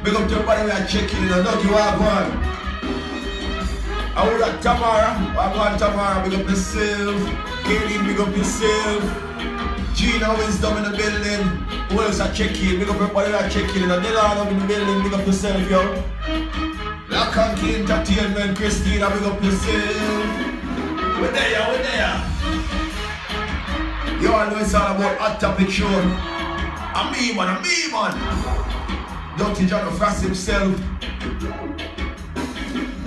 Big up to everybody we are checking in. Don't you walk on. I would have Tamara. Walk on Tamara. Big up yourself. Kaylin, big up yourself. Gina Wisdom in the building. Who else are checking? Big up everybody we are checking in. Dylan up in the building. Big up yourself, yo. Lock and Key Entertainment. Christina, big up yourself. We're there, we're there. You all know it's all about Hot Topic Show. A me man. Dirty John Frost himself.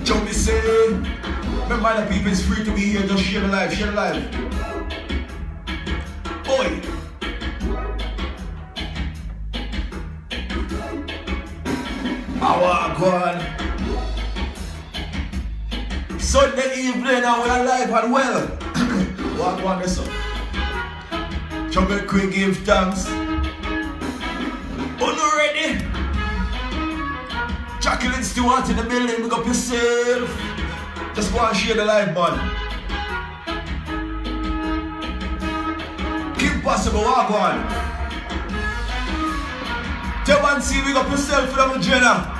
Joe me say, remember the people is free to be here, just share the life. Boy. Our God. Sunday evening and we're alive and well. Walk on this up. Jungle Quick give thanks. Oh, no ready? Jacqueline Stewart in the building, pick up yourself. Just go and share the live, man. Keep possible, walk on. Tell man, see, pick up yourself, from Jenna.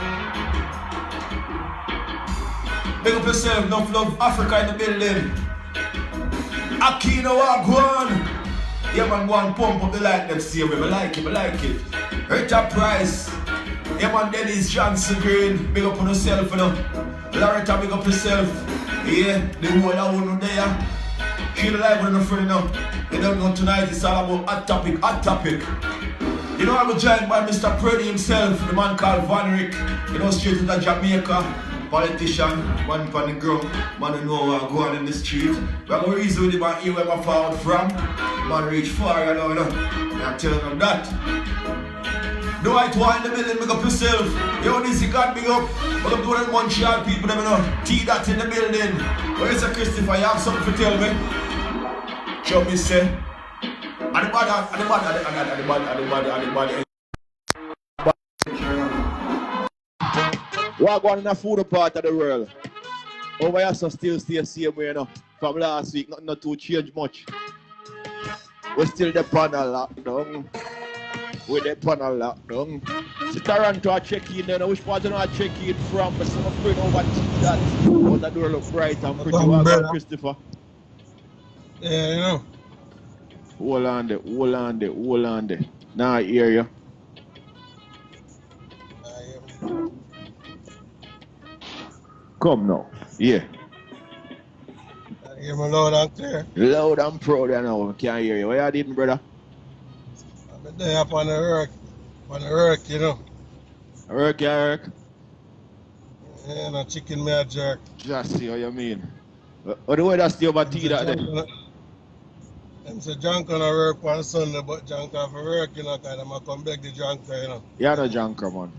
Pick up yourself, enough love Africa in the building. Akino, walk on. Yeah, man, go and pump up the light, let's see. I like it. Enterprise. Yeah, man, Dennis Johnson Green. Big up on yourself, you know. Loretta, big up yourself. Yeah, the whole of one there. She the live with a friend now. You don't know tonight, it's all about hot topic. You know, I'm joined by Mr. Purdy himself, the man called Van Rick. You know, straight to Jamaica. Politician, man from the ground, man who know what go on in the street. We're going to reason with him and hear where I found from. Man reach far, you know. I'm telling them that. Do I to in the building, big up yourself. Yo, this you got big up. Big up to one Montreal people, them, you know. T-Dot in the building. Where is Christopher? You have something to tell me? Show me, say. And the body. What going in the food part of the world? Over here, so still stay the same way, you know. From last week, nothing not to change much. We're still the panel lockdown. So Toronto are checking then. Which part you know I check in from? But some of bring over that. But the door look bright and pretty well, Christopher. Yeah, you know. Hold on there. Now I hear you. Come now. Yeah. I hear me loud and clear. Loud and proud I know. Can't hear you. What you did, brother? I'm there up on the work. You know. Work. Yeah, no chicken me a jerk. Just see what you mean. What the way that's still about tea that day? I'm say junk on a work on Sunday, but junk off for work, you know, kind of I come back the junker, you know. You're no junker, man.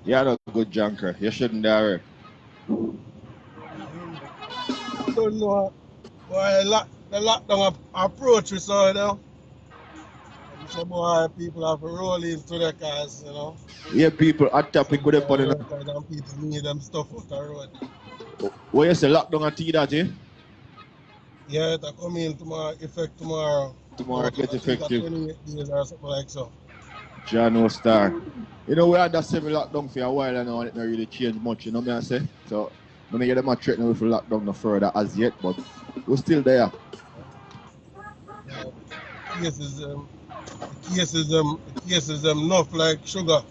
You're not a good junker. You shouldn't dare. I don't know why the lockdown approach is so, you know. Some more people have to roll into their cars, you know. Yeah, people Hot Topic with them on it. People need them stuff off the road. What you say, lockdown and tea that, eh? Yeah, it'll come in tomorrow, effect tomorrow. Tomorrow get effective. 28 days or something like so. Jano Star. You know, we had that semi lockdown for a while and now it not really changed much, you know what I say? So, I'm going to get them a threatening with lockdown no further as yet, but we're still there. Cases enough like sugar.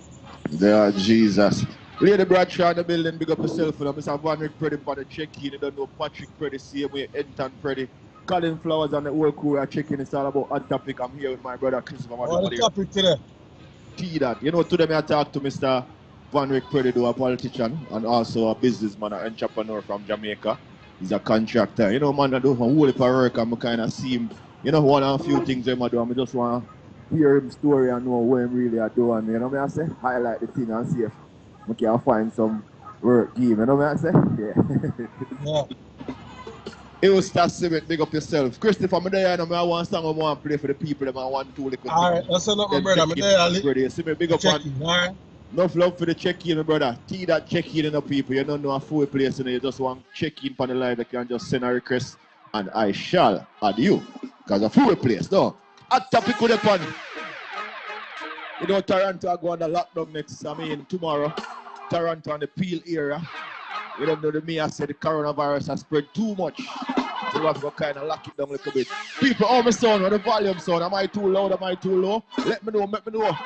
There, Jesus. Lady Bradshaw in the building, big up yourself for them. Mr. Van Rick Preddy for the check-in. You don't know Patrick Preddy, same way, Enton Preddy. Colin Flowers and the whole crew are checking. It's all about Hot Topic. I'm here with my brother Christopher. What's the topic today? That. You know, today I talk to Mr. Van Rick Preddy, a politician and also a businessman, an entrepreneur from Jamaica. He's a contractor. You know, man, I do a whole heap of work and I kind of see him, you know, one of a few things I do. I just want to hear him story and know what him really are doing. You know what I say? Highlight the thing and see if I can find some work game. You know what I say? Yeah. It was that Simit, big up yourself. Christopher, I'm there, and I want song I want to play for the people that I want to little. Alright, that's enough, my brother. I'm there, Simit, big up on. Alright. Enough love for the check-in, my brother. Tea that check-in in the people. You don't know a full place, you know, you just want check-in on the live, you can just send a request, and I shall add you. Because a full place, no. Hot Topic with the fun. You know, Toronto are going to lockdown next, tomorrow. Toronto and the Peel area. You don't know me, I said the coronavirus has spread too much. So we have to go kind of lock it down a little bit. People, oh, my son, what the volume sound? Am I too loud? Am I too low? Let me know, let me know.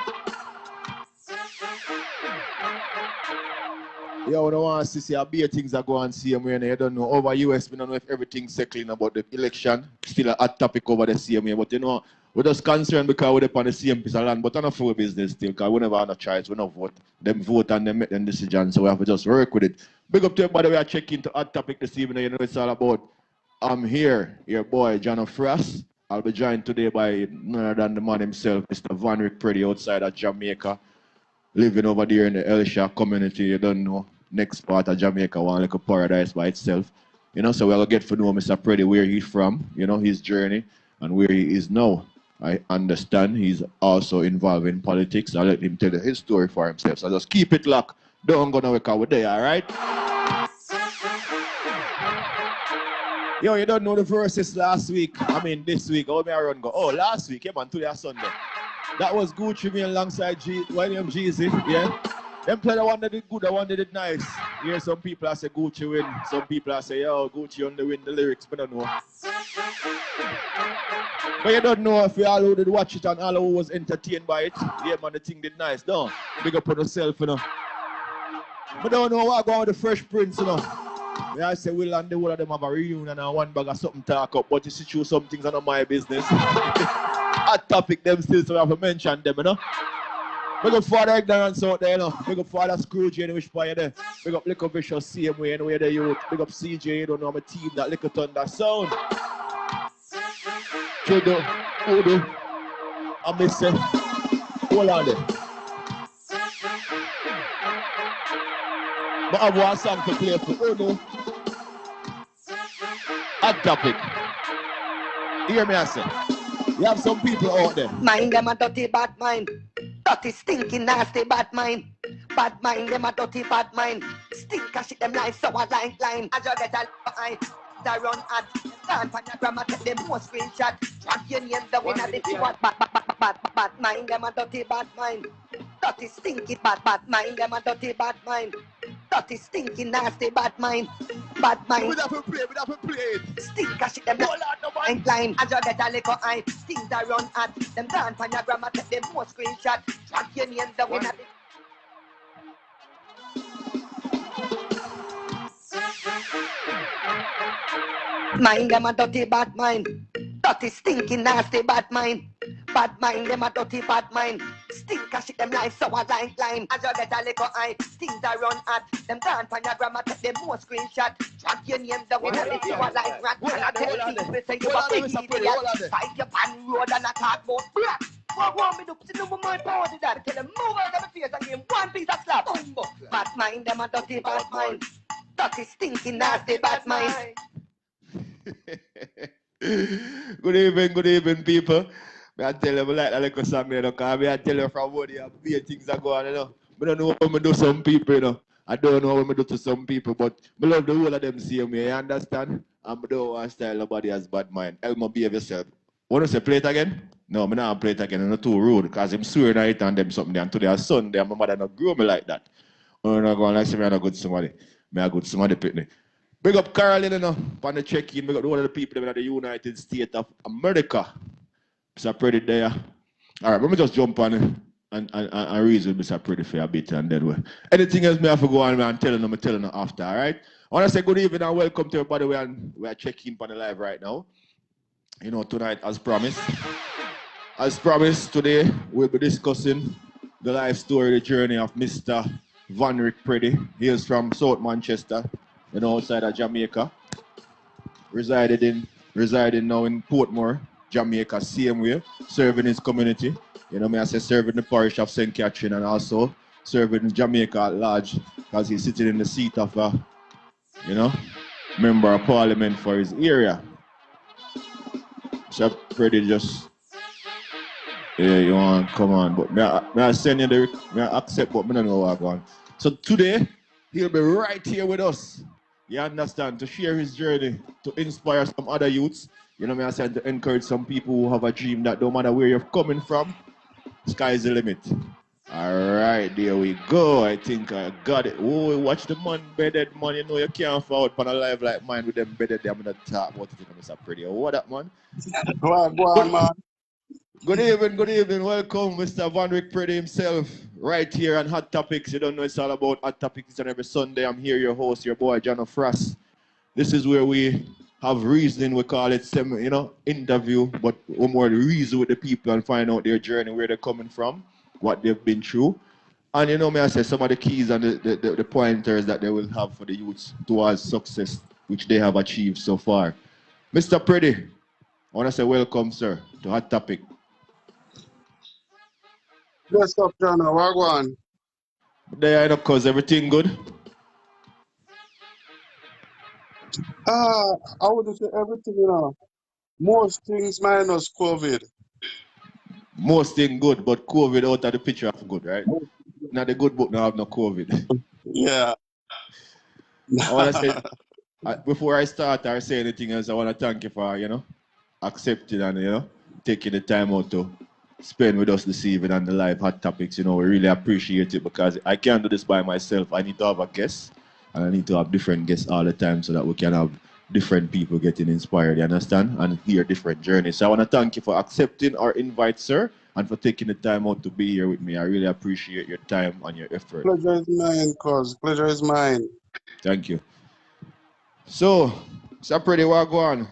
Yo, I don't want to see how big things are going same way. You don't know. Over US, we don't know if everything's settling about the election. Still a hot topic over the same way. But you know, we're just concerned because we're on the same piece of land. But enough for business still, because we never have a choice. We don't vote. Them vote and them make them decisions. So we have to just work with it. Big up to everybody. We are checking to hot topic this evening. You know it's all about. I'm here, your boy, John Frost. I'll be joined today by none other than the man himself, Mr. Van Rick Preddy, outside of Jamaica. Living over there in the Elsha community, you don't know. Next part of Jamaica, one like a paradise by itself. You know, so we'll get to know Mr. Preddy, where he's from, you know, his journey, and where he is now. I understand he's also involved in politics. I'll let him tell his story for himself. So just keep it locked. Don't go nowhere because we're there, all right? Yo, you don't know the verses last week. I mean, this week. How may I run go? Oh, last week, yeah, man, today is Sunday. That was Gucci me alongside William Jeezy, yeah? Them play the one that did good, the one that did nice. Yeah, some people I say Gucci win. Some people I say, yo, Gucci on the win the lyrics, but I don't know. But you don't know if you all who did watch it and all who was entertained by it. Yeah, man, the thing did nice, don't. Big up on yourself, you know. But don't know what going with the Fresh Prince, you know. Yeah, I say, Will and the whole of them have a reunion and one bag of something talk up, but you see through some things are not my business. Hot topic them still, so I have to mention them, you know. Big up Father Ignorance out there, you know. Big up Father Scrooge, you know, which part you there. Big up Little Vicious, same way, anyway, the youth. Big up CJ, you don't know, I'm a team, that Little Thunder sound. Chudo, Udo, I miss it. Hold on there. But I have one song to play for Udo. Hot topic. Hear me, I say. You have some people out there. Mind them a dirty bad mind. Dirty, stinking, nasty bad mind. Bad mind them a dirty bad mind. Stink a shit them like sour like lime. As you get a eye, they run at. Dance on your grandma, take them more screenshot. Drag your name down in a the what. Bad mind them a dirty bad mind. Dirty, stinky, bad mind them a dirty bad mind. Dirty, stinky, nasty bad mind. Bad mind. We have to play it. Stink a shit them like line. As you get a little eye, things are run at. Them dance on your grandma, take them more screenshot. Drag your name down in a the mind them a dirty bad mind. Dirty, stinky, nasty bad mind. Bad mind them a dirty bad mind. Stink a shit them like sour like lime. As you get a little eye, things are run at. Them dance on your grandma, take them more screenshot. Drag your name down in a the sour like rat. And I tell people say you a big idiot. Fight your pan road and a talk about black. What want me to sit over my power to that? Tell them move out of the face and give him one piece of slap. Bad mind them a dirty bad mind. Dirty, stinky, nasty bad mind. Good evening, people. I tell you, I like that little song there, because I tell you from what the things are going, you know. I don't know what I do to some people, you know. I don't know what I do to some people, but I love the whole of them same way, you understand? And I don't want to style nobody has bad mind. Elmo, behave yourself. Want to say play it again? No, I'm not play it again. I'm not too rude, because I'm swearing I and them something there. And today is Sunday, and my mother not grow me like that. I'm not going to say I'm a good somebody. I'm a good somebody, Pitney. Big up Caroline, you know, on the check-in. Big up one of the people in the United States of America. Mr. Preddy there. All right, let me just jump on and reason with Mr. Preddy for a bit and then we. Anything else may have to go on and telling them after, all right? I want to say good evening and welcome to everybody. We are checking on the live right now. You know, tonight, as promised. As promised, today we'll be discussing the life story, the journey of Mr. Van Rick Preddy. He is from South Manchester, you know, outside of Jamaica. Residing now in Portmore, Jamaica, same way, serving his community. You know, I say serving the parish of St. Catherine and also serving Jamaica at large because he's sitting in the seat of a, you know, member of parliament for his area. So Preddy just, yeah, you want to come on, but I send you the, I accept, but I don't know what I'm going. So today, he'll be right here with us. You understand? To share his journey, to inspire some other youths. You know, I said to encourage some people who have a dream that no matter where you're coming from, Sky's the limit. All right, there we go. I think I got it. Oh, watch the man bedded, man. You know you can't fall out on a live like mine with them bedded. I'm gonna talk about it in Mr. Pretty. What up, man? Go on, man. Good evening. Welcome, Mr. Van Rick Pretty himself, right here on Hot Topics. You don't know it's all about Hot Topics on every Sunday. I'm here, your host, your boy, John Frost. This is where we have reasoning. We call it, interview, but we're more reason with the people and find out their journey, where they're coming from, what they've been through. And you know me, I say some of the keys and the pointers that they will have for the youths towards success, which they have achieved so far. Mr. Pretty, I want to say welcome, sir, to Hot Topic. What's up, John? What go on? There, I know, cause everything good. I wouldn't say everything, you know. Most things minus COVID. Most thing good, but COVID out of the picture of good, right? Now the good book now have no COVID. Yeah. I want to say, before I start or say anything else, I want to thank you for, accepting and, taking the time out to spend with us this evening on the live Hot Topics. We really appreciate it because I can't do this by myself. I need to have a guest and I need to have different guests all the time so that we can have different people getting inspired, you understand? And hear different journeys. So I want to thank you for accepting our invite, sir, and for taking the time out to be here with me. I really appreciate your time and your effort. Pleasure is mine, cuz. Pleasure is mine. Thank you. So, Pretty, what go on?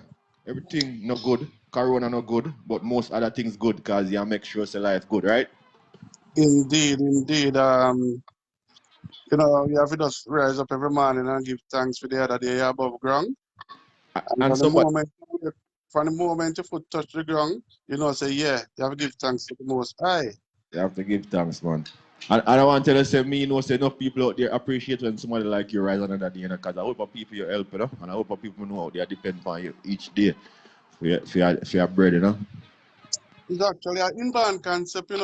Everything no good. Corona no good, but most other things good because you make sure it's life good, right? Indeed. You know, you have to just rise up every morning and give thanks for the other day above ground. And And from the moment your foot touch the ground, say, yeah, you have to give thanks to the Most High. you have to give thanks, man. And I want to tell you, say enough people out there appreciate when somebody like you rise another day, because I hope that people you help, and I hope that people know out there depend on you each day for your bread, It's actually an inbound concept, as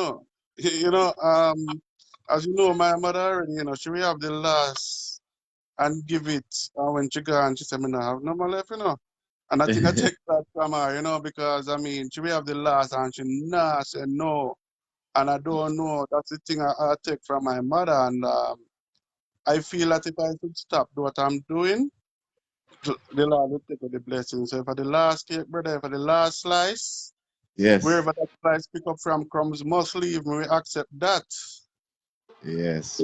you know, my mother already, she will have the last and give it. And when she gone, she said, I have no more left, And I think I take that from her, because, she will have the last and she nah say no. And I don't know. That's the thing I take from my mother. And I feel that if I should stop what I'm doing, the Lord will take the blessing. So for the last cake, brother, for the last slice, Yes. wherever that slice pick up from crumbs must leave me, we accept that. Yes.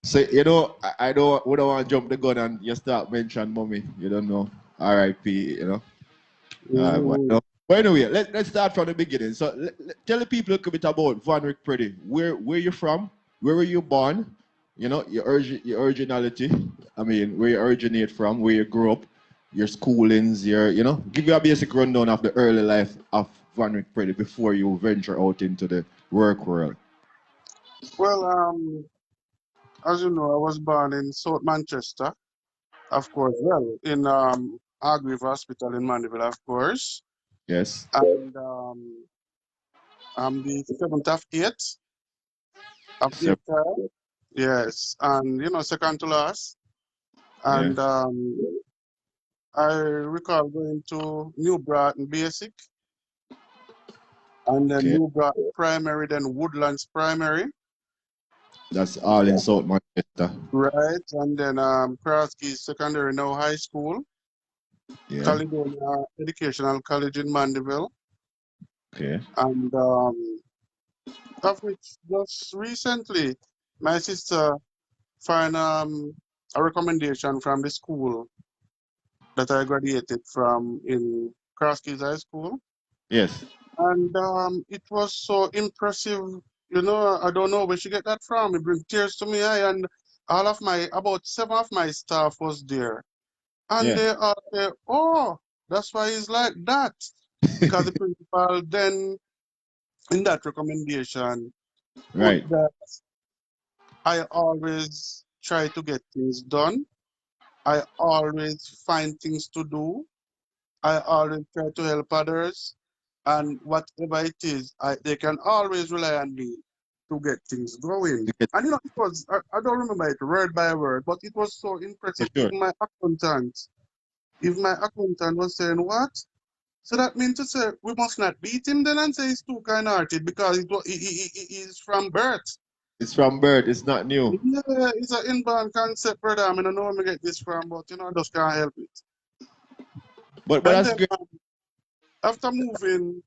So, we don't want to jump the gun and you start mention mommy. You don't know. R.I.P., But anyway, let's start from the beginning. So tell the people a little bit about Van Rick Pretty. Where you from? Where were you born? Your originality. Where you originate from, where you grew up, your schoolings, give you a basic rundown of the early life of Van Rick Pretty before you venture out into the work world. Well, as you know, I was born in South Manchester, of course. Well, in Hargreave Hospital in Mandeville, of course. Yes. And I'm the 7th of 8th of 8th child. Yes, and second to last. And I recall going to New Broughton Basic, and then New Broughton Primary, then Woodlands Primary. That's all in South Manchester. Right, and then Crosskeys Secondary, now high school. Yeah. Caledonia Educational College in Mandeville. Okay. And of which just recently, my sister found a recommendation from the school that I graduated from in Crosskeys High School. Yes. And it was so impressive. I don't know where she get that from. It brings tears to my eye. And about 7 of my staff was there. And they all say, oh, that's why he's like that. Because the principal then, in that recommendation, right, that I always try to get things done. I always find things to do. I always try to help others. And whatever it is, they can always rely on me to get things going. And it was, I don't remember it word by word, but it was so impressive. Sure. Even my accountant was saying, what? So that means to say we must not beat him then and say he's too kind-hearted because he's from birth. It's from birth. It's not new. Yeah, it's an inborn concept, brother. I mean, I don't know where I get this from, but I just can't help it. But And that's then great. after moving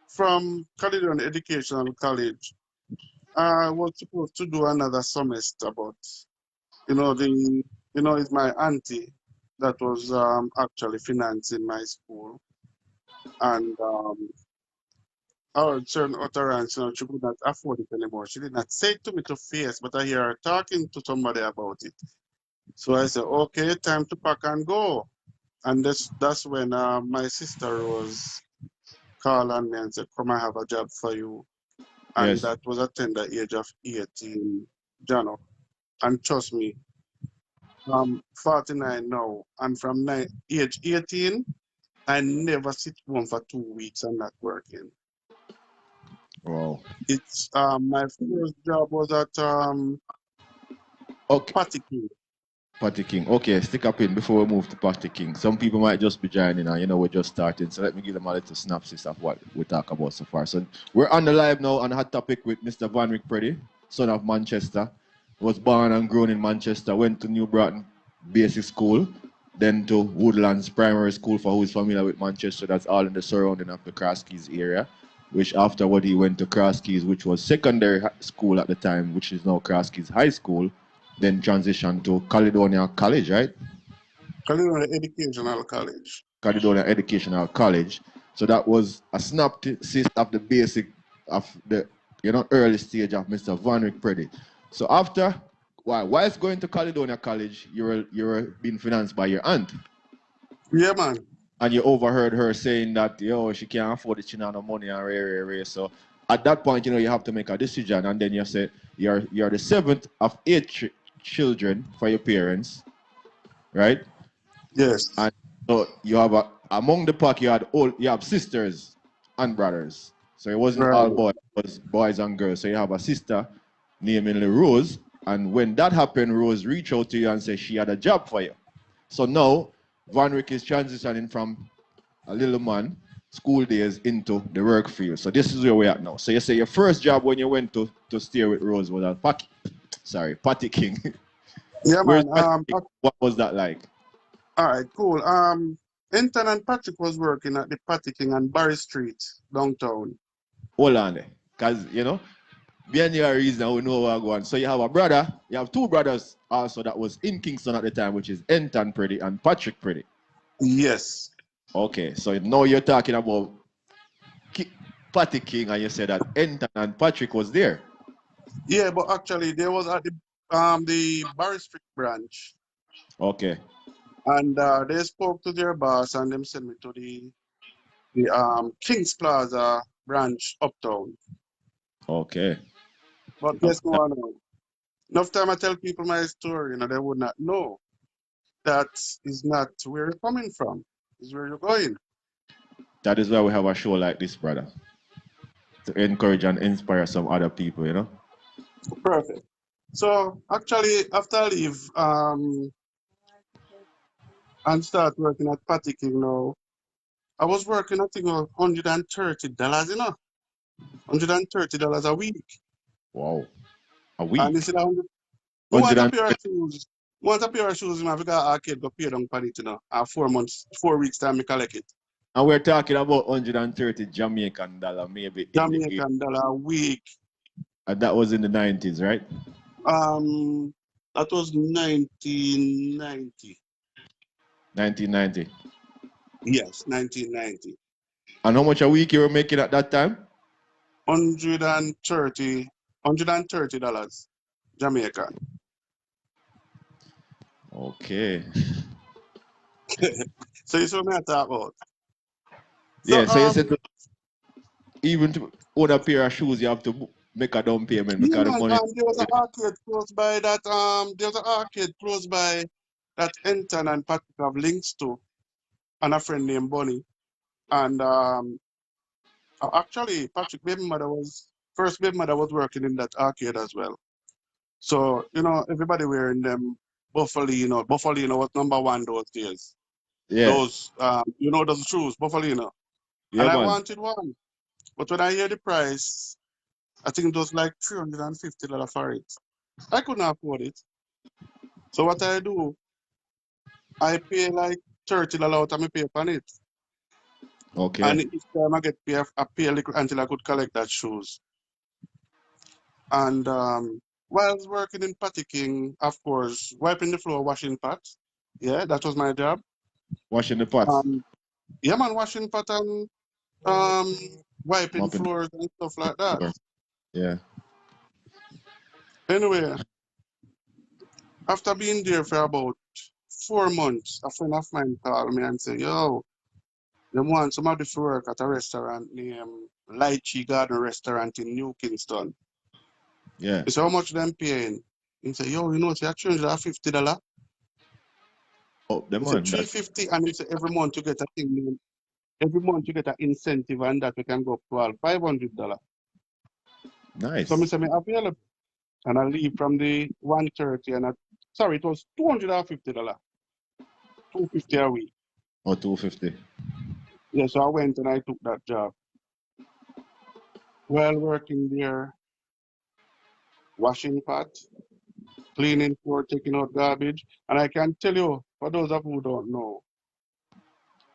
from Caledon Educational College, I was supposed to do another semester, but it's my auntie that was actually financing my school, and I heard certain utterance, she could not afford it anymore. She did not say it to me to face, but I hear her talking to somebody about it. So I said, okay, time to pack and go. And that's when my sister Rose called on me and said, come, I have a job for you. And Yes. that was at tender age of 18, Jano. And trust me, I'm 49 now. And from age 18, I never sit home for 2 weeks and not working. Wow. It's my first job was at Okay. Patty King. Patty King. Okay, stick up in before we move to Patty King. Some people might just be joining and we're just starting. So let me give them a little synopsis of what we talk about so far. So we're on the live now on a hot topic with Mr. Van Rick Preddy, son of Manchester. Was born and grown in Manchester, went to New Broughton Basic School, then to Woodlands Primary School for who's familiar with Manchester. That's all in the surrounding of the Cross Keys area. Which afterward he went to Cross Keys, which was secondary school at the time, which is now Cross Keys High School. Then transitioned to Caledonia College, right? Caledonia Educational College. Caledonia Educational College. So that was a synopsis of the basic of the early stage of Mr. Van Rick Preddy. So after whilst going to Caledonia College, you were being financed by your aunt. Yeah, man. And you overheard her saying that she can't afford it, she not no money and rare. So at that point, you have to make a decision, and then you say you're the seventh of 8 children for your parents, right? Yes. And so you have among the pack you have sisters and brothers. So it wasn't all boys, it was boys and girls. So you have a sister named Rose, and when that happened, Rose reached out to you and said she had a job for you. So now Van Rick is transitioning from a little man, school days, into the work field. So this is where we're at now. So you say your first job when you went to stay with Rose was at Patty King. Yeah, man. What was that like? All right, cool. Anton and Patrick was working at the Patty King on Barry Street, downtown. Hold on there. Because, behind your reason we know where we're going. So you have 2 brothers also that was in Kingston at the time, which is Anton Preddy and Patrick Preddy. Yes. Okay, so now you're talking about Patty King, and you said that Anton and Patrick was there. Yeah, but actually they was at the Barry Street branch. Okay. And they spoke to their boss and them sent me to the Kings Plaza branch uptown. Okay. But guess what? Enough time I tell people my story, they would not know. That is not where you're coming from. Is where you're going. That is why we have a show like this, brother. To encourage and inspire some other people, Perfect. So actually, after I leave and start working at Patty King now, I was working, I think, $130, $130 a week. Wow. A week? And you see that want a pair of shoes. Want a pair of shoes, I got arcade go pay down for it, 4 weeks time I collect it. And we're talking about $130 Jamaican dollar, maybe. Jamaican dollar a week. And that was in the 90s, right? That was 1990. 1990. Yes, 1990. And how much a week you were making at that time? $130 Jamaican. Okay. So you saw me talk about. Yeah, so you said even to own a pair of shoes, you have to make a down payment because the money. There was an arcade close by that. There was an arcade close by that Anton and Patrick have links to, and a friend named Bonnie. And actually, Patrick first baby mother was working in that arcade as well. So everybody wearing them Buffalo was #1 those days. Yeah. Those, those shoes, Buffalino. Yeah, And I man. wanted one. But when I hear the price, I think it was like $350 for it. I couldn't afford it. So what I do, I pay like $30 out of my pay on it. Okay. And each time I get pay, I pay a little until I could collect that shoes. And while I was working in Patty King, of course, wiping the floor, washing pots. Yeah, that was my job. Washing the pots. Yeah, man, washing pot and wiping Mopping the floors and stuff like that. floor. Yeah. Anyway, after being there for about 4 months, a friend of mine called me and said, yo, they want somebody to work at a restaurant named Lychee Garden Restaurant in New Kingston. Yeah. He said, how much them paying? He said, yo, you know, it's $350. Oh, the He said, man. That, $350, and he said, every month you get a thing, every month you get an incentive, and that we can go up to all $500. nice. So I said, I'm available. And I leave from the 130 and it was $250. $250 a week. Or 250. Yeah, so I went and I took that job. While working there, washing pot, cleaning floor, taking out garbage. And I can tell you, for those of you who don't know,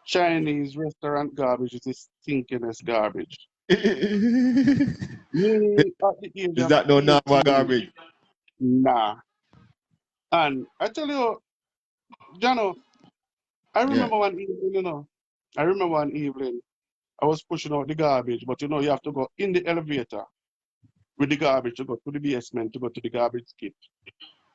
Chinese restaurant garbage is the stinkingest garbage. Me, at the age Is of that no normal 18, garbage? nah. And I tell you, Jano, I Yeah. remember one evening, I was pushing out the garbage, but you have to go in the elevator with the garbage to go to the basement to go to the garbage skip.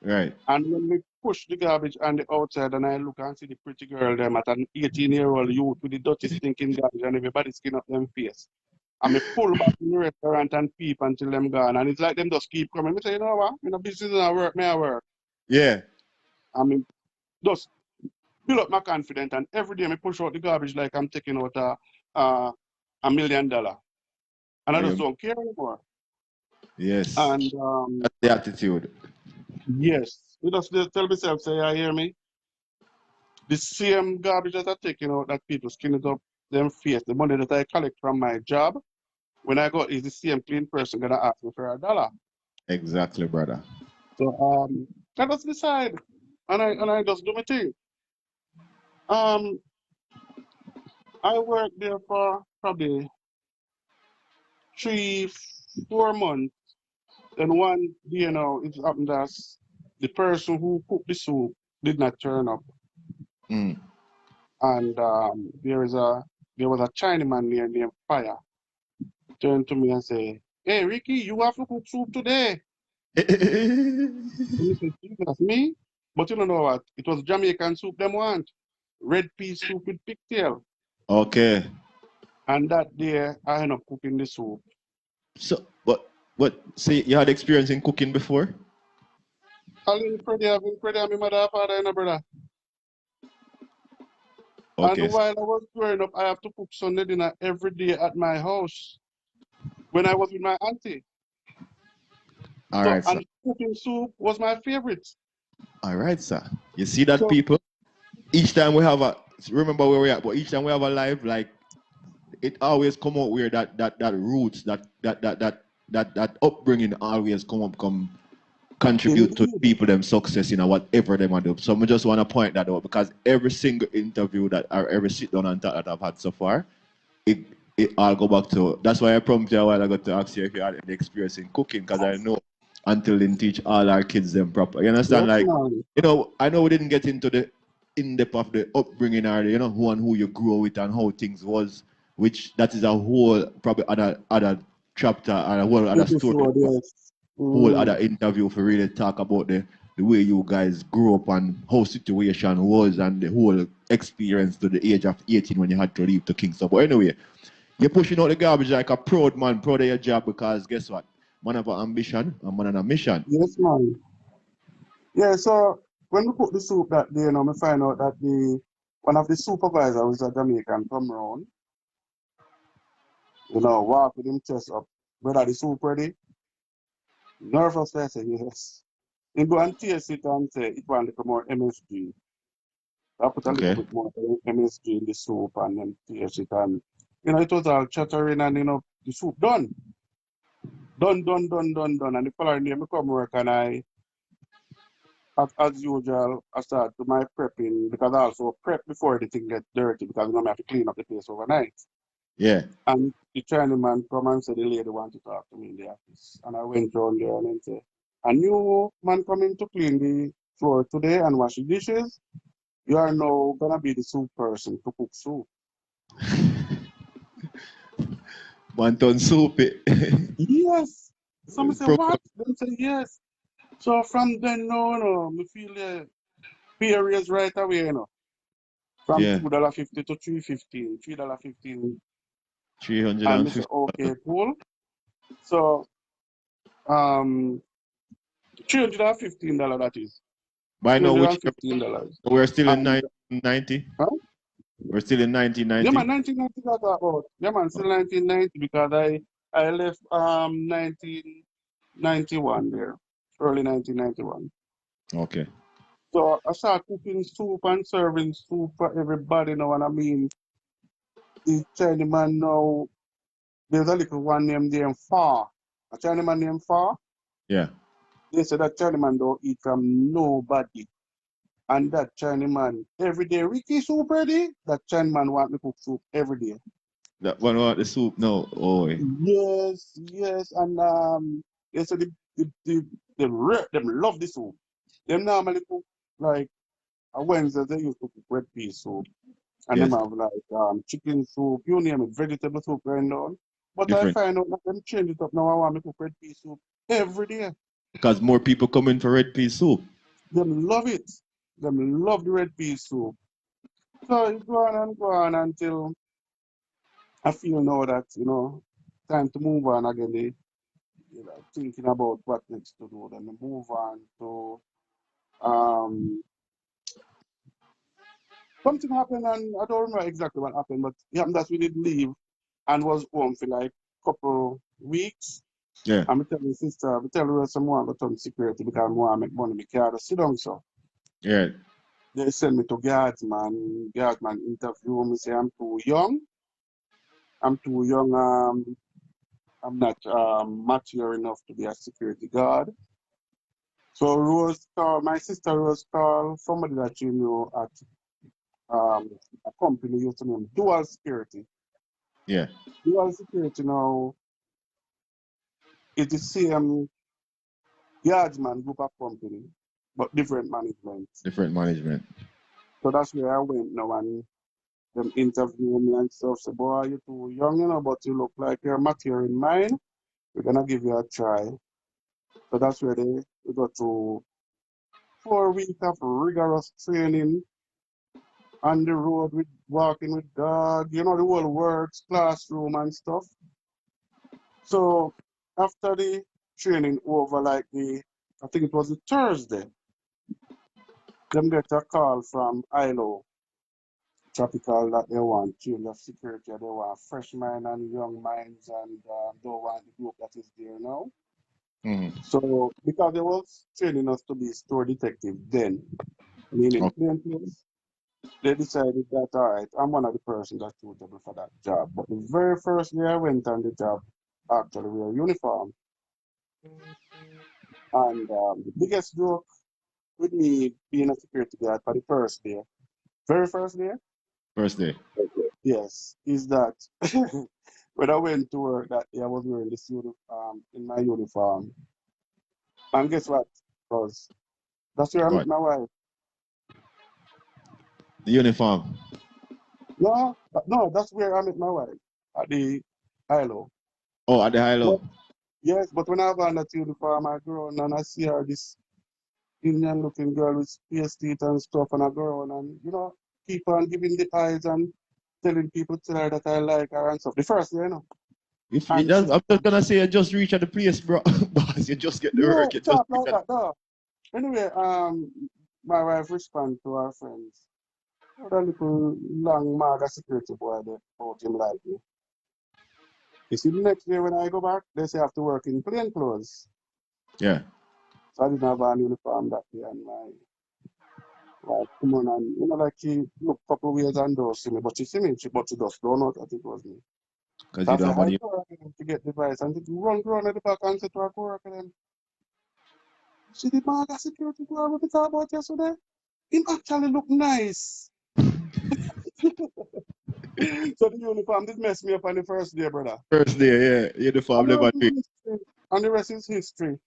Right. And when we push the garbage on the outside and I look and see the pretty girl them at an 18-year-old youth with the dirty stinking garbage and everybody skin up them face. And me pull back in the restaurant and peep until them gone. And it's like them just keep coming. I say, you know what? In a business I work, may I work. Yeah. I mean, just build up my confidence and every day I push out the garbage like I'm taking out $1 million. And I just don't care anymore. Yes. And That's the attitude. yes, you just tell myself, say, you hear me? The same garbage that I take, that people skin it up, them face, the money that I collect from my job, when I go, is the same clean person gonna ask me for $1. Exactly, brother. So I just decide, and I just do my thing. I worked there for probably 3-4 months. Then one day, it happened that the person who cooked the soup did not turn up. Mm. And there was a Chinaman there named Fire. Turned to me and say, hey Ricky, you have to cook soup today. And he said, that's me? But you don't know what? It was Jamaican soup them want. Red pea soup with pigtail. Okay. And that day I ended up cooking the soup. So, but see, you had experience in cooking before? I've been pretty, my mother, father, and a brother. Okay. And while I was growing up, I have to cook Sunday dinner every day at my house when I was with my auntie. All right, sir. And cooking soup was my favorite. All right, sir. You see that, So- people? Each time we have remember where we are, but each time we have a live, like, it always come out where that roots, that upbringing always come contribute to people them success in whatever they want to do. So I just want to point that out because every single interview that or every sit down and talk that I've had so far, it all go back to. That's why I prompted you a while ago to ask you if you had any experience in cooking because I know until they teach all our kids them proper. You understand? Yes, like man. I know we didn't get into the in depth of the upbringing or who you grew with and how things was, which that is a whole probably other chapter and a whole other story. Yes. Whole other interview for really talk about the way you guys grew up and how situation was and the whole experience to the age of 18 when you had to leave to Kingston. But anyway, you're pushing out the garbage like a proud man, proud of your job because guess what? Man have an ambition and man on a mission. Yes, man. Yeah, so when we cook the soup that day, we find out that one of the supervisors was a Jamaican come round. Walk with him chest up. Brother, the soup ready? Nervous, I say yes. He go and taste it and say it want to come out MSG. I put a little Okay. bit more MSG in the soup and then taste it and you know it was all chattering and you know the soup done. Done. And the following day I come work and as usual I start to my prepping because I also prep before the thing get dirty because you know I have to clean up the place overnight. Yeah. And the Chinese man come and say the lady want to talk to me in the office. And I went down there and then say, a new man coming to clean the floor today and wash the dishes. You are now gonna be the soup person to cook soup. Wonton soup. Yes. Some say Pro- what? Them say yes. So from then on, me feel pay raise right away, you know. From yeah. $2.50 to $3.15, $3.15. And me say, 350. okay, cool. So $315 that is. By Three now, hundred which and fifteen dollars. we're still in And 1990. huh? We're still in Yeah, man, 1990. 1990 got about. Yeah, man, still 1990 because I left 1991 there, early 1991. Okay. So I started cooking soup and serving soup for everybody now, and I mean, the Chinese man now, there's a little one named them Fa. A Chinese man named Fa. Yeah. They said that Chinese man don't eat from nobody. And that Chinese man, every day, Ricky soup ready? That Chinese man want me cook soup every day. That one want the soup now. Oh, Yes, and they said them love the soup. Them normally cook like on Wednesday they used to cook red pea soup, and them yes. have like chicken soup, you name it, vegetable soup going down. But I Different. find out that them change it up now. I want me cook red pea soup every day. Because more people come in for red pea soup. Them love it. Them love the red pea soup. So it go on until I feel now that time to move on again. Thinking about what next to do. Then we move on to um, something happened, and I don't remember exactly what happened, but it happened that we did leave and was home for like couple weeks. Yeah. And I tell my sister, I tell her someone got on security because I want to make money. I can't sit down so. Yeah. They send me to guardsman. Guardsman interview me, say I'm too young. I'm too young. I'm not mature enough to be a security guard. So Rose called, my sister Rose called somebody that you know at um, a company used to name Dual Security. Yeah. Dual Security now is the same Guardsman group of company, but different management. Different management. So that's where I went now and them interview me and stuff. So, boy, you're too young, but you look like you're mature in mind. We're gonna give you a try. So that's where we got to 4 weeks of rigorous training on the road with walking with dog, the whole works, classroom and stuff. So after the training over I think it was a Thursday, them get a call from ILO Tropical that they want change of security, they want fresh mind and young minds and don't want the group that is there now. Mm. So because they was training us to be store detective then, meaning Okay. plain clothes, they decided that all right, I'm one of the persons that's suitable for that job. But the very first day I went on the job, actually wear uniform. And the biggest joke with me being a security guard for the first day, very first day, First day. yes, is that when I went to work that day, I was wearing this in my uniform. And guess what? Because that's where I met What? my wife. The uniform. No, that's where I met my wife at the ILO. Oh, at the high But low. yes, but when I have on that uniform, I go on and I see her, this Indian looking girl with space teeth and stuff, and I go on and, keep on giving the eyes and telling people to her that I like her and stuff. The first day, If you And she, just, I'm just gonna say you just reach at the place, bro. Boss, you just get the yeah, work. You just talk like that, no. Anyway, my wife responded to her friends. Oh, that little long maga security boy there, about him like me. You see, the next day when I go back, they say I have to work in plain clothes. yeah. So I didn't have an uniform that day, and my Like, come on, and you know, like he look couple ways and does see me, but she see me, but she just don't know that it was me. Because So you I don't say have hi money. to her again to get the device, and she run at the back and say to her coworker, then, see the bag of security guard we talked about yesterday? Him actually look nice. So the uniform did mess me up on the first day, brother. First day, yeah. Uniform And the never rest is do. history. And the rest is history.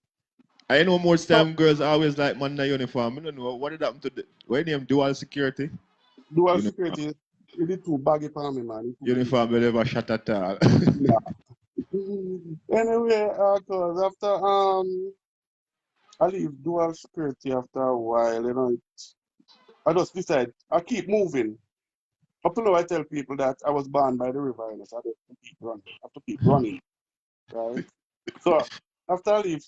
I know most So time girls always like man in a uniform. I don't know what did happen to the what name dual security? dual Uniform. security, it is too baggy for me, man. It's too big. Uniform will never shut at all. Yeah. Anyway, cause after I leave dual security after a while, you know, I just decide I keep moving. Up to now, I tell people that I was born by the river, you know, so I have to keep running. I have to keep running, right? So after I leave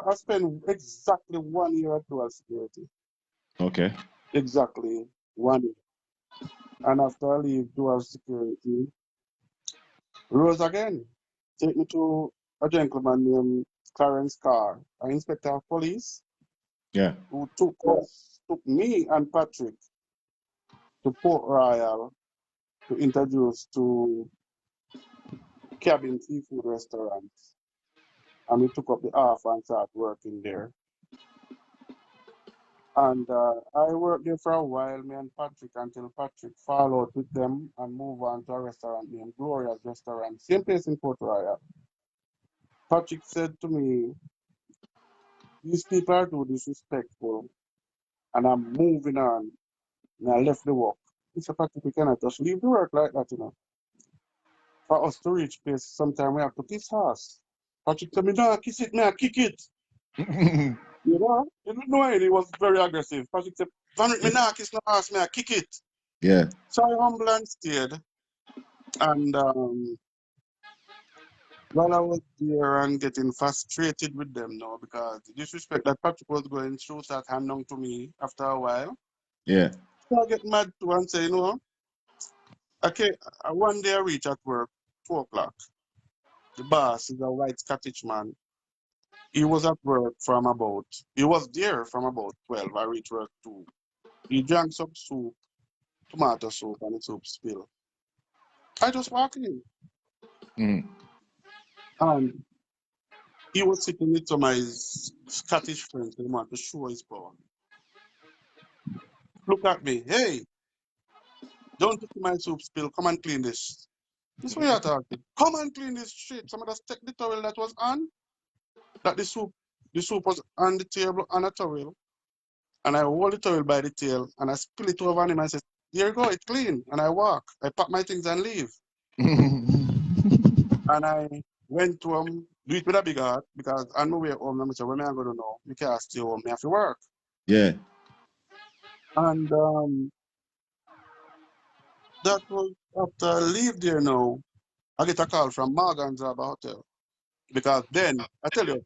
I spent exactly 1 year at dual security. Okay. Exactly 1 year. And after I leave dual security, rose again. Take me to a gentleman named Clarence Carr, an inspector of police, Yeah. who took me and Patrick to Port Royal to introduce to Cabin Seafood Restaurants. And we took up the offer and started working there. And I worked there for a while, me and Patrick, until Patrick fall out with them and move on to a restaurant named Gloria's Restaurant, same place in Port Royal. Patrick said to me, these people are too disrespectful, and I'm moving on. And I left the work. He said, Patrick, we cannot just leave the work like that, you know. For us to reach place, sometimes we have to kiss ass. Patrick told me, no, kiss it, man, kick it. You know, he didn't know it. He was very aggressive. Patrick said, Van me nah kiss no ass, man, kick it. Yeah. So I humble and stayed. And while I was there and getting frustrated with them now because the disrespect that Patrick was going through started hand down to me after a while. Yeah. So I get mad too and say, you know, okay, one day I reach at work, 2 o'clock. The boss is a white Scottish man. He was at work he was there from about 12. I reached work 2. He drank some soup, tomato soup, and the soup spill. I just walked in. Mm. And he was sitting with some of his Scottish friends and he wanted to show his power. Look at me. Hey, don't take my soup spill. Come and clean this. This is what you're talking. Come and clean this shit. Somebody just take the towel that was on, that the soup was on the table on a towel. And I hold the towel by the tail and I spill it over on him and say, here you go, it's clean. And I walk. I pack my things and leave. And I went to do it with a big heart because on my way home, I said, when am I going to know? You can't stay home, I have to work. Yeah. And that was after I leave there now, I get a call from Morgan's Harbour Hotel. Because then, I tell you,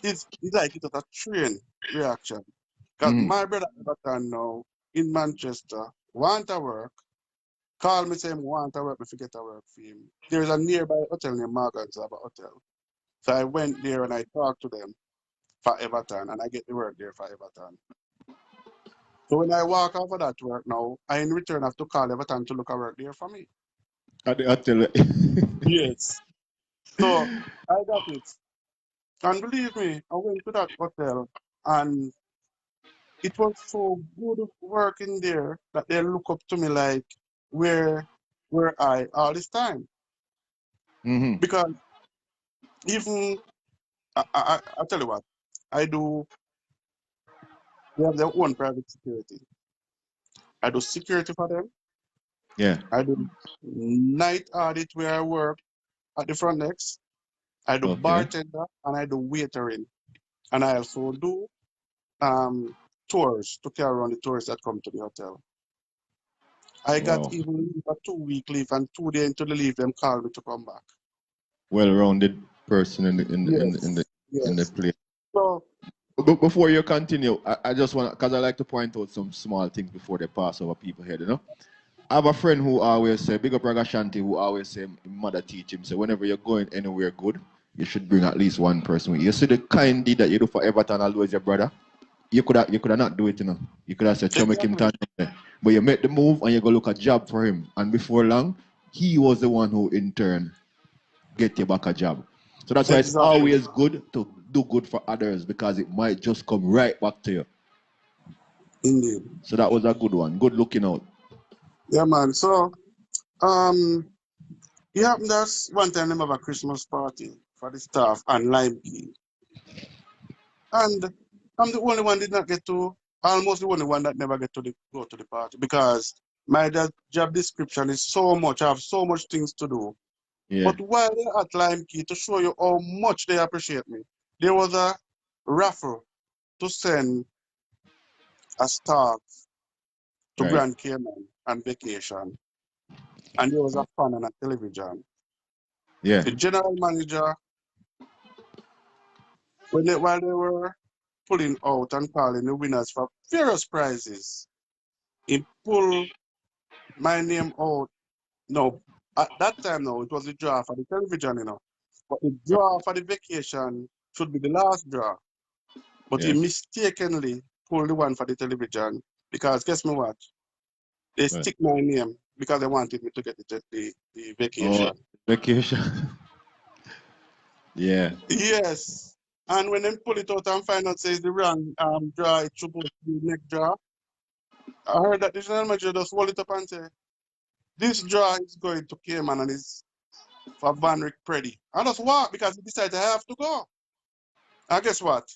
it's like it was a train reaction. Because Mm. my brother Everton now in Manchester want to work, call me saying want to work, me forget to work for him. There's a nearby hotel named Morgan's Harbour Hotel. So I went there and I talked to them for Everton and I get the work there for Everton. So when I walk off of that work now, I in return have to call Everton to look at work there for me. I tell you. Yes. So I got it. And believe me, I went to that hotel and it was so good working there that they look up to me like, where were I all this time? Mm-hmm. Because even, I tell you what, they have their own private security. I do security for them. Yeah. I do night audit where I work at the front desk. I do Okay. bartender and I do waitering. And I also do tours to carry around the tourists that come to the hotel. I got Wow. even a 2 week leave and 2 days into the leave, them called me to come back. Well-rounded person Yes, in the yes. place. So, But before you continue, I just want because I like to point out some small things before they pass over people's head, you know. I have a friend who always say, big up Ragashanti, who always say, mother teach him, say, whenever you're going anywhere good, you should bring at least one person with you. You see the kind deed that you do for Everton, always your brother. you could have not do it, you know. You could have said, "Show make him Exactly. turn up there." But you make the move and you go look a job for him. And before long, he was the one who in turn get you back a job. So that's why it's Exactly. always good to do good for others because it might just come right back to you. Indeed. So that was a good one. Good looking out. Yeah, man. So, it happened that one time they have a Christmas party for the staff and Lime Key. And I'm the only one did not get to, almost the only one that never get to go to the party because my job description is so much. I have so much things to do. Yeah. But while they're at Lime Key, to show you how much they appreciate me, there was a raffle to send a staff to Right. Grand Cayman on vacation. And there was a fan on a television. Yeah. The general manager, while they were pulling out and calling the winners for various prizes, he pulled my name out. No, at that time, no, it was the draw for the television, you know. But the draw for the vacation should be the last draw. But he Yes. mistakenly pulled the one for the television because guess me what? They Right. stick my name because they wanted me to get the Oh, vacation. vacation. Yeah. Yes. And when they pull it out and find out says the wrong draw, it should be the next draw. I heard that the general manager just hold it up and say, this draw is going to Cayman and is for Van Rick Preddy. I just walk because he decided I have to go. And guess what?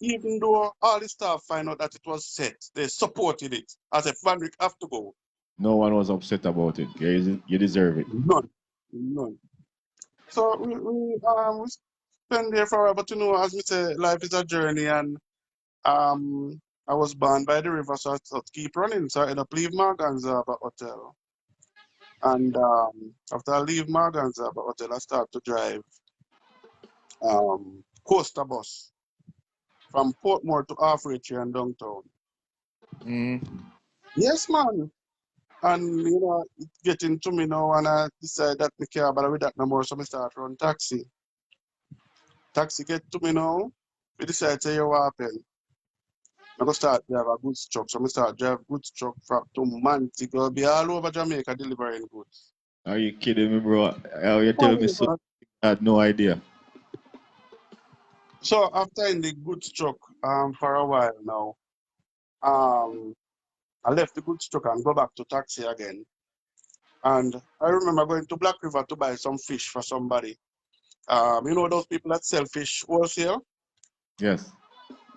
Even though all the staff find out that it was set, they supported it. I said, Van Rick have to go. No one was upset about it. You deserve it. None. None. So we spend there for a while, but you know, as we say, life is a journey and I was born by the river, so I thought keep running. So I ended up leave Marganzaba Hotel. And after I leave Marganzaba Hotel, I start to drive Coaster bus from Portmore to Halfway and downtown. Mm. Yes, man. And you know, it getting to me now, and I decide that me care bother with that no more, so I start run taxi. Taxi get to me now. We decide to you what happen. I go start drive a goods truck, so I start drive goods truck from to Montego, be all over Jamaica delivering goods. Are you kidding me, bro? Are you telling me so? I had no idea. So after in the goods truck for a while now, I left the goods truck and go back to taxi again. And I remember going to Black River to buy some fish for somebody. You know those people that sell fish wholesale? Yes.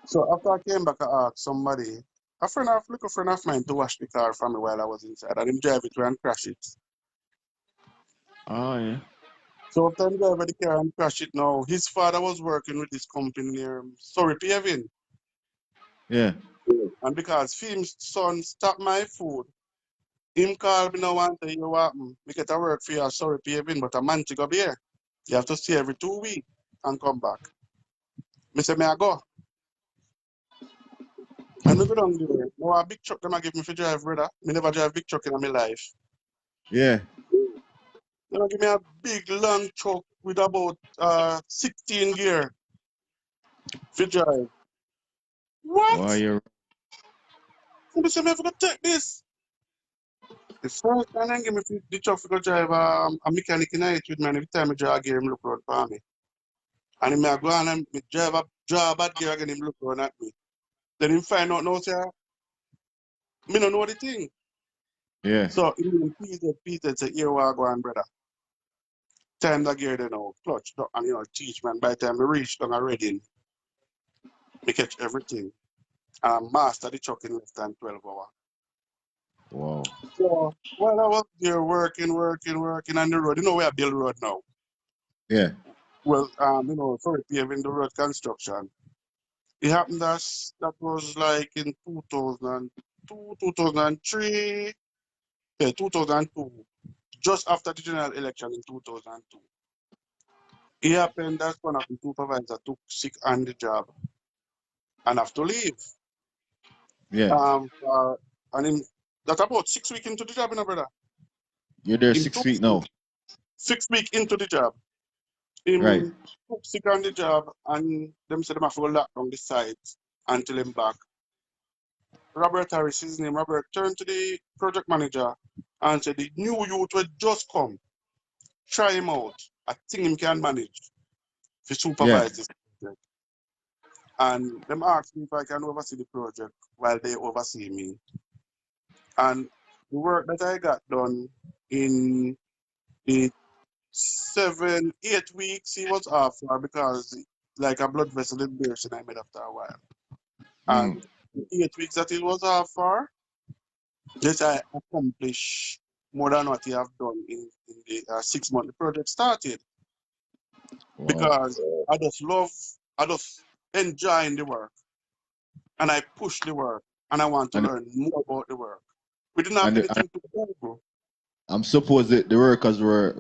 So after I came back, I asked somebody, little friend of mine, to wash the car for me while I was inside. And him drive it and crash it. Oh, yeah. So after him drive the car and crash it now, his father was working with this company near Surrey Paving. Yeah. And because Film's son stopped my food, him call me now and say, you what, me get a work for you at Surrey Paving, but a man to go here. You have to stay every 2 weeks and come back. Me say, may I go? And me go down there. Now a big truck them I give me for drive, brother. Me never drive big truck in my life. Yeah. They give me a big long truck with about 16 gear for drive. What? Why you? So me say, me have to take this. The first time they give me the truck for go drive a mechanic in it with me, and every time I drive gear, him look around for me. And him I go on and me drive a bad gear again, him look around at me. Then him find out now, say, me don't know the thing. Yeah. So him Peter say, here we go on, brother. Time that gear, they know, clutch, and you know, teach man. By the time we reach down already, we catch everything. And master the truck in less than 12 hours. Wow. So while I was there working on the road, you know where I build road now. Yeah. Well, you know, sorry, paving the road construction. It happened that was like in 2002, 2003, yeah, 2002, just after the general election in 2002. It happened that one of the supervisors took sick on the job and have to leave. Yeah. And in that about 6 weeks into the job, you know, brother. You're there Him 6 took weeks now. 6 weeks into the job. Right. Him took sick on the job and them said them have to lock down the site until him back. Robert Harris, his name, Robert, turned to the project manager and said, the new youth will just come. Try him out. I think him can manage to Yeah. supervise this project. And them asked me if I can oversee the project while they oversee me. And the work that I got done in the 7, 8 weeks, he was off for because like a blood vessel did burst and I made after a while. And the 8 weeks that he was off for, yes, I accomplished more than what he have done in the 6 month the project started. Wow. Because I just enjoying the work. And I push the work. And I want to And learn more about the work. We didn't have and anything to do. I'm supposed that the workers were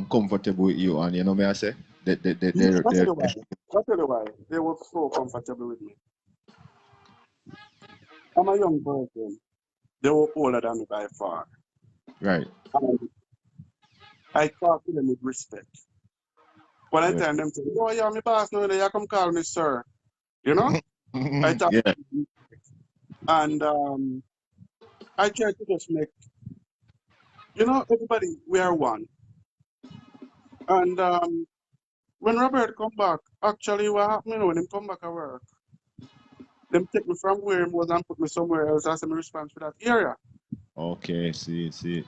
comfortable with you, and you know me I say that Yes, I'll tell you why. I'll tell you why. They were so comfortable with me. I'm a young person. They were older than me by far. right. And I talk to them with respect. When I Yeah. tell them, oh, yeah, my boss, no, you come call me, sir. You know? I talk Yeah. to them. And I try to just make, everybody, we are one. And when Robert come back, actually what happened when him come back at work, them take me from where he was and put me somewhere else as I'm responsible for that area. Okay. See.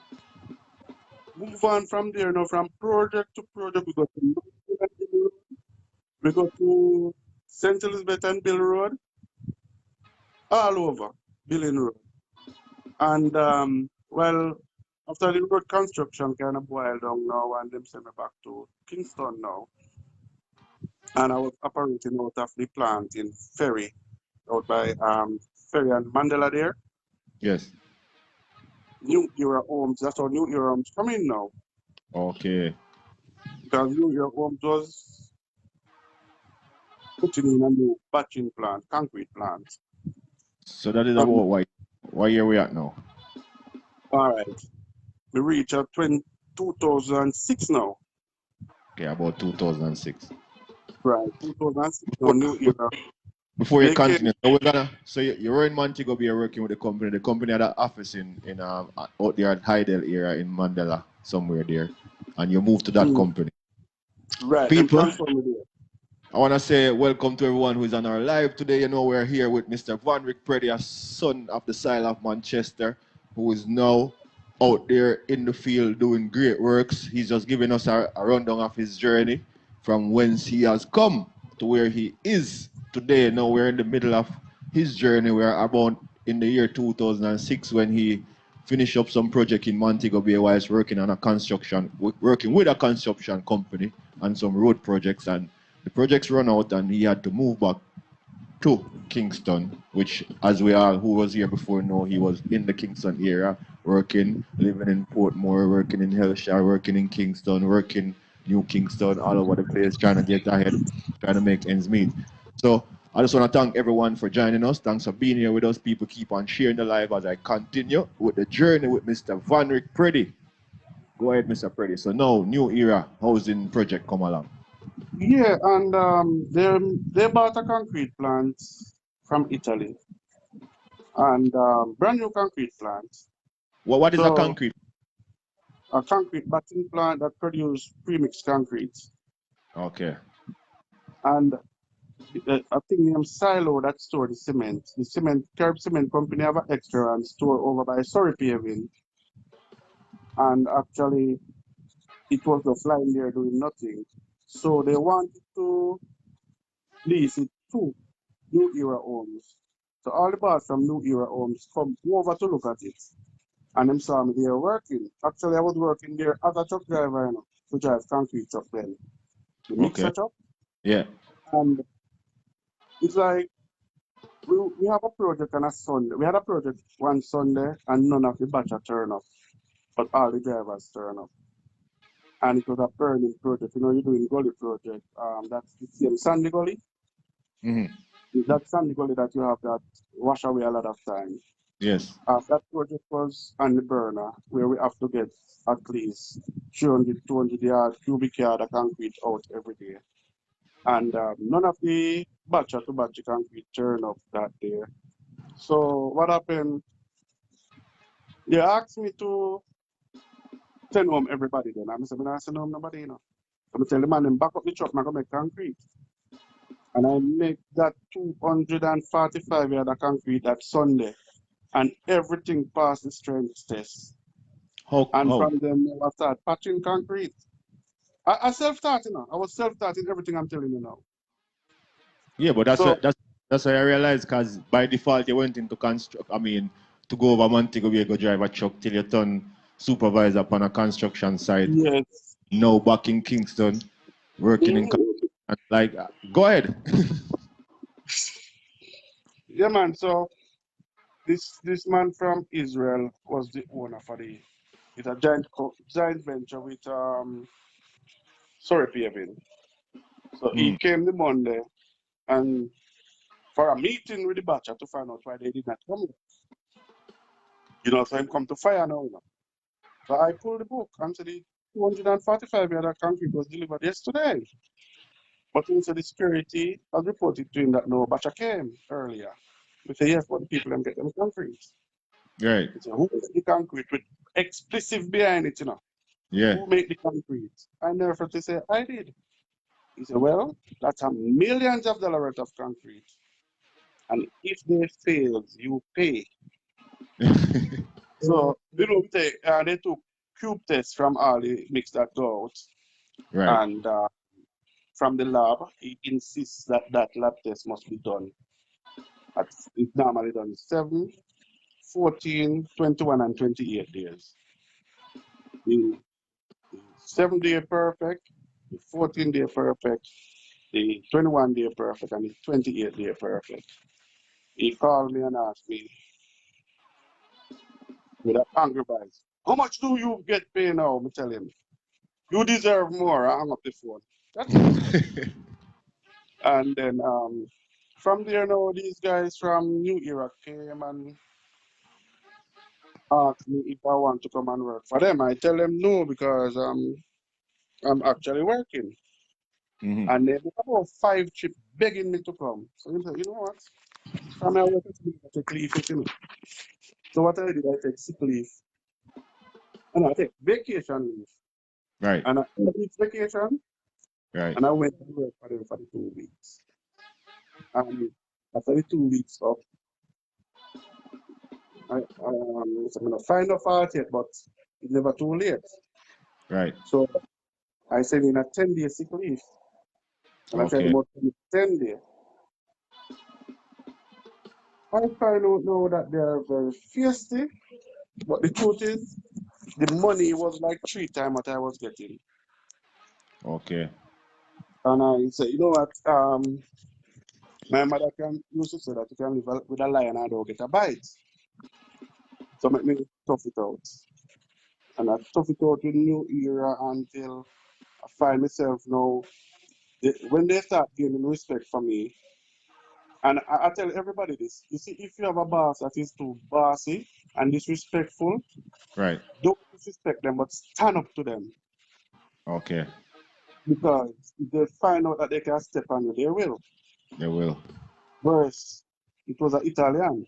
Move on from there, from project to project. We go to St. Elizabeth and Bill Road, all over Billing Road. And well, after the road construction kind of boiled down now, and them send me back to Kingston now. And I was operating out of the plant in Ferry, out by Ferry and Mandela there. Yes. New Era Homes, that's how New Era Homes come in now. Okay. Because New Era Homes was putting in a new batching plant, concrete plant. So that is about why year we at now? All right. We reach at 2006 now. Okay, about 2006. Right. 2006 now, New Era. Before you They came, continue, so you were in Montego Bay working with the company. The company had an office in out there at Hydel area in Mandela, somewhere there, and you moved to that company. right, them People, transfer me there. I want to say welcome to everyone who is on our live today. You know, we're here with Mr. Van Rick Preddy, a son of the Sile of Manchester, who is now out there in the field doing great works. He's just giving us a rundown of his journey from whence he has come to where he is today. Now we're in the middle of his journey. We're about in the year 2006 when he finished up some project in Montego Bay while he's working on working with a construction company and some road projects, and the projects run out and he had to move back to Kingston, which, as we all who was here before know, he was in the Kingston area, working, living in Portmore, working in Hellshire, working in Kingston, working New Kingston, all over the place, trying to get ahead, trying to make ends meet. So I just want to thank everyone for joining us. Thanks for being here with us. People keep on sharing the live as I continue with the journey with Mr. Van Rick Preddy. Go ahead, Mr. Preddy. So now, New Era housing project come along. Yeah, and they bought a concrete plant from Italy, and brand new concrete plant. What is a So concrete? a concrete batching plant that produce premixed concrete, Okay. and a thing named Silo that store the cement. The Curb Cement Company have an extra and store over by Surrey Paving, and actually it was just lying there doing nothing. So they wanted to lease it to New Era Homes. So all the boys from New Era Homes come over to look at it. And them saw me there working. Actually, I was working there as a truck driver, to drive concrete truck then. The mixer truck. Yeah. And it's like we have a project on a Sunday. We had a project one Sunday and none of the batcher turn up. But all the drivers turn up. And it was a burning project. You're doing gully project. That's the same Sandy Gully. Mm-hmm. That Sandy Gully that you have that wash away a lot of time. Yes. That project was on the burner where we have to get at least 300, 200 cubic yard of concrete out every day. And none of the batcher to batcher concrete turned up that day. So what happened? They asked me to send home everybody then. I said, I'm not send home nobody, you know. So I tell the man, then back up the truck, I'm going to make concrete. And I make that 245 yard of concrete that Sunday. And everything passed the strength test. And How? from then I start patching concrete. I self-taught, you know. I was self-taught in everything I'm telling you now. Yeah, but So, that's what I realized because by default you went into construct. I mean, to go over Montego Bay, go drive a truck till you turn supervisor upon a construction site. yes. Now back in Kingston, working in like, go ahead. Yeah, man. So this man from Israel was the owner for the. It's a giant venture with Surrey Paving. So he came the Monday and for a meeting with the batcher to find out why they did not come. You know, so him come to fire now. You know. So I pulled the book and said the 245 yard of concrete was delivered yesterday. But also the security has reported to him that no batcher came earlier. We say yes, but the people them get them concrete. Right. He said, who made the concrete with explicit behind it, you know? Yeah. Who made the concrete? I never forgot to say, I did. He said, well, that's a millions of dollars worth of concrete. And if they fail, you pay. So, you know, they took cube tests from all the mix that go out. Right. And from the lab, he insists that that lab test must be done. It's normally done 7, 14, 21, and 28 days. The 7 day perfect, the 14 day perfect, the 21 day perfect, and the 28 day perfect. He called me and asked me with an angry voice, how much do you get paid now? I tell him, you deserve more. I hung up the phone. That's it. And then from there now, these guys from New Era came and asked me if I want to come and work for them. I tell them no because I'm actually working. And they have about 5 trips begging me to come. So he said, you know what? From my work, I take leave, you know. So what I did, I take sick leave. And I take vacation leave. Right. And I took vacation, Right. and I went to work for them for the 2 weeks. And after the 2 weeks up, I'm going to find a fault yet, but it's never too late. Right. So I sent in a 10-day sick leave. And I said, about 10 days. I find out now that they're very feisty, but the truth is, the money was like 3 times what I was getting. Okay. And I said, you know what? My mother used to say that you can live with a lion and don't get a bite. So make me tough it out. And I tough it out with New Era until I find myself now. When they start gaining respect for me, and I tell everybody this, you see, if you have a boss that is too bossy and disrespectful, Right. don't disrespect them, but stand up to them. Okay. Because if they find out that they can step on you, they will. They will. Worse, it was an Italian.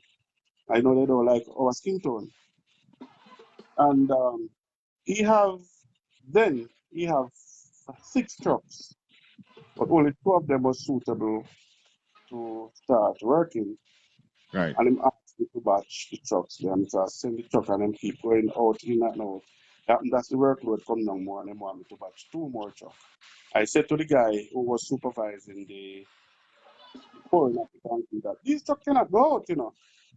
I know they don't like our skin tone. And he have 6 trucks, but only 2 of them were suitable to start working. Right. And him asked me to batch the trucks them. So I send the truck and them keep going out in and out. That's the workload come down more and them want me to batch 2 more trucks. I said to the guy who was supervising the pouring of the concrete that these trucks cannot go out, you know,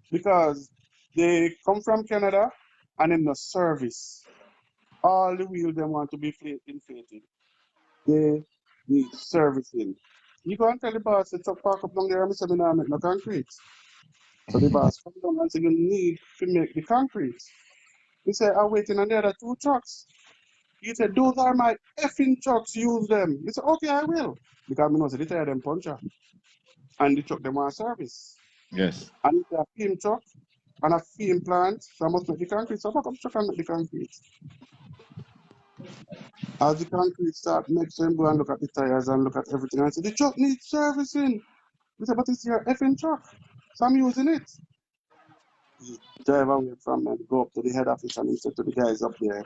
because they come from Canada and in the service. All the wheels them want to be inflated. They need servicing. You go and tell the boss the truck park up down there and I say, "Me nah make no concrete." So the boss come down and say, you need to make the concrete. He said, I'm waiting on the other 2 trucks. He said, those are my effing trucks, use them. He said, okay, I will. Because I know they tell them puncher. And the truck them want service. Yes. And it's a film truck and a film plant, so I must make the concrete. So I back up the truck and make the concrete. As the concrete start, next time go and look at the tires and look at everything and say, the truck needs servicing. He said, but it's your effing truck. So I'm using it. he drive away from me and go up to the head office and he said to the guys up there,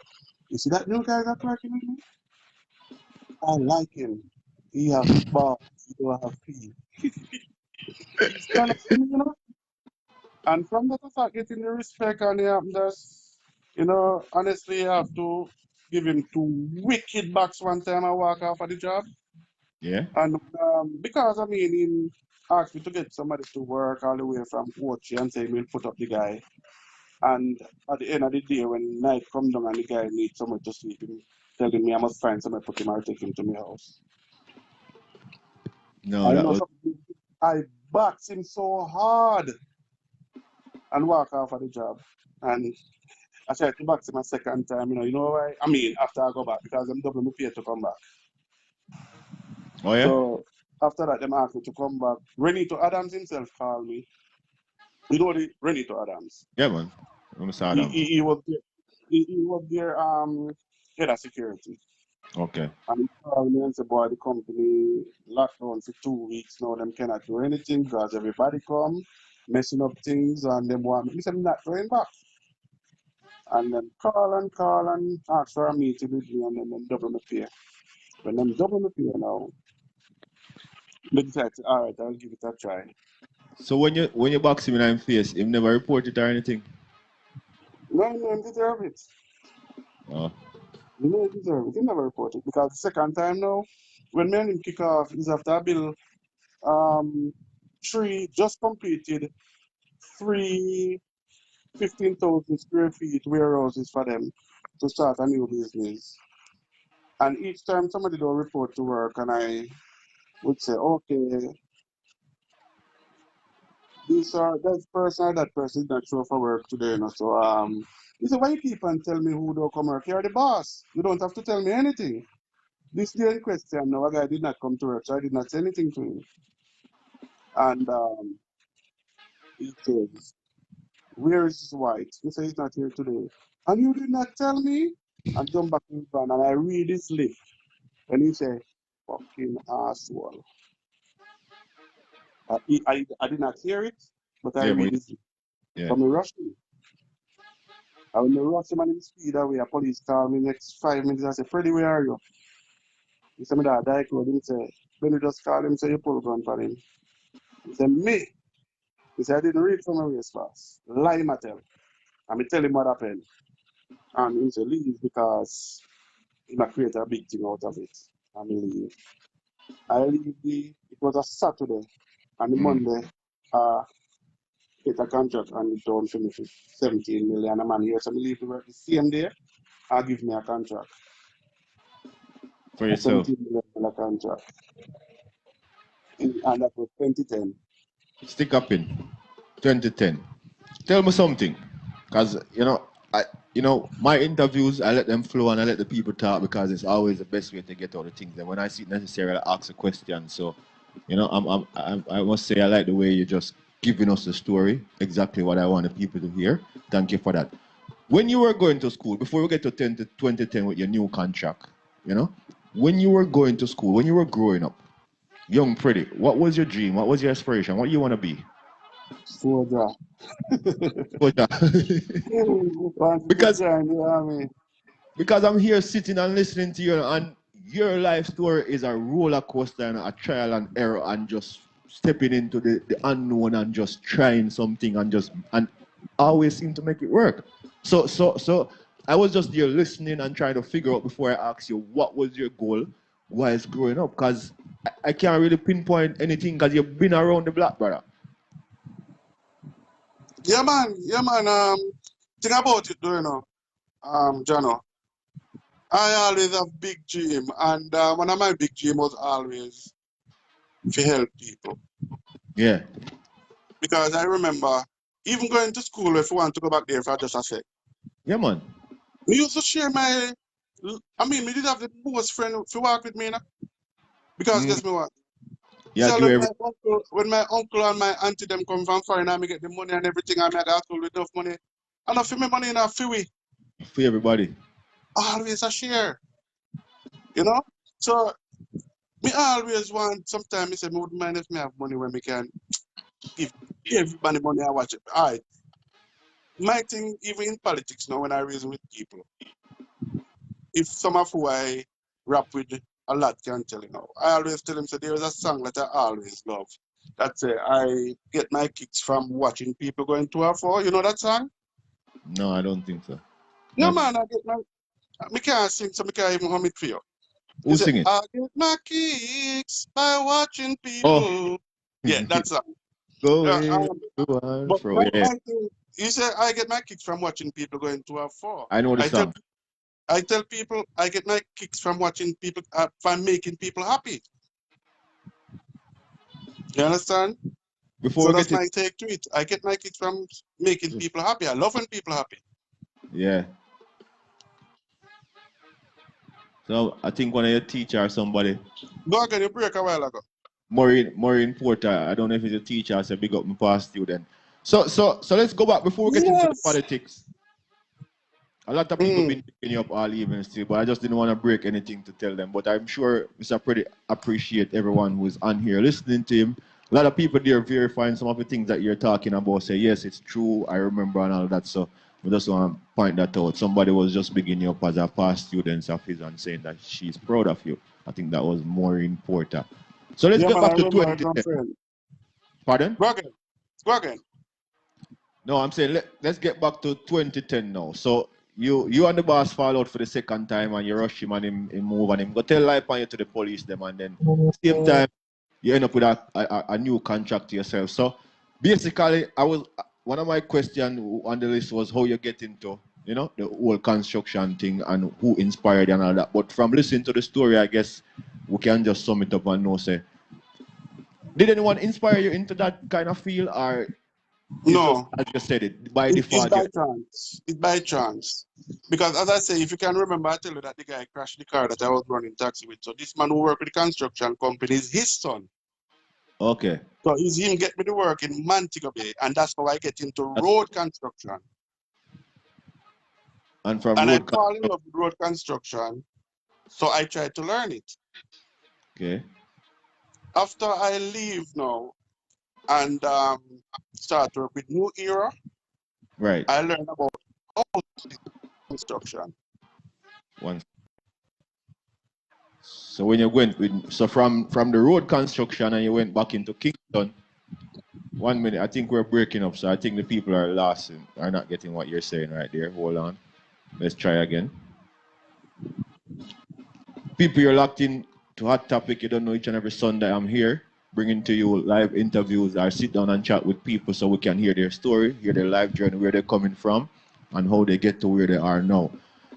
you see that new guy that's working with me? I like him. He have balls, he don't have feet. He's kind of funny, you know? And from that I start getting the respect and just, you know, honestly I have to give him 2 wicked bucks one time I walk off of the job. Yeah. And because I mean, he asked me to get somebody to work all the way from Ochi and say we'll put up the guy. And at the end of the day, when night come down and the guy needs somewhere to sleep, him telling me I must find somewhere to put him or take him to my house. No, I that know was something. I box him so hard and walk off of the job. And I tried to box him a second time, you know why? I mean, after I go back, because I'm double my pay to come back. oh yeah? So after that, them asked me to come back. Renito Adams himself called me. You know the Renito Adams. Yeah, man. I'm sorry. He was there. He was their head of security. Okay. And he called me and said, boy, the company locked down for 2 weeks now. Them cannot do anything because everybody come messing up things and them want me. He said, I'm not going back. And then call and ask for a meeting with me and then them double my pay. When them double my pay now, they decided, all right, I'll give it a try. So when you box him in the face, him never report it or anything? No, he deserve it. Oh. You know he deserve it. He never reported because the second time now, when me and him kick off, is after I build just completed 3 15,000 square feet warehouses for them to start a new business. And each time somebody don't report to work and I would say, okay, that person or that person is not show for work today, you know. So he said, why you keep on tell me who don't come work? You're the boss. You don't have to tell me anything. This day in question, now a guy did not come to work, so I did not say anything to him. And he says, where is his wife? He said he's not here today. And you did not tell me? And jump back in front and I read his lip. And he said, fucking asshole. I did not hear it, but I Yeah, read but his lip. yeah. So I rush him. And when I rush him and he speed away, a police called me next 5 minutes. I said, Freddie, where are you? He said, me that die close. He said, when you just call him, say you pull gun for him. He said, me? He said, I didn't read from my waist pass. Lie him, I tell. And I tell him what happened. And he said, leave because he might create a big thing out of it. And he leave. I leave it was a Saturday. And the Monday, get a contract and it don't finish with 17 million a man here. So I leave the work the same day. I give me a contract. For A yourself. 17 million contract. And that was 2010. Stick up in 2010. Tell me something. Because my interviews, I let them flow and I let the people talk because it's always the best way to get all the things. And when I see it necessary, I ask a question. So, I must say I like the way you just giving us the story, exactly what I want the people to hear. Thank you for that. When you were going to school, before we get to 2010 with your new contract, when you were going to school, when you were growing up, young Freddie, what was your dream? What was your aspiration? What you want to be? Soldier. Because join the army. Because I'm here sitting and listening to you, and your life story is a roller coaster and a trial and error, and just stepping into the unknown and just trying something and always seem to make it work. So I was just there listening and trying to figure out before I asked you what was your goal whilst growing up, because I can't really pinpoint anything because you've been around the block, brother. Yeah, man. Think about it, though, Jano. I always have big dream, and one of my big dream was always to help people. Yeah. Because I remember even going to school if you want to go back there for just a sec. Yeah, man. We used to share we did have the most friend to work with me, you know? Because guess me what? Yeah, So when my uncle and my auntie them come from foreign and me get the money and everything, and I got school with enough money. And I feel my money in a free. For everybody. Always a share. You know? So me always want, sometimes I say, me wouldn't mind if me have money when we can give everybody money I watch it. All right. my thing, even in politics now, when I reason with people, if some of who I rap with a lot can tell you know, I always tell them, so there is a song that I always love. That I get my kicks from watching people going to or for. You know that song? No, I don't think so. Yeah, No. man, I get my. Me can't sing, so me can't even hum it for you. You Who say, sing it? I get my kicks by watching Oh, people. Yeah, that's song. Yeah, going to and but fro. Yeah, my thing, you say I get my kicks from watching people going to or for. I know the song. I tell people I get my kicks from watching people, from making people happy. You understand? Before So we that's get it, my take to it. I get my kicks from making people happy. I love when people happy. yeah. So I think one of your teacher or somebody, Go again, you break a while ago. Maureen Porter, I don't know if he's a teacher, I said big up my past student. So let's go back before we get into the Yes. politics. A lot of people been picking you up all evening still, but I just didn't want to break anything to tell them. But I'm sure Mr. Pretty appreciate everyone who is on here listening to him. A lot of people there verifying some of the things that you're talking about. Say, yes, it's true, I remember and all that. So we just want to point that out. Somebody was just bigging you up as a past student of his and saying that she's proud of you. I think that was Maureen Porter. So let's Yeah, get man, I back to remember I 2010. friend. Pardon? Go again. Go again. No, I'm saying let's get back to 2010 now. So you and the boss fall out for the second time and you rush him and him move and him go tell lie on you to the police them and then same time you end up with a new contract to yourself. So basically one of my questions on the list was how you get into the whole construction thing and who inspired you and all that. But from listening to the story, I guess we can just sum it up and know say, did anyone inspire you into that kind of field or it's just No, as you said it by it's default? by chance. It's by chance. Because as I say, if you can remember, I tell you that the guy crashed the car that I was running taxi with. So this man who worked with the construction company is his son. Okay. So it's him get me to work in Montego Bay, and that's how I get into road construction. And from And I road fall in love with road construction, so I try to learn it. okay. After I leave now and start work with New Era, Right. I learn about house construction. One. So when you went with from the road construction and you went back into Kingston, 1 minute, I think we're breaking up, so I think the people are lost and are not getting what you're saying right there. Hold on. Let's try again. People, you're locked in to Hot Topic. You don't know each and every Sunday I'm here bringing to you live interviews. I sit down and chat with people so we can hear their story, hear their life journey, where they're coming from, and how they get to where they are now.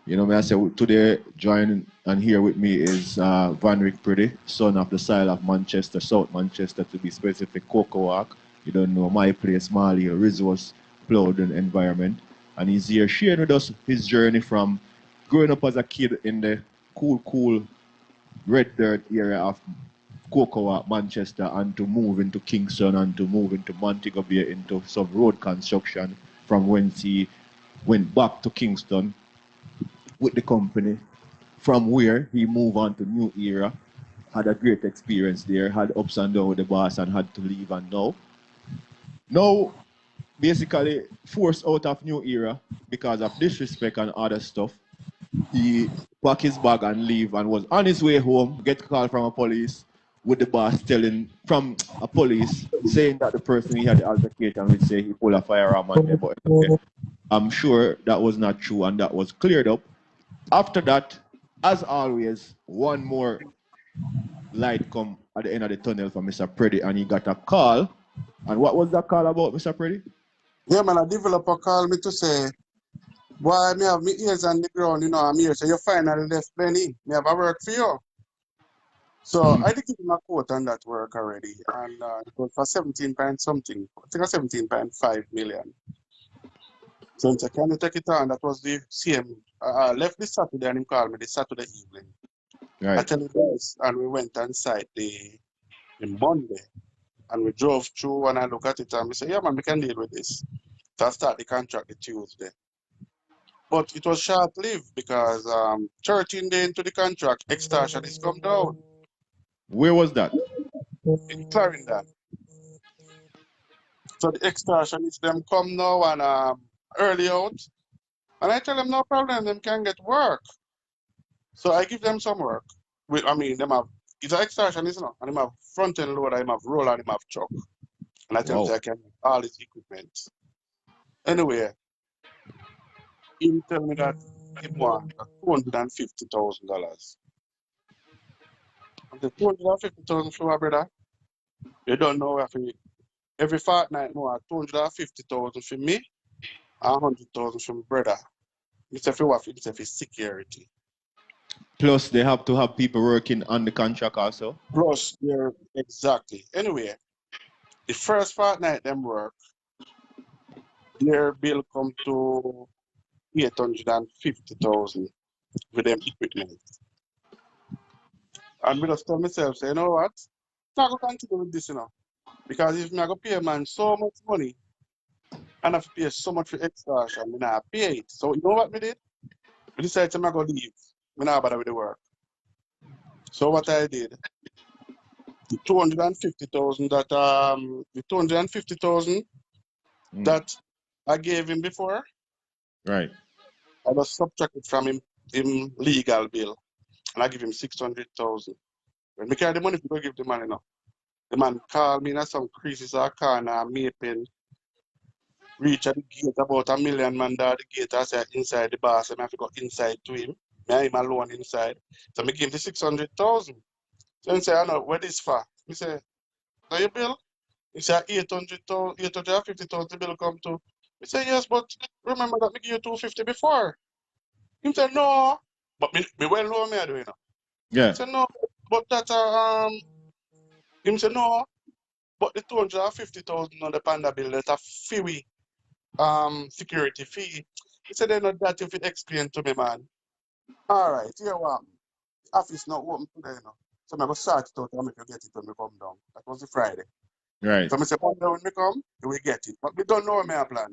You know, I say today joining and here with me is Van Rick Pretty, son of the Sile of Manchester, South Manchester to be specific, Cocoa Walk. You don't know my place, Mali, resource plowed environment. And he's here sharing with us his journey from growing up as a kid in the cool red dirt area of Cocoa, Manchester, and to move into Kingston and to move into Montego Bay into some road construction, from whence he went back to Kingston with the company, from where he moved on to New Era, had a great experience there, had ups and downs with the boss and had to leave, and now basically forced out of New Era because of disrespect and other stuff. He packed his bag and leave and was on his way home, get called from a police with the boss telling from a police saying that the person he had the altercation with say he pulled a firearm on them. But okay, I'm sure that was not true and that was cleared up. After that, as always, one more light come at the end of the tunnel for Mr. Preddy and he got a call. And what was that call about, Mr. Preddy? Yeah, man, a developer called me to say, why me have my ears on the ground, I'm here. So you finally left Benny. Me have a work for you. So I did give him a quote on that work already. And it was for 17 point something. I think 17.5 million. So he said, can you take it on? That was the same. Left this Saturday and he called me this Saturday evening. Right. I tell you guys, and we went on site the Monday. And we drove through and I look at it and we say, yeah, man, we can deal with this. So I start the contract the Tuesday. But it was short-lived because 13 days into the contract, extortion is come down Where was that? in Clarendon. So the extortion is them come now and early out. And I tell them no problem, them can get work. So I give them some work. I mean, them have, it's an extraction, isn't it? And them have front end loader, them have roller, them have truck. And I tell them Wow. say I can have all this equipment. Anyway, he tell me that he want $250,000. And the 250,000 for my brother, you don't know if every fortnight more 250,000 for me, 100,000 for my brother. It's a for security. Plus, they have to have people working on the contract also. Plus, they're exactly. Anyway, the first fortnight them work, their bill come to 850,000 with them equipment. And I just tell myself, say, you know what? I'm not going to continue with this, you know. Because if I go pay a man so much money and I have to pay so much for extraction, I pay it. So you know what we did? We decided I'm going to leave. I'm not bother with the work. So what I did, the 250,000 that the 250,000 that I gave him before, Right. I just subtracted from him legal bill, and I give him 600,000. When we carry the money, we give the man enough. The man called me in some creases or corner, Maple, reach at the gate about $1 million man there at the gate. I said inside the boss, and I have to go inside to him. Me and him alone inside. So I give him the 600,000. So he say, I know what this for. He say, now your bill? He said 850,000 bill come to. He said, yes, but remember that me give you 250 before. He said, no. But me well know me I do, you know. Yeah. He said, no, but that him said, no, but the 250,000 on the panda bill, that's a fee security fee. He said, not that if it explain to me, man. All right, here what? Office not open today, you know. So I go start it out and make you get it when we come down. That was the Friday. Right. So I say, Monday when we come, we get it. But we don't know what my plan.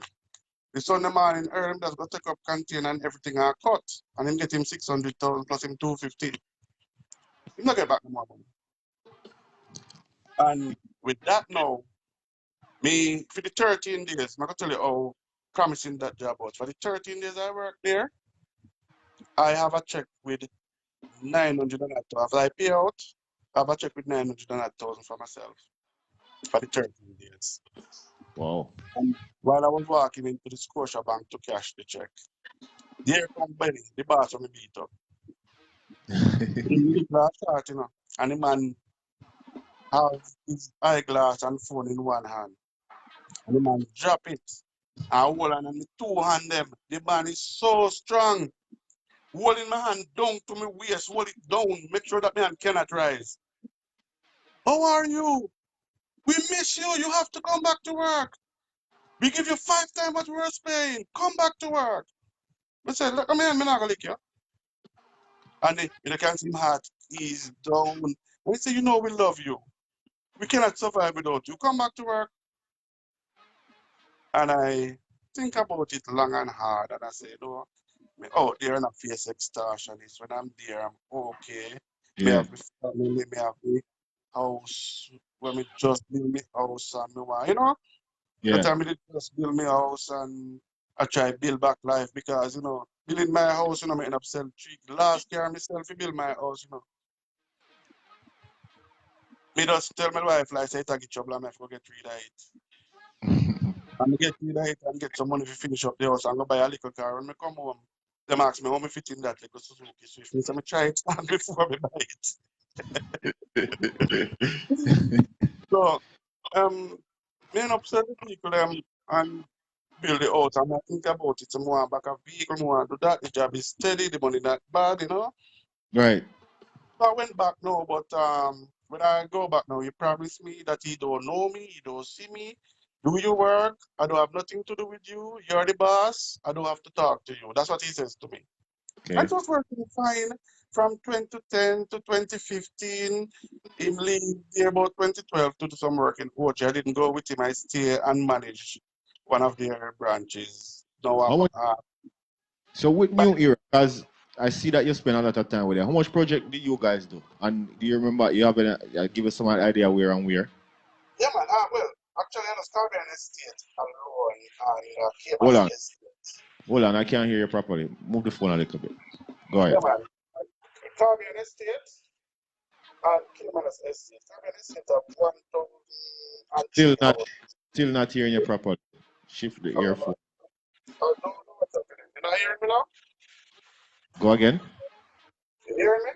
The Sunday morning early, just go take up container and everything are cut. And him get him 600,000 plus him 250. He not get back the money. And with that now, me for the 13 days, I'm gonna tell you how promising that job was. For the 13 days I work there, I have a check with 900 and that. After I pay out, I have a check with 900,000 for myself for the 13 days. Wow. And while I was walking into the Scotia Bank to cash the check, there come Benny, the boss of me beat up. He glass shot, you know, and the man have his eyeglass and phone in one hand. And the man drop it and hold on and the two hand them. The man is so strong. Holding my hand down to my waist, hold it down, make sure that my hand cannot rise. How are you? We miss you. You have to come back to work. We give you 5 times what we were paying. Come back to work. I said, look, I'm not gonna lick you. And you can see my heart is down. And he said, you know, we love you. We cannot survive without you. Come back to work. And I think about it long and hard. And I say, no, me out there and I face extortionist. When I'm there, I'm okay. Me Yeah. have my family, me have my house. When me just build my house and me want, you know, the Yeah. time I did just build my house and I try build back life because, you know, building my house, you know, I end up selling 3. Last year, I myself build my house, you know. Me just tell my wife, like, say, I get trouble, I have to go get rid of it. And I get rid of it and get some money to finish up the house and go buy a little car. When I come home, them ask me how me fit in that little Suzuki Swift. Me say, I try it on before I buy it. So, me end up selling people and build it out and I think about it some more back a vehicle more do that. The job is steady, the money not bad, you know. Right. So I went back now, but when I go back now, you promise me that you don't know me, you don't see me. Do your work. I don't have nothing to do with you. You're the boss. I don't have to talk to you. That's what he says to me. I Okay. was working fine from 2010 to 2015. Him leave there about 2012 to do some work in Ochi. I didn't go with him. I stay and manage one of their branches. Now How I'm much? So with but New Era, because I see that you spend a lot of time with them. How much project do you guys do? And do you remember you have give us some idea where and where? yeah man, well, actually I was Caribbean Estate alone and Hold Cable on. Estate. Hold on, I can't hear you properly. Move the phone a little bit. Go ahead. Yeah, man. Caribbean Estate and Cayman Estate. Caribbean Estate of 1,003 hours. Still not hearing you properly. Shift the earphone. Oh, no, what's happening? You not hearing me now? Go again. You hearing me?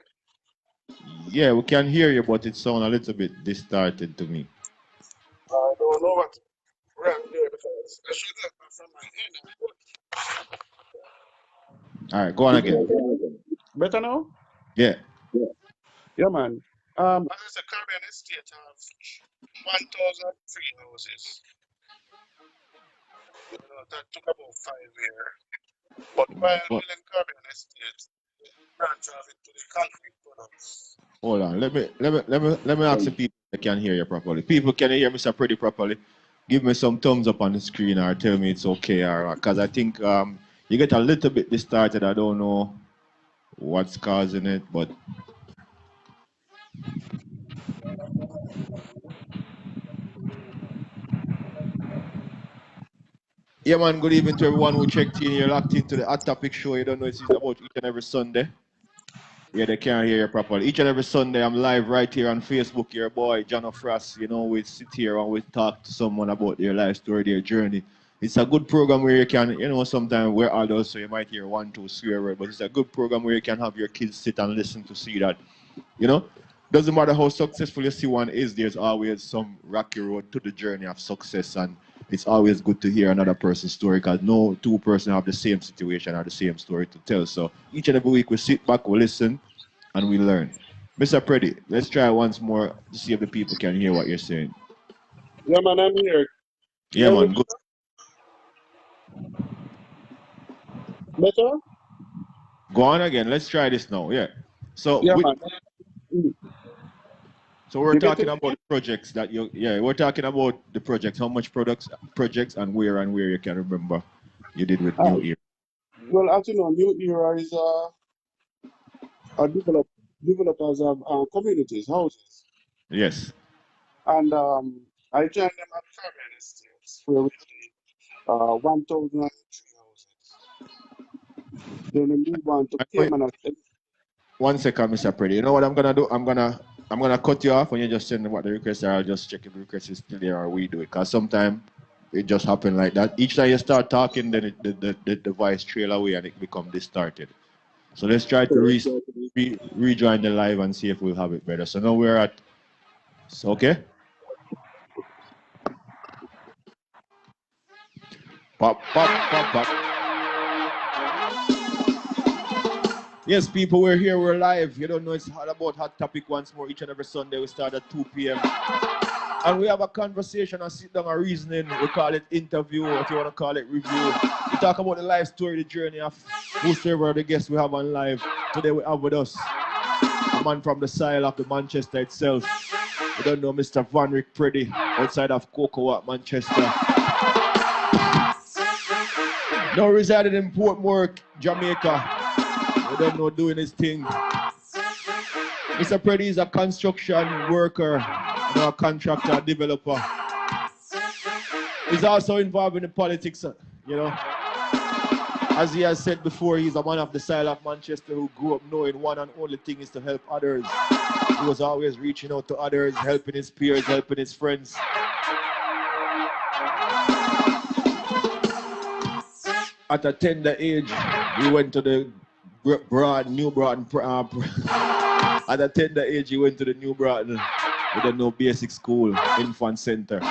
Yeah, we can hear you, but it sounds a little bit distorted to me. I don't know what I'm doing because I should have from my end. All right, go on again. Better now? Yeah. Yeah, man. As I said, Caribbean Estate have 1,003 houses. That took about 5 years. But while building Caribbean Estate, branch off into the concrete products. Hold on. Let me ask the people that can hear you properly. People, can you hear Mr. Pretty properly? Give me some thumbs up on the screen or tell me it's okay, or because I think you get a little bit distorted. I don't know what's causing it, but yeah, man. Good evening to everyone who checked in. You're locked into the Hot Topic Show. You don't know it's about each and every Sunday. Yeah, they can't hear you properly. Each and every Sunday, I'm live right here on Facebook. Your boy, John Frost. You know, we sit here and we talk to someone about their life story, their journey. It's a good program where you can, you know, sometimes we're adults, so you might hear 1, 2 swear word, but it's a good program where you can have your kids sit and listen to see that, you know, doesn't matter how successful you see one is, there's always some rocky road to the journey of success, and it's always good to hear another person's story because no two persons have the same situation or the same story to tell. So each and every week we sit back, we listen, and we learn. Mr. Preddy, let's try once more to see if the people can hear what you're saying. Yeah, man, I'm here. Yeah, man, good. Better? Go on again. Let's try this now. Yeah. So Yeah, man. So we're talking about the projects that we're talking about the projects, how much projects and where you can remember you did with New Era. Well, as you know, New Era is developers of communities, houses. Yes. And I joined them at Caribbean Estates, where we did 1,003 houses. Then we move on to Cayman Estate. 1 second, Mr. Preddy. You know what I'm gonna do? I'm gonna cut you off when you just send what the request are. I'll just check if the request is still there or we do it. Because sometimes it just happens like that. Each time you start talking, then the voice trail away and it becomes distorted. So let's try to rejoin the live and see if we'll have it better. So now we're at, so okay? Pop. Yes, people, we're here, we're live. You don't know, it's all about Hot Topic once more. Each and every Sunday we start at 2 p.m. And we have a conversation and sit down and reasoning. We call it interview, if you want to call it review. We talk about the life story, the journey of whosoever the guests we have on live. Today we have with us a man from the side of the Manchester itself. We don't know Mr. Van Rick Preddy, outside of Cocoa at Manchester. Now residing in Portmore, Jamaica. We don't know doing his thing. Mr. Preddy is a construction worker, a contractor, a developer. He's also involved in the politics, you know. As he has said before, he's a man of the style of Manchester who grew up knowing one and only thing is to help others. He was always reaching out to others, helping his peers, helping his friends. At a tender age, he went to the New Broughton. At a tender age, he went to the New Broughton. We don't know basic school, infant center.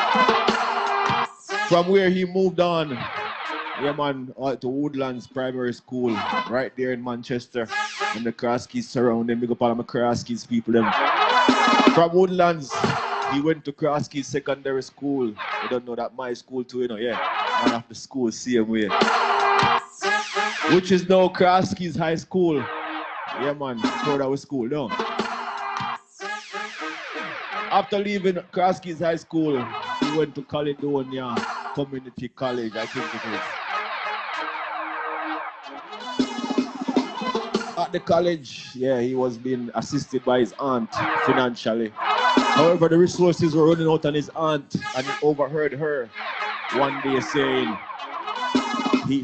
From where he moved on, yeah man, to Woodlands Primary School, right there in Manchester, and the Kraskis surrounding. Big up all my Kraskis people. Them. From Woodlands, he went to Kraskis Secondary School. We don't know that my school too, you know, yeah. One of the schools, same way. Which is now Kraskis High School. Yeah man, proud of our school, no? After leaving Kraskis High School, he went to Caledonia Community College, I think it is. At the college, yeah, he was being assisted by his aunt financially. However, the resources were running out on his aunt, and he overheard her one day saying,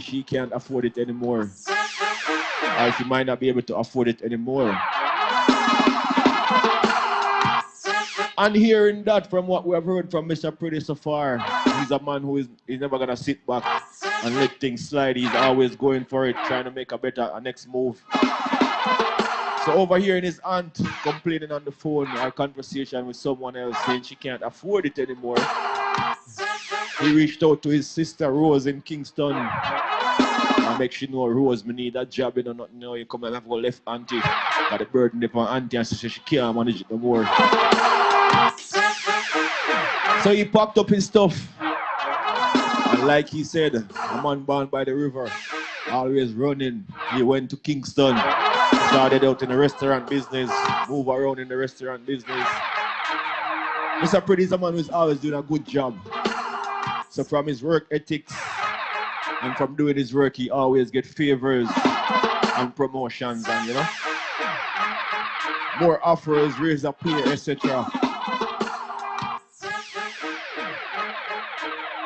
she can't afford it anymore. Or she might not be able to afford it anymore. And hearing that from what we have heard from Mr. Pretty so far, he's a man who is never gonna sit back and let things slide. He's always going for it, trying to make a next move. So overhearing his aunt complaining on the phone or conversation with someone else saying she can't afford it anymore, he reached out to his sister Rose in Kingston and make sure know, Rose, me need a job, you know, nothing, you know, you come and have a left auntie. Got the burden upon auntie and she said she can't manage it no more. So he packed up his stuff. And like he said, a man born by the river, always running. He went to Kingston, started out in the restaurant business, move around in the restaurant business. Mr. Pretty is a man who's always doing a good job. So from his work ethics and from doing his work, he always get favors and promotions and, you know, more offers, raise a pay, etc.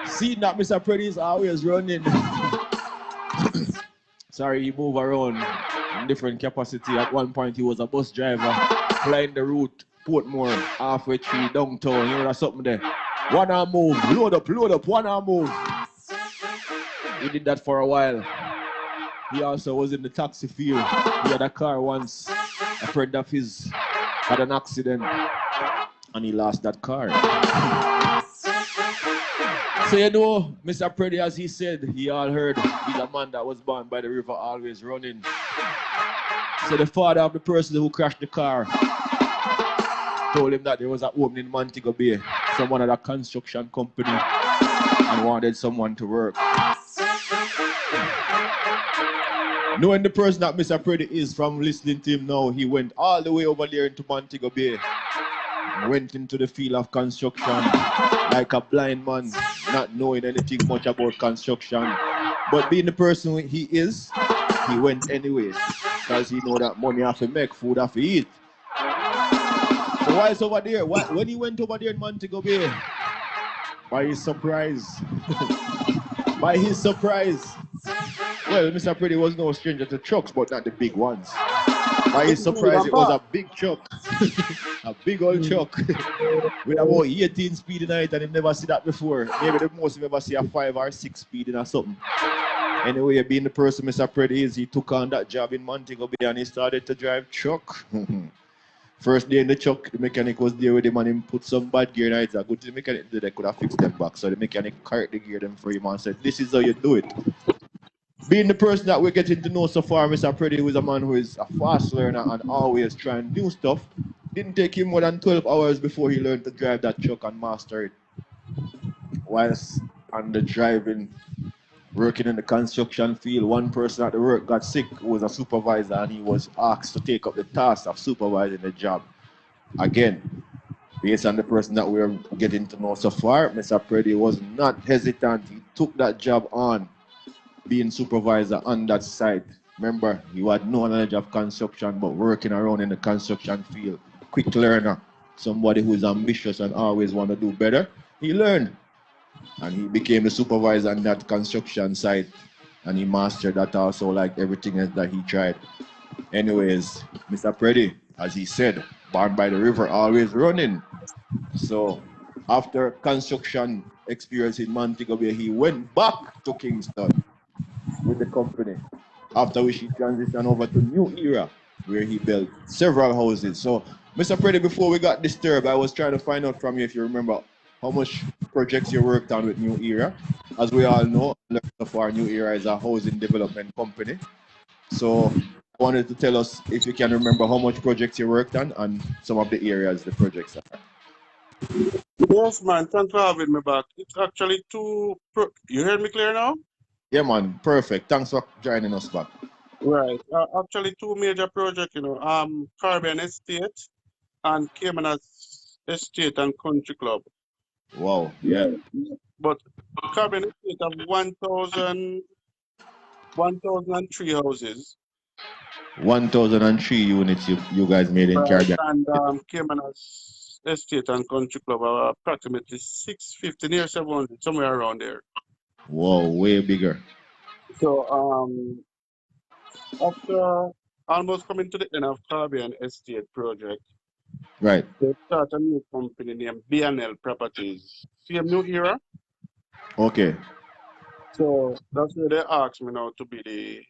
See that Mr. Pretty is always running. Sorry, he move around in different capacity. At one point, he was a bus driver, flying the route Portmore, halfway through downtown. You know, that's something there. One arm move, load up, one arm move. He did that for a while. He also was in the taxi field. He had a car once. A friend of his had an accident and he lost that car. So you know, Mr. Pretty, as he said, he all heard he's a man that was born by the river, always running. So the father of the person who crashed the car told him that there was an opening in Montego Bay, someone at a construction company, and wanted someone to work. Knowing the person that Mr. Pretty is from listening to him now, he went all the way over there into Montego Bay, went into the field of construction like a blind man, not knowing anything much about construction. But being the person he is, he went anyway, because he know that money have to make, food have to eat. So why is over there? When he went over there in Montego Bay, by his surprise, by his surprise, well, Mr. Pretty was no stranger to trucks, but not the big ones. By his surprise, it was a big truck, a big old truck with about 18 speed in it, and he never see that before. Maybe the most you ever see a 5 or 6 speed in or something. Anyway, being the person Mr. Pretty is, he took on that job in Montego Bay and he started to drive truck. First day in the truck, the mechanic was there with him and him put some bad gear in it. I go to the mechanic, they could have fixed them back. So the mechanic carried the gear them for him and said, this is how you do it. Being the person that we're getting to know so far, Mr. Pretty, who is a man who is a fast learner and always trying new stuff, didn't take him more than 12 hours before he learned to drive that truck and master it. Whilst on the driving, working in the construction field, one person at the work got sick, who was a supervisor, and he was asked to take up the task of supervising the job. Again, based on the person that we're getting to know so far, Mr. Pretty was not hesitant. He took that job on, being supervisor on that site. Remember, he had no knowledge of construction, but working around in the construction field. Quick learner, somebody who is ambitious and always want to do better. He learned, and he became the supervisor on that construction site, and he mastered that also, like everything else that he tried. Anyways, Mr. Pretty, as he said, born by the river, always running. So after construction experience in Montego Bay, he went back to Kingston with the company, after which he transitioned over to New Era, where he built several houses. So, Mr. Pretty, before we got disturbed, I was trying to find out from you, if you remember, how much projects you worked on with New Era. As we all know, so far, New Era is a housing development company. So, I wanted to tell us, if you can remember, how much projects you worked on and some of the areas the projects are. Yes, man. Thanks for having me back. It's actually two. You hear me clear now? Yeah, man. Perfect. Thanks for joining us back. Right. Actually, two major projects, Caribbean Estate and Cayman Estate and Country Club. Wow. Yeah. But Caribbean Estate have 1,003 houses. 1,003 units you guys made in Caribbean. And Cayman Estate and Country Club are approximately 650, near 700, somewhere around there. Whoa, way bigger. So after almost coming to the end of Caribbean Estate project, Right. they start a new company named BNL Properties. Same new era. Okay. So that's where they asked me now to be the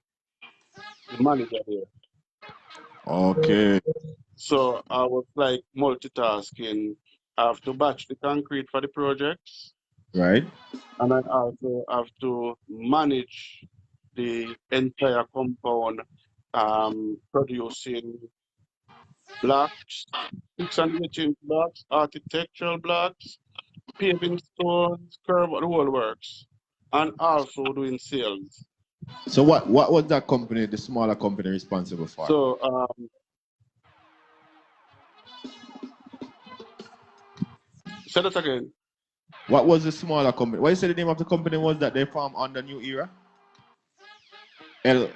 manager there. Okay. So I was like multitasking. I have to batch the concrete for the projects, Right. and I also have to manage the entire compound, producing blocks, 600 inch blocks, architectural blocks, paving stones, curb, the whole works, and also doing sales. So what was that company, the smaller company, responsible for? So say that again. What was the smaller company? What you said the name of the company was that they formed on the new era? L.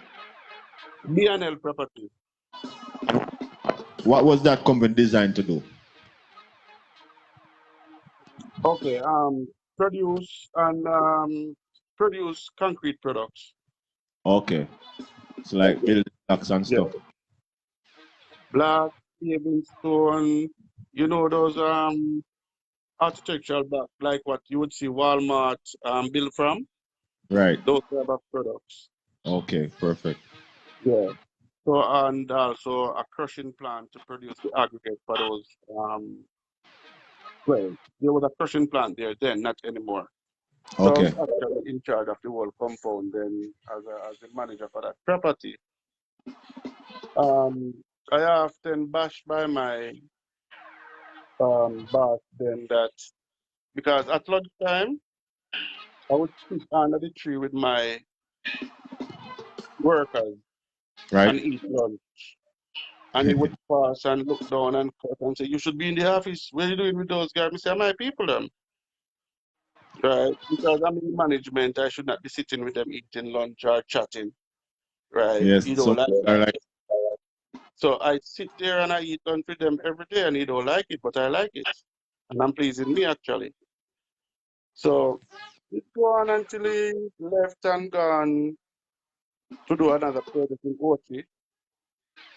BNL Property. What was that company designed to do? Okay. Produce and produce concrete products. Okay. So like building blocks and Yeah. stuff. Black, paving stone. You know those architectural blocks, like what you would see Walmart build from. Right. Those type of products. Okay. Perfect. Yeah. So and also a crushing plant to produce the aggregate for those. Well, there was a crushing plant there then, not anymore. So I was Okay. actually in charge of the whole compound then as the manager for that property. Um, I often bashed by my boss then that because at lunchtime I would sit under the tree with my workers Right. and eat lunch. And he would pass and look down and cut and say, "You should be in the office. What are you doing with those guys?" I say, "My people, them." Right? Because I'm in management, I should not be sitting with them eating lunch or chatting. Right? Yes. You So don't like I that. like. So I sit there and I eat lunch with them every day and he don't like it, but I like it. And I'm pleasing me actually. So it go on until he left and gone to do another project in OT.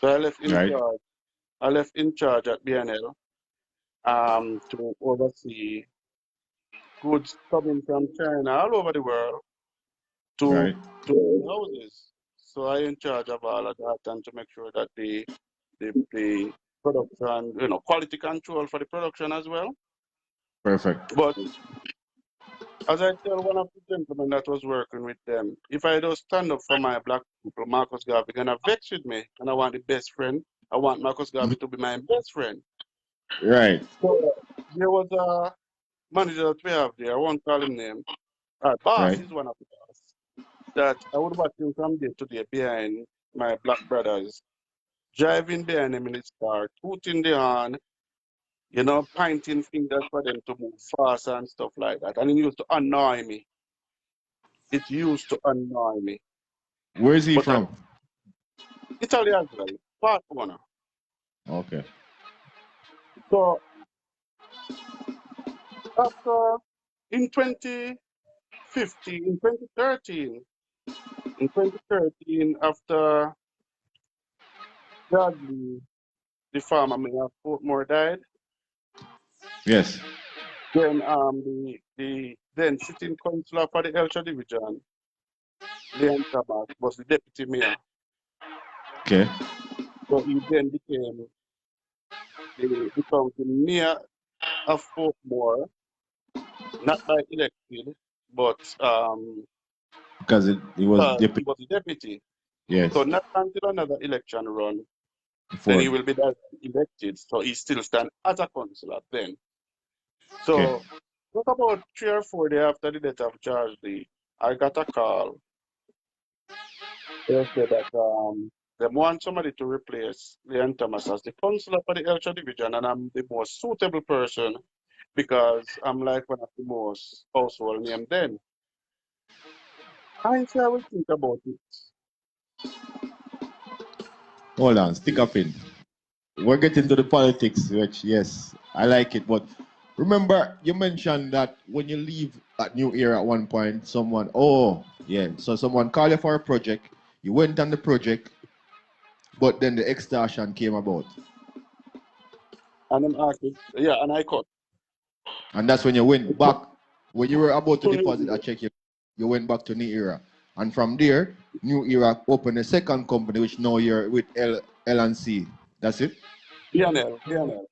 So I left in Right. charge. I left in charge at BNL to oversee goods coming from China all over the world to Right. to houses. So I in charge of all of that and to make sure that the production, quality control for the production as well. Perfect. But as I tell one of the gentlemen that was working with them, if I don't stand up for my black people, Marcus Garvey gonna vex with me, and I want the best friend. I want Marcus Garvey to be my best friend. Right. So there was a manager that we have there. I won't call him name. Boss Right. is one of the boss. That I would watch him from day to day behind my black brothers, driving behind him in his car, tooting the horn, pointing fingers for them to move fast and stuff like that. And it used to annoy me. It used to annoy me. Where is he But from? Italy as well, part owner. Okay. So after in 2015, in 2013, after Bradley, the farmer mayor of Portmore died, Yes. then the then sitting councillor for the Elcha division, Leon Thomas, was the deputy mayor. Okay. So he then became the county mayor of Portmore, not by elected, but Because he was he deputy. was the deputy. Yes. So not until another election run, Before. then he will be elected. So he still stand as a councillor then. So Okay. just about 3 or 4 days after the death of Charles Lee, I got a call. They said that they want somebody to replace Leon Thomas as the councillor for the Elcha division, and I'm the most suitable person because I'm like one of the most household name then. I say I will think about it. Hold on. Stick up in. We're getting to the politics, which yes, I like it. But Remember, you mentioned that when you leave that new era at one point, someone, oh, yeah, so someone called you for a project, you went on the project, but then the extortion came about. And I'm asking, yeah, and I cut. And that's when you went It's not back, when you were about to too new deposit a era. check, you went back to New Era. And from there, New Era opened a second company, which now you're with L&C. That's it? BNL, BNL.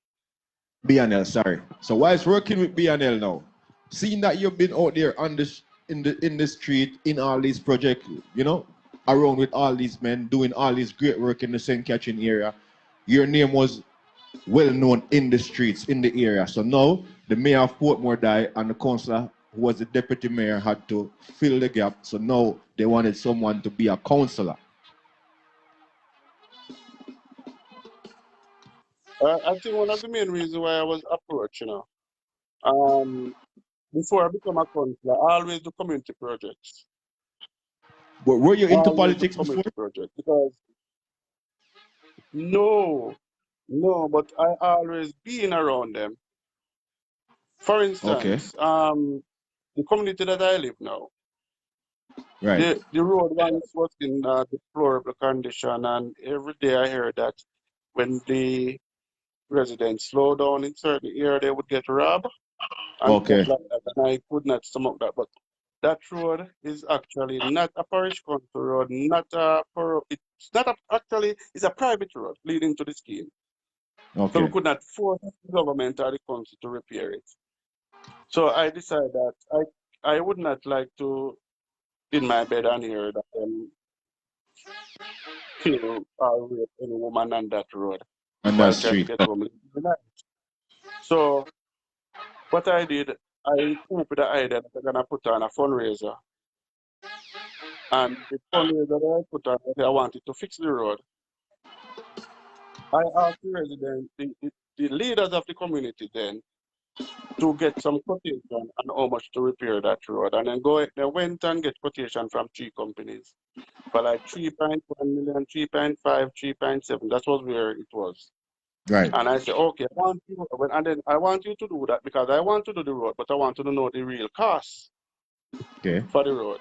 B&L, sorry. So whilst working with B&L now, seeing that you've been out there on this in the street in all these projects, you know, around with all these men doing all this great work in the St. Catherine area, your name was well known in the streets in the area. So now the mayor of Portmore died and the councillor who was the deputy mayor had to fill the gap. So now they wanted someone to be a councillor. I think one of the main reasons why I was approached, before I become a counselor, I always do community projects. But were you into Always do politics before? community projects because no, but I always been around them. For Okay, instance, the community that I live now, right. the road once was in deplorable condition, and every day I hear that when the residents slow down in certain area, they would get robbed and stuff Okay, like that. And I could not stomach that. But that road is actually not a parish council road, it's not actually, it's a private road leading to the scheme. So we okay. could not force the government or the council to repair it. So I decided that I would not like to in my bed and hear that kill or rape any woman on that road On that while trying to street. get home in the night. So what I did, I came up with the idea that I'm gonna put on a fundraiser. And the fundraiser that I put on, I wanted to fix the road. I asked the residents, the leaders of the community then, to get some quotation on how much to repair that road. And then they went and get quotation from 3 companies for like 3.1 million, 3.5, 3.7. That was where it was. Right. And I said, okay, and then I want you to do that because I want to do the road, but I want to know the real cost Okay. for the road.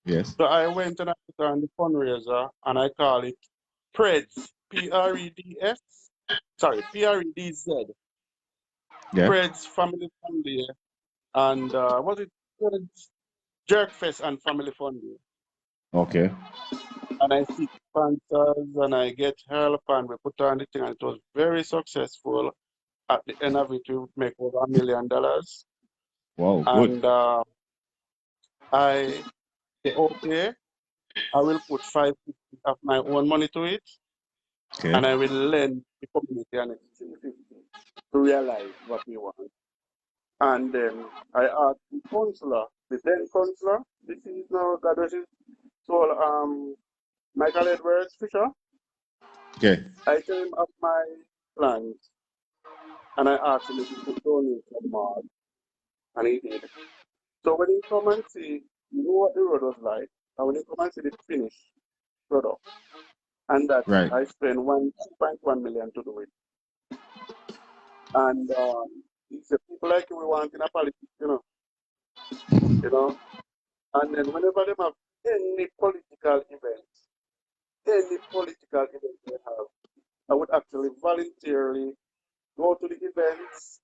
Yes. So I went and I put on the fundraiser and I call it PREDS, P-R-E-D-S, sorry, P-R-E-D-Z, Yeah. PREDS Family Fund Day, and what it PREDS Jerkfest and Family Fund Day. Okay. And I seek sponsors and I get help and we put on the thing and it was very successful. At the end of it, we make over $1 million. Wow. Good. And I say, okay, I will put 550 of my own money to it. Okay. And I will lend the community an extra 50 to realize what we want. And then I asked the counselor, the then counselor, this is now that was his soul, Michael Edwards Fisher. Okay. I tell him of my plans and I asked him if he could donate some more, and he did. So when he come and see, you know what the road was like, and when he come and see the finished product, and that Right. I spent 2.1 million to do it. And it's the people like you we want in a politics, And then whenever they have any political event they have, I would actually voluntarily go to the events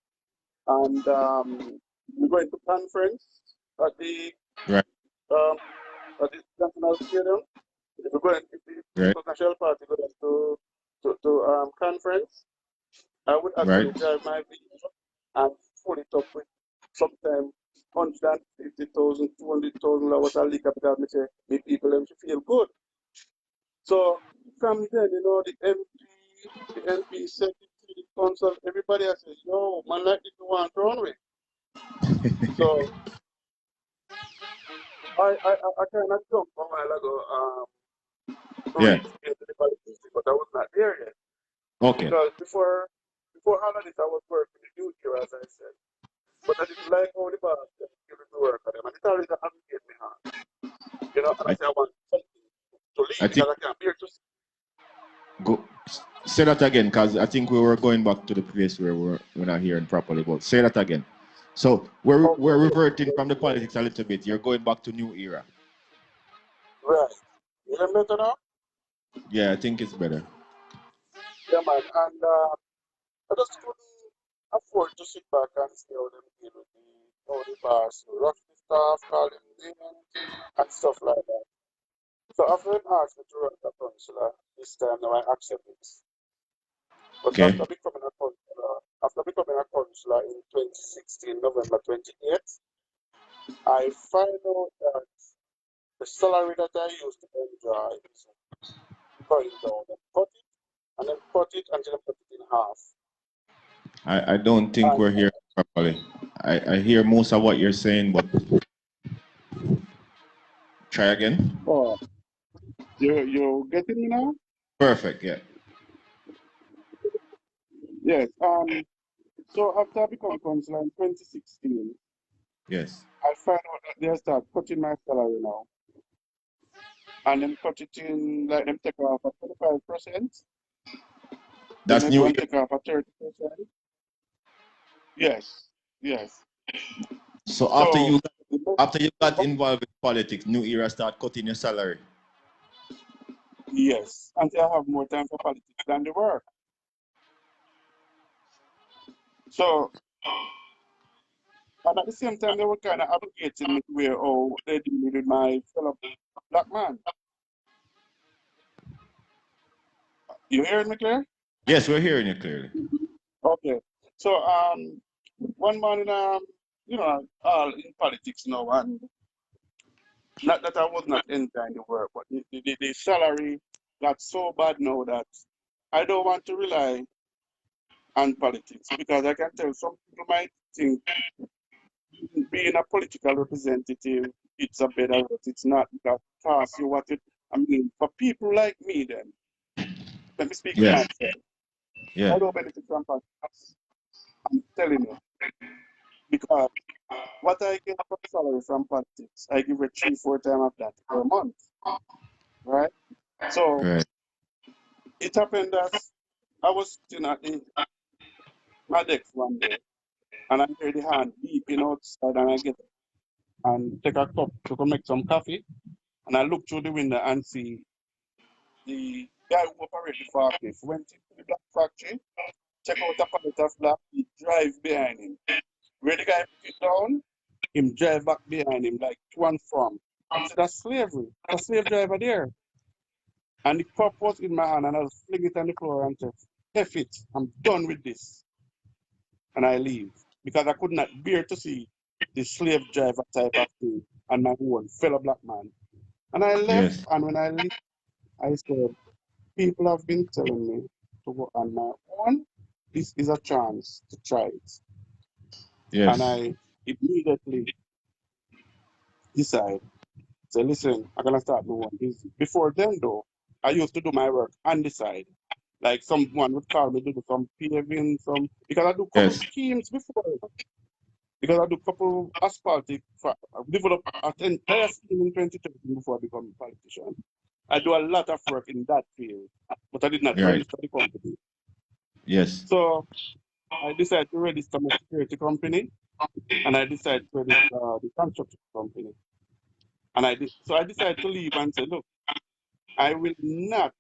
and we go into conference at the Right. um, at the National Stadium. If we go if the Right. National Party goes to conference, I would actually Right. drive my vehicle and pull it up with sometimes 150,000, 200,000 hours a liquor because I say the people them to feel good. So from then, the MP, secretary, the council, everybody has said, yo, man, like this one run with. So I kind of jumped a while ago to Yeah. reach into the politics, but I was not there yet. Okay. Because before all of this, I was working in the UK, as I said. But I didn't like how the boss give me to work for them. And it always advocate me hard. And I say I want something to leave I think because I can't bear to see. go Say that again, because I think we were going back to the place where we're not hearing properly. But say that again. So we're reverting from the politics a little bit. You're going back to new era. Right. You hear me better now? Yeah, I think it's better. Yeah, man. And I just couldn't afford to sit back and see how them deal with how the boss rush the staff, call them names, and stuff like that. So after it asked me to run the consular, this time now I accept it. But Okay. after becoming a consular in 2016, November 28th, I find out that the salary that I used to enjoy is going down. And then cut it until I put it in half. I don't think we're hearing properly. I hear most of what you're saying, but try again. Oh, you getting me now? Perfect, yeah. Yes. So after I become consular in 2016, Yes. I find out that they start cutting my salary now. And then cut it in, like them take off a 25%. That's Then new. one take off a 30%. Yes. So after you got involved in politics, new era start cutting your salary. Yes. Until I have more time for politics than the work. So, and at the same time, they were kind of obligating me to where, they deal with my fellow black man. You hearing me clear? Yes, we're hearing you clearly. Okay. So, one morning, all in politics now, and not that I was not enjoying the work, but the salary got so bad now that I don't want to rely on politics, because I can tell some people might think being a political representative, it's a better route. It's not, because it costs you what it, for people like me then, let me speak for Yes. myself. Yeah. I don't benefit from politics. I'm telling you. Because what I get for salary from politics, I give it 3-4 times of that per month. Right? So Right. it happened that I was sitting at my desk one day, and I hear the hand beeping outside, and I get up and take a cup to go make some coffee, and I look through the window and see the guy who operated the forklift went into the black factory, check out a pallet of black, he drive behind him. Where the guy put it down, him drive back behind him like to and from. I said, that's slavery. That's a slave driver there. And the cup was in my hand, and I was fling it on the floor and said, F it, I'm done with this. And I leave. Because I could not bear to see the slave driver type of thing and my own fellow black man. And I left, Yes. and when I left, I said, people have been telling me to go on my own. This is a chance to try it. Yes. And I immediately decide, say, listen, I'm gonna start my own business. Before then though, I used to do my work on the side. Like someone would call me to do some paving, because I do a couple Yes. schemes before. Because I do a couple asphaltic, I developed an entire scheme in 2013 before I become a politician. I do a lot of work in that field, but I did not Right. register the company. Yes. So I decided to register my security company, and I decided to register the construction company. And so I decided to leave and say, look, I will not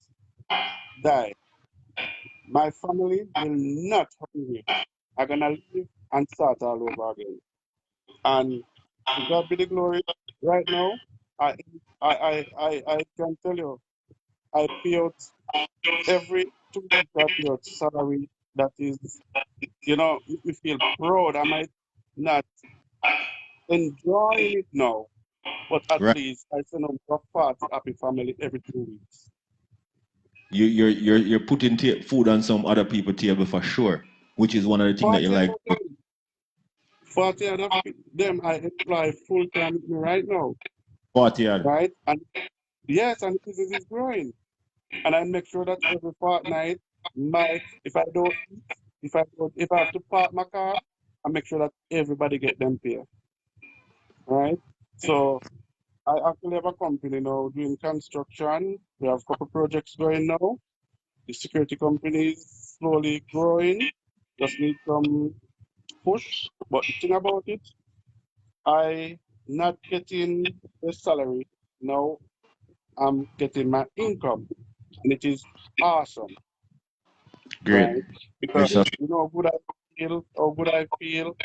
die. My family will not hungry. I'm gonna live and start all over again. And to God be the glory. Right now, I can tell you, I pay out every 2 weeks. I pay out salary that is, make me feel proud. I might not enjoying it now, but at Right. least I send out a party happy family every 2 weeks. You're putting food on some other people's table for sure, which is one of the things that you 40 like. of them, 40 of them I employ full time with me right now, 40 odd. right? And yes, and the business is growing. And I make sure that every fortnight, if I don't eat, if I have to park my car, I make sure that everybody get them pay, right? So I actually have a company now doing construction. We have a couple projects going now. The security company is slowly growing, just need some push. But the thing about it, I not getting the salary. Now I'm getting my income, and it is awesome, Great. right? Because Yes, sir. you know how good I feel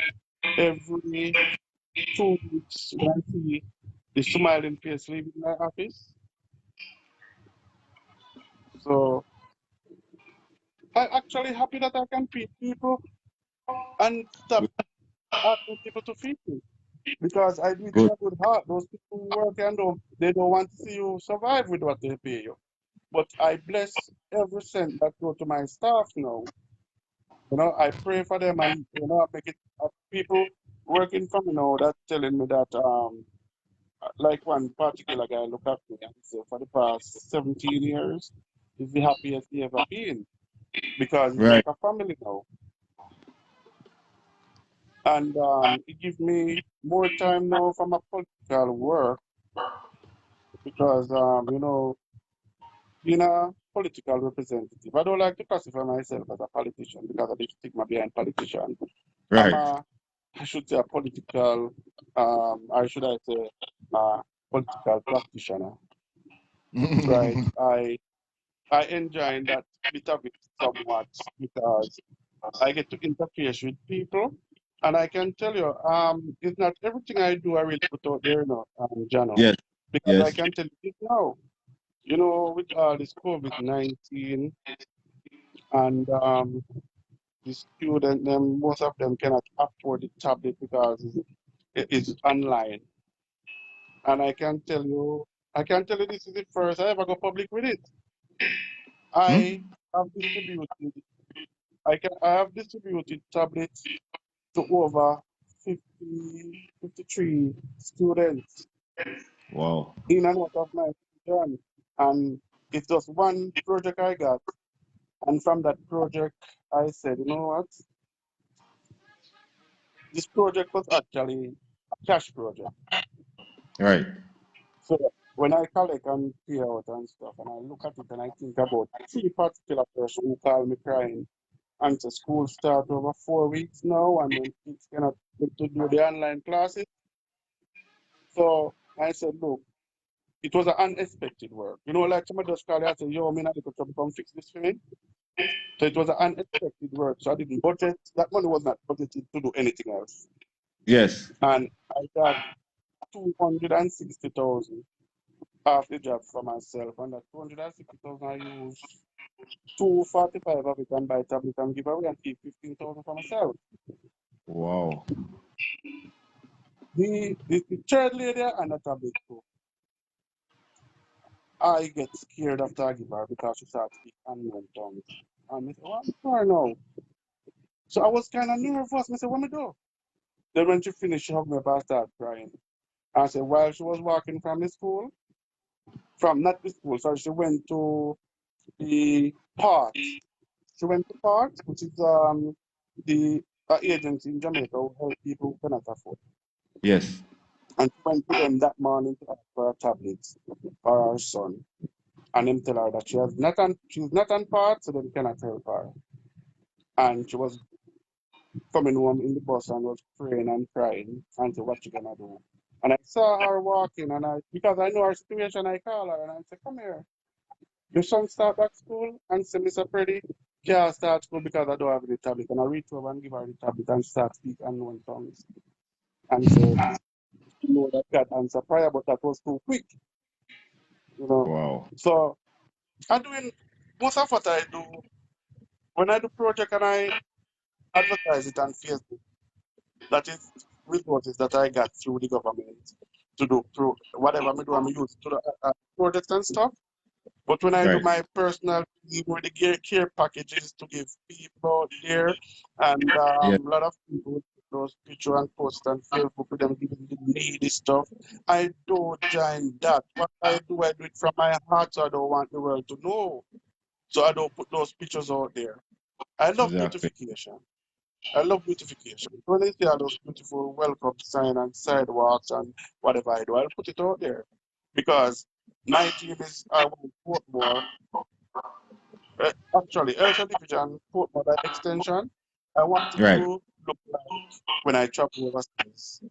every 2 weeks when I see the smiling face leaving my office. So I'm actually happy that I can feed people and stop asking people to feed me. Because I do it in Good. a good heart. Those people who work and they don't want to see you survive with what they pay you. But I bless every cent that go to my staff now. You know, I pray for them and I make it people working for me now that telling me that like one particular guy look at me and say for the past 17 years is the happiest he ever been because it's like Right. a family now. And it gives me more time now for my political work because being a political representative. I don't like to classify myself as a politician because of the stigma behind politician. I'm Right. a, I should say a political, or should I say, political practitioner, right? I enjoy that bit of it somewhat because I get to interface with people, and I can tell you, it's not everything I do I really put out there, Jano, Yes. because I Yes. can tell you this now. With this COVID-19 and the student, them most of them cannot afford the tablet because it's online. And I can tell you this is the first I ever go public with it. Hmm? I have distributed I have distributed tablets to over 53 students Wow. in and out of my journey. And it's just one project I got. And from that project, I said, you know what? This project was actually a cash project. Right. So when I collect and pay out and stuff, and I look at it and I think about three particular person who call me crying, and the school start over 4 weeks now, and then kids cannot get to do the online classes. So I said, look, it was an unexpected work. Like somebody just called and said, yo, I'm in a little trouble, come fix this for me. So it was an unexpected work. So I didn't budget. That money was not budgeted to do anything else. Yes. And I got 260,000 off the job for myself. And that 260,000 I use 245 of it and buy tablet and give away and keep 15,000 for myself. Wow. The third lady and a tablet too. I get scared after I give her because she starts speaking unknown tongues. And I said, what for now? So I was kind of nervous. I said, what me do? Then when she finished, she hugged me back, started crying. I said, while she was walking from the school, not the school, so she went to the park. She went to park, which is the agency in Jamaica who help people who cannot afford. Yes. And she went to them that morning to ask for a tablet for her son. And them tell her that she's not on part, so they cannot help her. And she was coming home in the bus and was praying and crying and said, what you gonna do? And I saw her walking and because I know her situation, I call her and I said, come here. Your son start back school and say, Mr. Freddy, can't start school because I don't have the tablet. And I reach over and give her the tablet and start speak unknown tongues. And say, that God answer prayer, but that was too quick, you know. Wow. So I'm doing most of what I do when I do project and I advertise it on Facebook. That is resources that I got through the government to do through whatever I do. I'm used to the projects and stuff. But when I do Right. my personal with the care packages to give people out there, and a Yeah. lot of people with those pictures and posts on Facebook with them giving the needy stuff, I do join that. What I do it from my heart, so I don't want the world to know. So I don't put those pictures out there. I love Exactly. beautification. I love beautification. When I see all those beautiful welcome sign and sidewalks and whatever I do, I'll put it out there. Because my dream is I want to work more Actually, Elsha Division, Portmore by extension. I want it Right. to look like when I travel overseas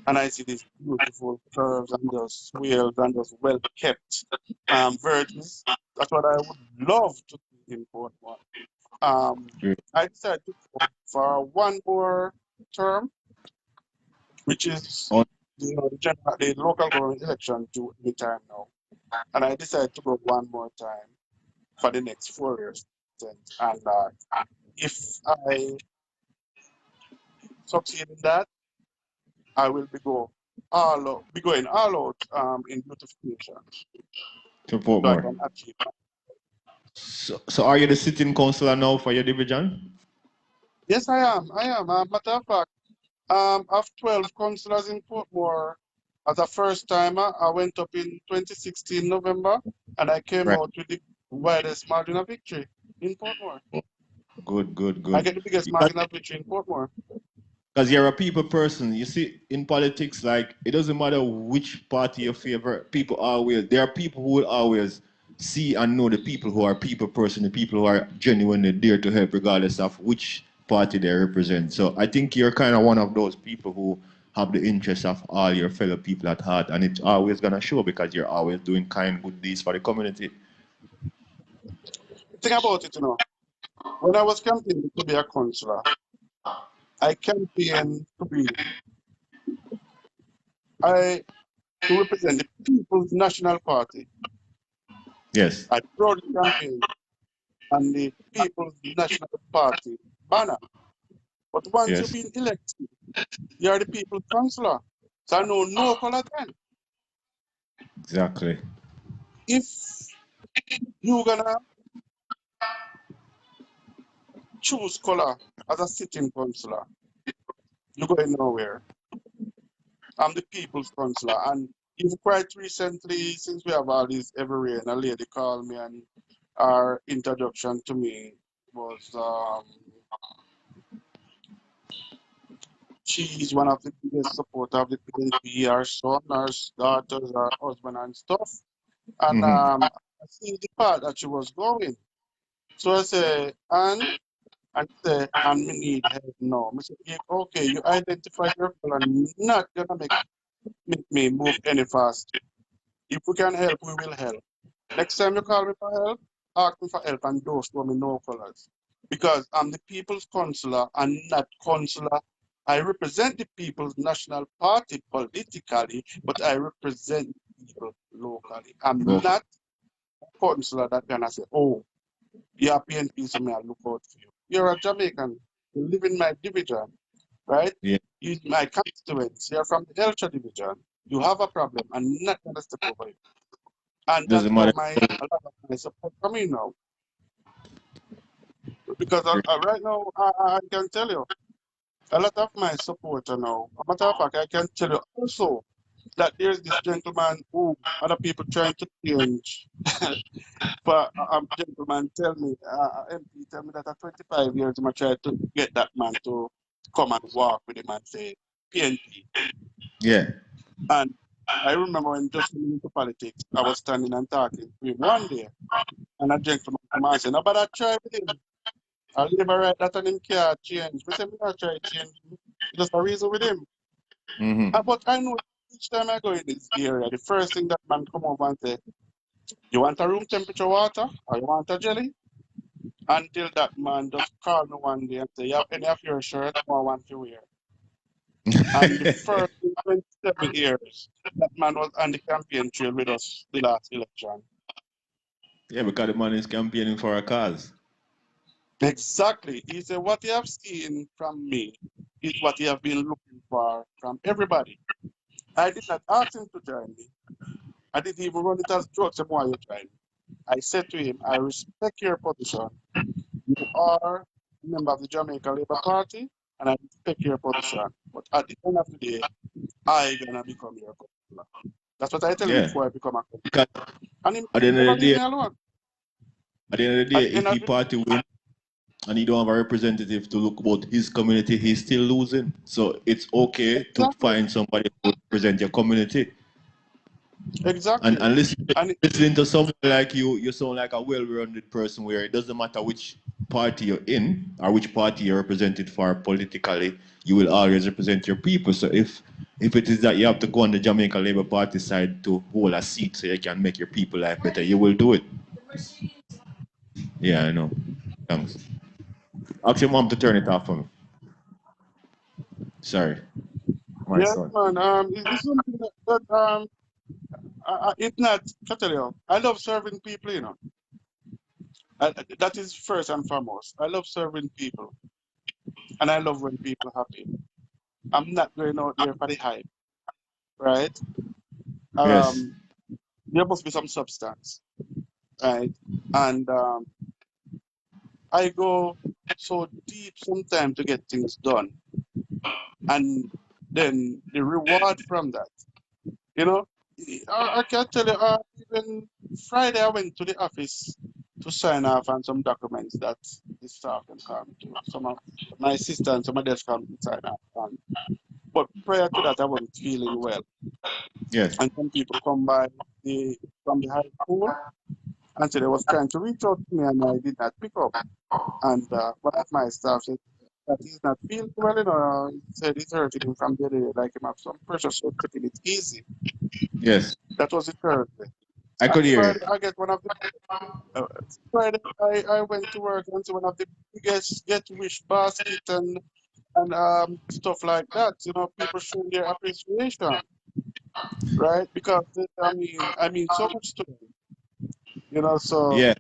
and I see these beautiful curves and those swales and those well kept verges. That's what I would love to see in Portmore. Great. I decided to go for one more term, which is On the local government election due any time now. And I decided to go one more time for the next 4 years. And if I succeed in that, I will be going all out in beautification to so I Portmore. can achieve that. So are you the sitting councillor now for your division? Yes, I am. Matter of fact, of 12 councillors in Portmore, as a first timer, I went up in 2016 November, and I came Right. out with the widest margin of victory in Portmore. Good, good, I good. get the biggest Because margin of victory in Portmore. you're a people person. You see, in politics, like it doesn't matter which party you favor. People always there are people who will always see and know the people who are people person, the people who are genuinely there to help, regardless of which party they represent. So I think you're kind of one of those people who have the interests of all your fellow people at heart, and it's always gonna show because you're always doing kind good deeds for the community. Think about it, when I was campaigning to be a councillor, I campaigned to represent the People's National Party. Yes, I proudly campaigned on the People's National Party banner. But once you've yes, been elected, you are the people's councillor. So I know no color then. exactly. If you're gonna choose color as a sitting councillor, you're going nowhere. I'm the people's councillor. And even quite recently, since we have all these every year, and a lady called me and our introduction to me was she's one of the biggest supporters of the PNP, our son, our daughters, our husband and stuff. And Mm-hmm. I see the path that she was going. So I say, and say, and me need help now. I say, yeah, okay, you identify your color, not gonna make me move any fast. If we can help, we will help. Next time you call me for help, ask me for help and don't show me no colors. Because I'm the people's councillor and not councillor. I represent the People's National Party politically, but I represent people locally. I'm not a councillor that gonna say, oh, you're PNP, so may I look out for you. You're a Jamaican. You live in my division, right? Yeah, You're my constituents. You're from the Elcha division. You have a problem. I'm not gonna step over it. And that's doesn't how matter. a lot of my support coming now. Because right now, I can tell you, a lot of my supporter now, a matter of fact, I can tell you also that there's this gentleman who other people trying to change. But gentleman tell me, MP tell me that at 25 years, I tried to get that man to come and walk with him and say PNP. Yeah. And I remember when just coming into politics, I was standing and talking to him one day, and a gentleman come and say, no, but I try with him. I live right that and him can't change. I say, me not try to change him. Just a reason with him. Mm-hmm. But I know each time I go in this area, the first thing that man come over and say, you want a room temperature water or you want a jelly? Until that man just call me one day and say, you have any of your shirt or want to wear? And the first 27 years, that man was on the campaign trail with us the last election. Yeah, because the man is campaigning for a cause. Exactly. He said, what you have seen from me is what you have been looking for from everybody. I did not ask him to join me. I didn't even run it as jokes and why you join. I said to him, I respect your position. You are a member of the Jamaica Labour Party, and I respect your position. But at the end of the day, I gonna become your councillor. That's what I tell him Yeah. before I become a councillor. Because And he at the end never of the leave day, me alone. at the end of the At day, the end if of he the party win and he don't have a representative to look about his community, he's still losing. So it's okay to exactly. find somebody who represent your community. Exactly. And And listening to someone like you sound like a well-rounded person where it doesn't matter which party you're in or which party you're represented for politically, you will always represent your people. So if it is that you have to go on the Jamaica Labour Party side to hold a seat so you can make your people life better, you will do it. Yeah, I know. Thanks. Ask your mom to turn it off for me. Sorry, my yes, son. man. It's something that it's not. I tell you, I love serving people. You know, that is first and foremost. I love serving people, and I love when people happy. I'm not going out there for the hype, right? Yes. Um, there must be some substance, right? And I go so deep sometimes to get things done, and then the reward from that, you know. I can tell you, even Friday I went to the office to sign off on some documents that the staff can come to. Some of my assistants, some of them come to sign off on. But prior to that, I wasn't feeling well, Yes. and some people come by from the high school and said they was trying to reach out to me, and I did not pick up. And one of my staff said that he's not feeling well, you know. He said he's hurting him from the other day, like him have some pressure, so taking it easy. Yes. That was the Thursday. I And could hear Friday, you. I get one of the Friday. I went to work and see one of the biggest get wish basket and stuff like that. You know, people showing their appreciation, right? Because I mean so much to them. You know, so Yeah.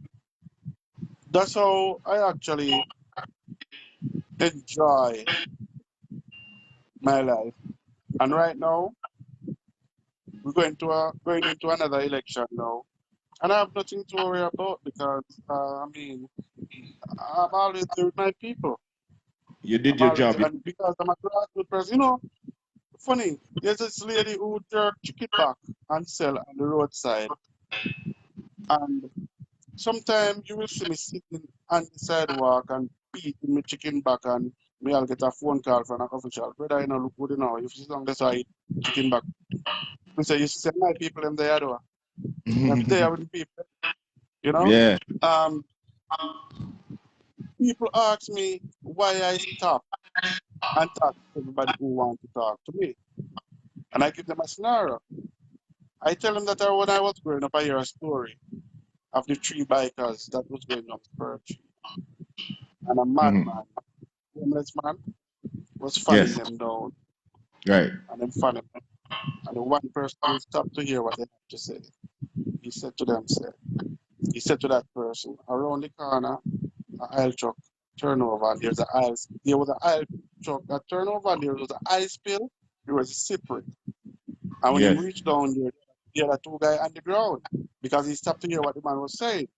that's how I actually enjoy my life. And right now, we're going into another election now, and I have nothing to worry about because I'm always there with my people. You did I'm your always job. and because I'm a grassroots person, you know. Funny, there's this lady who jerk chicken back and sell on the roadside, and sometimes you will see me sitting on the sidewalk and beating my chicken back, and me I'll get a phone call from an official. Brother, you know, look good, you know, if you don't get I chicken back. We say you send my people in the other. I'm there with the people, you know. Yeah. Um, People ask me why I stop and talk to everybody who want to talk to me, and I give them a scenario. I tell them that when I was growing up, I hear a story of the three bikers that was going up Perch, and a Mhm. madman, homeless man, was fanning Yes. them down, Right. and them fanning them. And the one person who stopped to hear what they had to say, he said to them, he said to that person, around the corner, an aisle truck turnover, and there was an aisle truck that turnover, and there was an ice spill, there was a separate. And when he Yes. reached down there were two guys on the ground because he stopped to hear what the man was saying.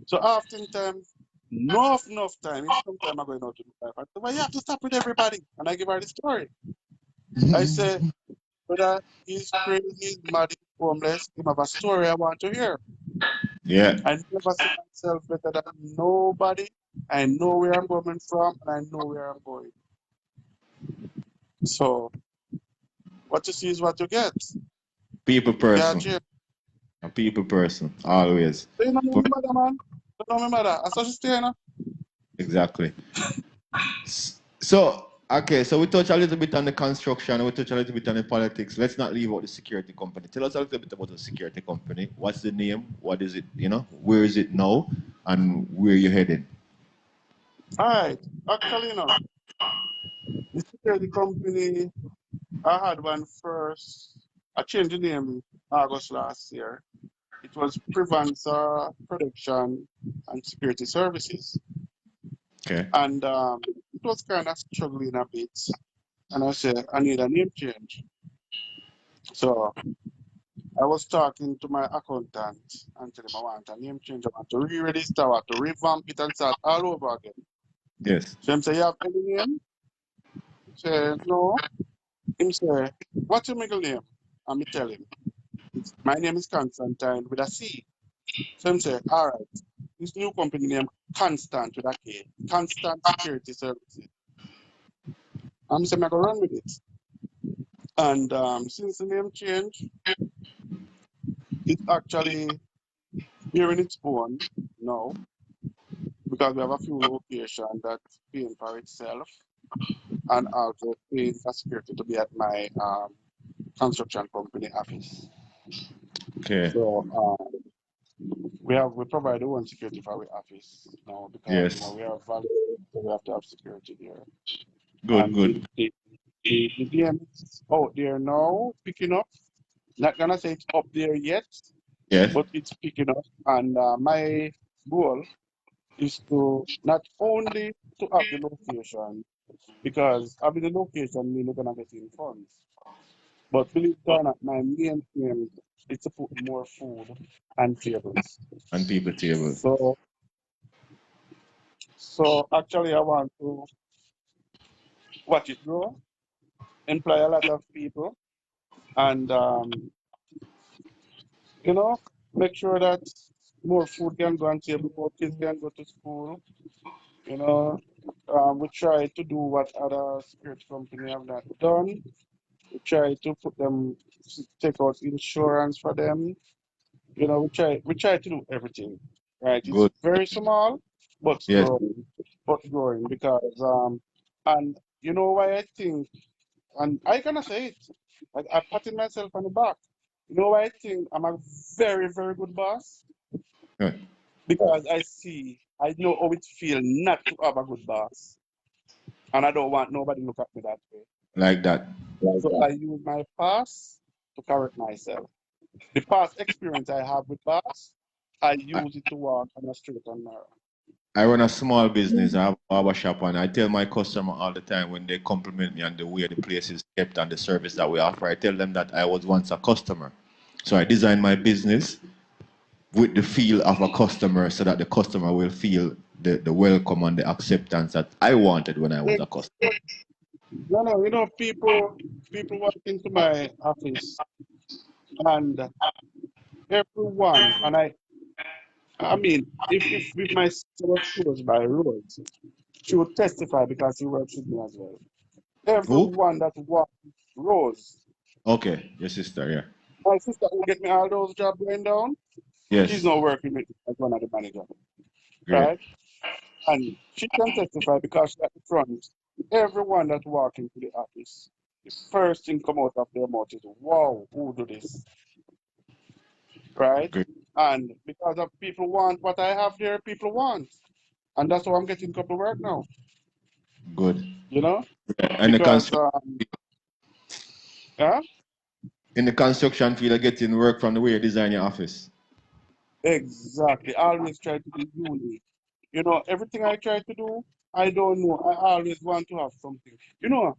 So oftentimes, enough time, if sometime I'm going out to the life, I say, well, you have to stop with everybody. And I give her the story. I say, brother, he's crazy, he's mad, he's homeless. He have a story I want to hear. Yeah. I never see myself better than nobody. I know where I'm coming from and I know where I'm going. So what you see is what you get. People You can't person. change. A people person. Always. So you know For- my mother, man. You know my mother. I saw she stay, you know. Exactly. So, okay, so we touch a little bit on the construction, we touch a little bit on the politics. Let's not leave out the security company. Tell us a little bit about the security company. What's the name? What is it? Where is it now? And where you headed? All right. Actually, you know, the security company, I had one first. I changed the name August last year. It was Prevanza Production and Security Services. Okay. And it was kind of struggling a bit. And I said, I need a name change. So I was talking to my accountant and tell him I want a name change. I want to re-register, I want to revamp it and start all over again. Yes. So him say, you have any name? He said, no. Him say, what's your middle name? And me tell him, my name is Constantine with a C. So him say, all right, this new company name Constant with a K, Constant Security Services. I'm saying I go run with it. And since the name change, it's actually here in its own now because we have a few locations that paying for itself and also paying for security to be at my construction company office. Okay. So we provide our own security for our office now because Yes. we are value, so we have to have security there. Good, And good. the game is out there now, picking up. Not gonna say it's up there yet, Yes. but it's picking up. And my goal is to not only to have the location, because having the location means we're gonna get in funds. But believe it or not, my main aim is to put more food and tables. And people table. So actually, I want to watch it grow, employ a lot of people, and you know, make sure that more food can go on table, more kids can go to school. You know, we try to do what other security company have not done. We try to put them, take out insurance for them. You know, we try to do everything. Right? It's Good. very small, but Yes. growing because and you know why I think, and I gonna say it, like I patting myself on the back. You know why I think I'm a very very good boss Good. because I know how it feel not to have a good boss, and I don't want nobody look at me that way. Like that. So I use my past to correct myself. The past experience I have with boss, I use it to walk on a straight and narrow. I run a small business. I have a barber shop, and I tell my customer all the time when they compliment me on the way the place is kept and the service that we offer, I tell them that I was once a customer. So I designed my business with the feel of a customer so that the customer will feel the welcome and the acceptance that I wanted when I was a customer. No, people walk into my office and everyone, and I mean, if my sister was close by roads, she would testify because she works with me as well. Who? Everyone that walks Rose, Okay, your sister, yeah. my sister will get me all those jobs going down. She's Yes, not working with me as one of the manager, great. right? And she can testify because she's at the front. Everyone that walk into the office, the first thing come out of their mouth is, wow, who do this? Right? Great. And because of people want what I have there, people want. And that's why I'm getting couple work now, Good. you know? And Because, yeah, in the construction field, of getting work from the way you design your office. exactly. I always try to be unique. You know, everything I try to do, I don't know. I always want to have something. You know,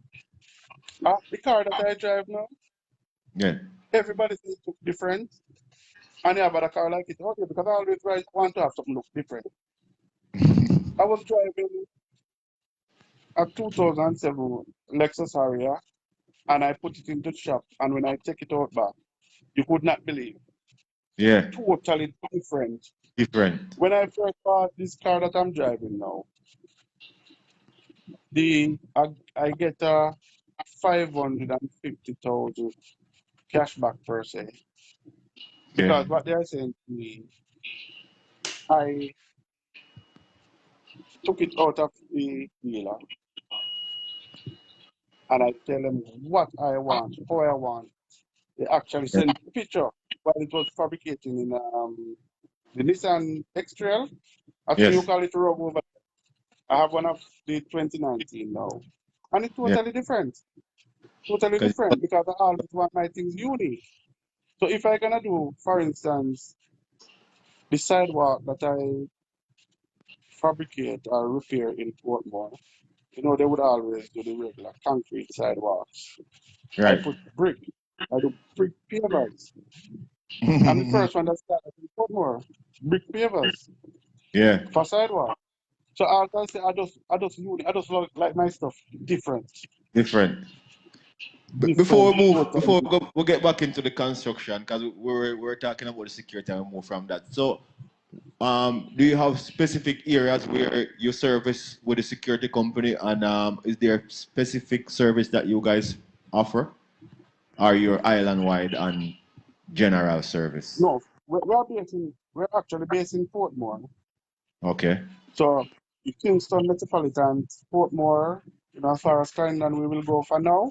the car that I drive now, Yeah. everybody says it look different. And I have a car like it. Okay, because I always want to have something look different. I was driving a 2007 Lexus Harrier and I put it into the shop. And when I take it out back, you could not believe. Yeah. Totally different. Different. When I first bought this car that I'm driving now, I get a 550,000 cashback per se. Okay. Because what they're saying to me, I took it out of the dealer and I tell them what I want, how I want. They actually Yeah. sent picture while it was fabricating in the Nissan X-Trail. I think you Yes. call it a rub over. I have one of the 2019 now. And it's Yeah. totally different. Totally 'Cause- different because I always want my things unique. So if I gonna do, for instance, the sidewalk that I fabricate or repair in Portmore, they would always do the regular concrete sidewalks. I Right. put brick. I do brick pavers. I'm the first one that started in Portmore. Brick pavers Yeah. for sidewalk. So I can say I just like my stuff different. Different. Before Different. we move, Totally. we get back into the construction, because we're talking about the security and we move from that. So, do you have specific areas where you service with the security company, and is there specific service that you guys offer? Or you're island wide and general service? No, we're actually based in Portmore. Okay. So the Kingston Metropolitan, Portmore, as far as Clarendon, we will go for now.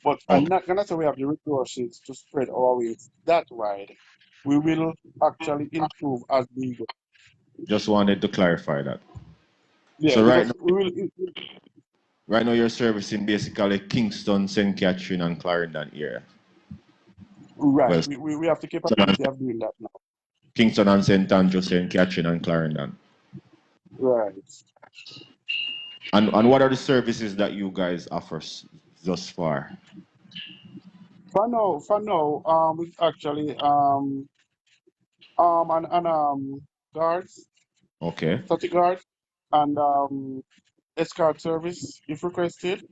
But I'm Okay. not gonna say we have the resources to spread our wings that wide. We will actually improve as we go. Just wanted to clarify that. Yeah, So because we will. right now you're servicing basically Kingston, St. Catherine, and Clarendon area. Right. Well, We have the capability of doing that now. Kingston and St. Andrew, St. Catherine, and Clarendon. Right. And what are the services that you guys offer thus far? For now, we actually guards, Okay. static guards, and escort service if requested.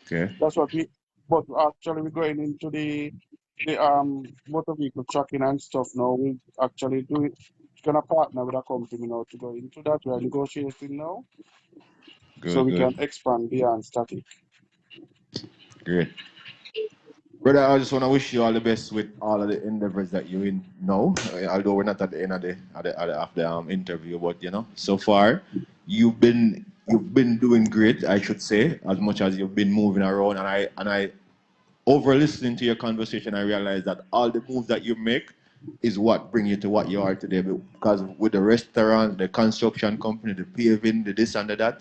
Okay. That's what we. But actually, we're going into the motor vehicle tracking and stuff now. We actually do it. Gonna partner with a company now to go into that. We are negotiating now, so Good, we can good. expand beyond static. Great. Brother, I just want to wish you all the best with all of the endeavors that you're in now. Although we're not at the end of the interview, but so far you've been doing great, I should say, as much as you've been moving around. And I over listening to your conversation, I realized that all the moves that you make is what bring you to what you are today. Because with the restaurant, the construction company, the paving, the this and the that,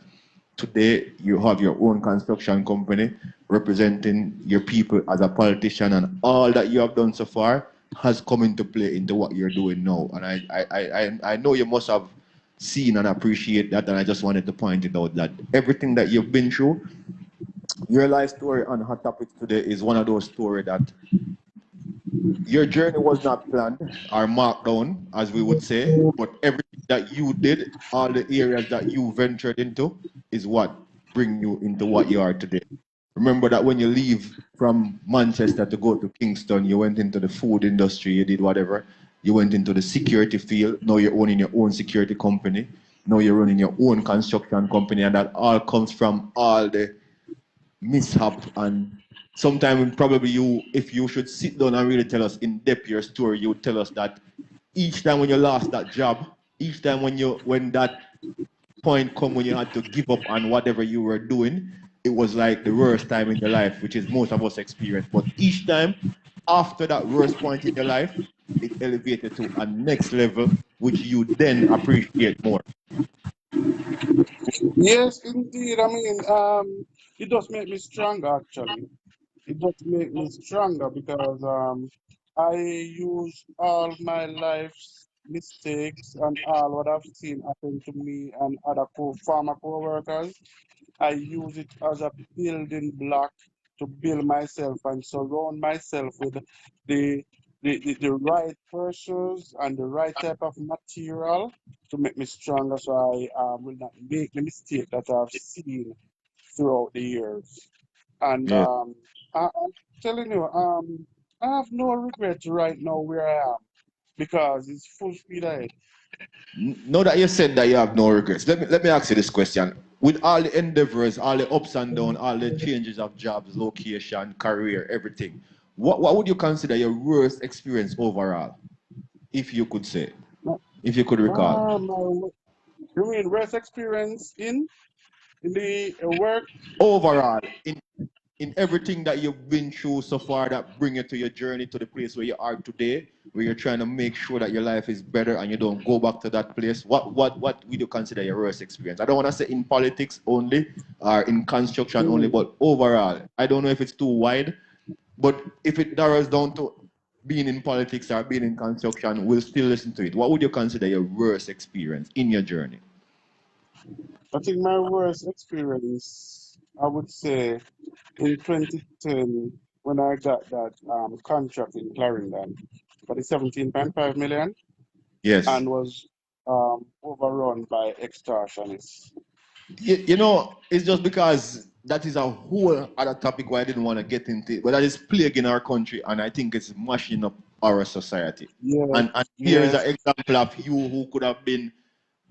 today you have your own construction company representing your people as a politician, and all that you have done so far has come into play into what you're doing now. And I know you must have seen and appreciate that, and I just wanted to point it out that everything that you've been through, your life story on Hot Topics today is one of those stories that your journey was not planned or marked down, as we would say, but everything that you did, all the areas that you ventured into, is what bring you into what you are today. Remember that when you leave from Manchester to go to Kingston, you went into the food industry, you did whatever. You went into the security field. Now you're owning your own security company. Now you're running your own construction company, and that all comes from all the mishap. And sometimes probably if you should sit down and really tell us in depth your story, you would tell us that each time when you lost that job, each time when that point come when you had to give up on whatever you were doing, it was like the worst time in your life, which is most of us experience. But each time after that worst point in your life, it elevated to a next level, which you then appreciate more. Yes, indeed. I mean, it does make me stronger actually. It does make me stronger because I use all my life's mistakes and all what I've seen happen to me and other farmer co-workers. I use it as a building block to build myself and surround myself with the the right persons and the right type of material to make me stronger so I will not make the mistake that I've seen throughout the years. And Yeah. I'm telling you, I have no regrets right now where I am because it's full speed ahead. Now that you said that you have no regrets, let me ask you this question. With all the endeavors, all the ups and downs, all the changes of jobs, location, career, everything, what would you consider your worst experience overall, if you could say, if you could recall? You mean worst experience in the work? Overall, in everything that you've been through so far that bring you to your journey to the place where you are today, where you're trying to make sure that your life is better and you don't go back to that place, what would you consider your worst experience? I don't want to say in politics only or in construction only, but overall. I don't know if it's too wide, but if it narrows down to being in politics or being in construction, we'll still listen to it. What would you consider your worst experience in your journey? I think my worst experience, I would say, in 2010 when I got that contract in Clarendon for the 17.5 million Yes. and was overrun by extortionists. It's just because that is a whole other topic where I didn't want to get into it, but that is plaguing our country, and I think it's mashing up our society. Yes, And here is yes, an example of you who could have been